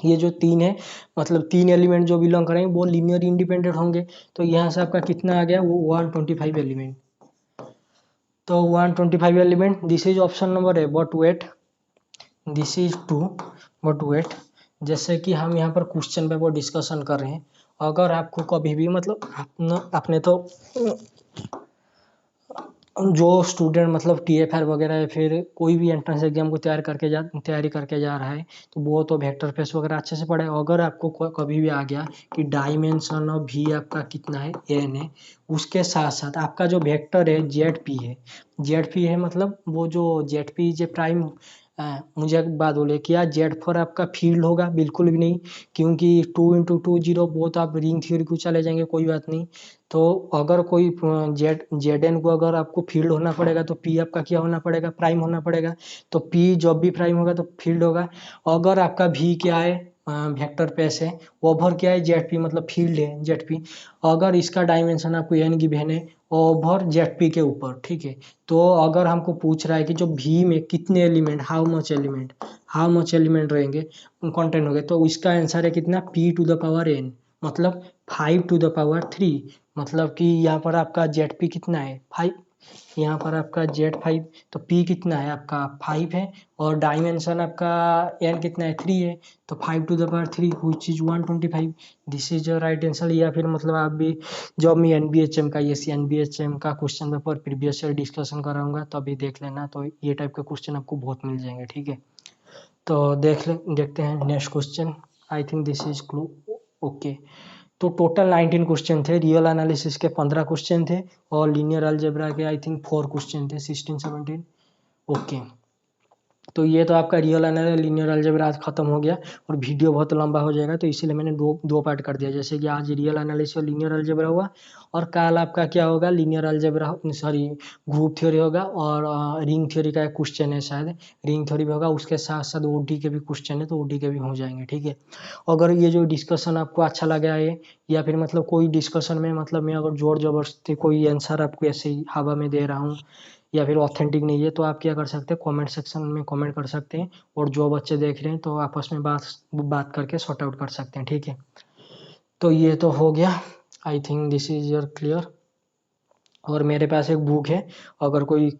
ये जो 3 है, मतलब 3 एलिमेंट जो बिलोंग करेंगे वो लीनियर इंडिपेंडेंट होंगे। तो यहाँ से आपका कितना आ गया, वो 125 एलिमेंट। तो 125 element, this is option number है, but wait this is two, but wait, जैसे कि हम यहाँ पर क्वेश्चन पेपर डिस्कशन कर रहे हैं, अगर आपको कभी भी मतलब आपने तो जो स्टूडेंट मतलब TFR वगैरह या फिर कोई भी एंट्रेंस एग्जाम को तैयारी करके जा रहा है, तो वो तो वेक्टर स्पेस वगैरह अच्छे से पढ़े। अगर आपको कभी भी आ गया कि डायमेंशन ऑफ भी आपका कितना है, n है, उसके साथ साथ आपका जो वेक्टर है ZP है, ZP है, मतलब वो जो ZP जे प्राइम, मुझे एक बात बोले, क्या Z4 आपका फील्ड होगा, बिल्कुल भी नहीं, क्योंकि 2 × 2 0 वो तो आप रिंग थ्योरी को चले जाएंगे, कोई बात नहीं। तो अगर कोई जेड एन को अगर आपको फील्ड होना पड़ेगा, तो पी आपका क्या होना पड़ेगा, प्राइम होना पड़ेगा। तो पी जब भी प्राइम होगा तो फील्ड होगा। अगर आपका भी क्या है, वेक्टर स्पेस है, ओवर क्या है, ZP मतलब फील्ड है ZP। अगर इसका डायमेंशन आपको n गिवन है ओवर ZP के ऊपर, ठीक है। तो अगर हमको पूछ रहा है कि जो भी में कितने एलिमेंट, हाउ मच एलिमेंट रहेंगे, कंटेंट हो गए, तो इसका आंसर है कितना, P⁴n, मतलब 5⁴, मतलब कि यहाँ पर आपका ZP कितना है, 5, यहाँ पर आपका Z5, तो P कितना है आपका 5 है, और डायमेंशन आपका n कितना है, 3 है, तो 5⁴ which is 125, this is your right answer. या फिर मतलब आप भी, जब मैं NBHM का NBHM का question paper previous year discussion कराऊंगा, तो अभी देख लेना, तो ये टाइप के क्वेश्चन आपको बहुत मिल जाएंगे, ठीक है। तो देखते हैं next question, I think this is clue. Okay, तो टोटल 19 क्वेश्चन थे, रियल एनालिसिस के 15 क्वेश्चन थे, और लीनियर अलजेब्रा के आई थिंक 4 क्वेश्चन थे, 16 17। ओके, तो ये तो आपका रियल एनालिसिस लीनियर अलजेब्रा आज खत्म हो गया, और वीडियो बहुत लंबा हो जाएगा, तो इसीलिए मैंने दो पार्ट कर दिया। जैसे कि आज रियल एनालिसिस और लीनियर अलजेब्रा हुआ, और कल आपका क्या होगा, linear algebra sorry group theory होगा, और रिंग थ्योरी का एक क्वेश्चन है, शायद रिंग थ्योरी भी होगा, उसके साथ साथ ओडी के भी क्वेश्चन है, तो ओडी के भी हो जाएंगे, ठीक है। अगर ये जो डिस्कशन आपको अच्छा लगा है, या फिर मतलब कोई डिस्कशन में मतलब मैं अगर जोर जबरदस्ती कोई आंसर आपको ऐसे ही हवा में दे रहा हूँ, या फिर ऑथेंटिक नहीं है, तो आप क्या कर सकते हैं, कमेंट सेक्शन में कमेंट कर सकते हैं, और जो बच्चे देख रहे हैं तो आपस में बात करके सॉर्ट आउट कर सकते हैं, ठीक है। तो ये तो हो गया, आई think this is your clear. और मेरे पास एक बुक है, अगर कोई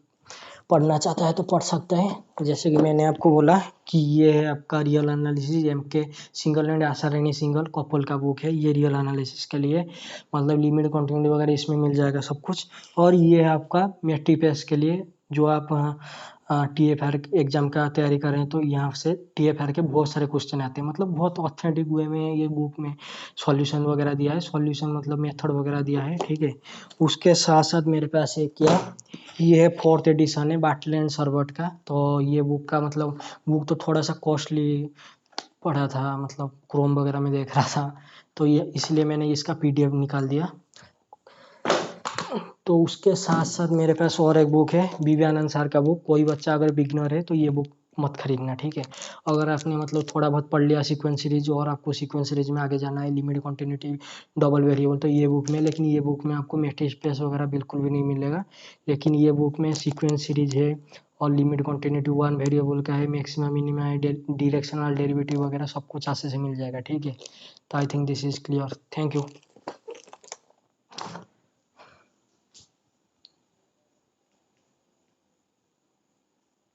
पढ़ना चाहता है तो पढ़ सकता है। जैसे कि मैंने आपको बोला कि ये है आपका रियल एनालिसिस एम के single and Asha single couple का बुक है। ये रियल एनालिसिस के लिए मतलब लिमिट कंटिन्यूटी वगैरह इसमें मिल जाएगा सब कुछ। और ये है आपका मैट्रिपेस के लिए, जो आप TFR एग्जाम का तैयारी कर रहे हैं तो यहाँ से TFR के बहुत सारे क्वेश्चन आते हैं, मतलब बहुत ऑथेंटिक वे में ये बुक में सॉल्यूशन वगैरह दिया है, सॉल्यूशन मतलब मेथड वगैरह दिया है, ठीक है। उसके साथ साथ मेरे पास एक क्या, ये है 4th एडिशन है बाटले एंड सरबट का। तो ये बुक का मतलब बुक तो थोड़ा सा कॉस्टली पड़ा था, मतलब क्रोम वगैरह में देख रहा था, तो ये इसलिए मैंने इसका PDF निकाल दिया। तो उसके साथ साथ मेरे पास और एक बुक है विवेकानंद सर का बुक। कोई बच्चा अगर बिगनर है तो ये बुक मत खरीदना, ठीक है। अगर आपने मतलब थोड़ा बहुत पढ़ लिया सीक्वेंस सीरीज और आपको सीक्वेंस सीरीज में आगे जाना है, लिमिट कंटिन्यूटी डबल वेरिएबल, तो ये बुक में, लेकिन ये बुक में आपको मैट्रिसेस वगैरह बिल्कुल भी नहीं मिलेगा। लेकिन ये बुक में सीक्वेंस सीरीज है और लिमिट कंटिन्यूटी वन वेरिएबल का है, मैक्सिमम मिनिमा है, डायरेक्शनल डेरिवेटिव वगैरह सब कुछ अच्छे से मिल जाएगा, ठीक है। तो I think this is clear. Thank you.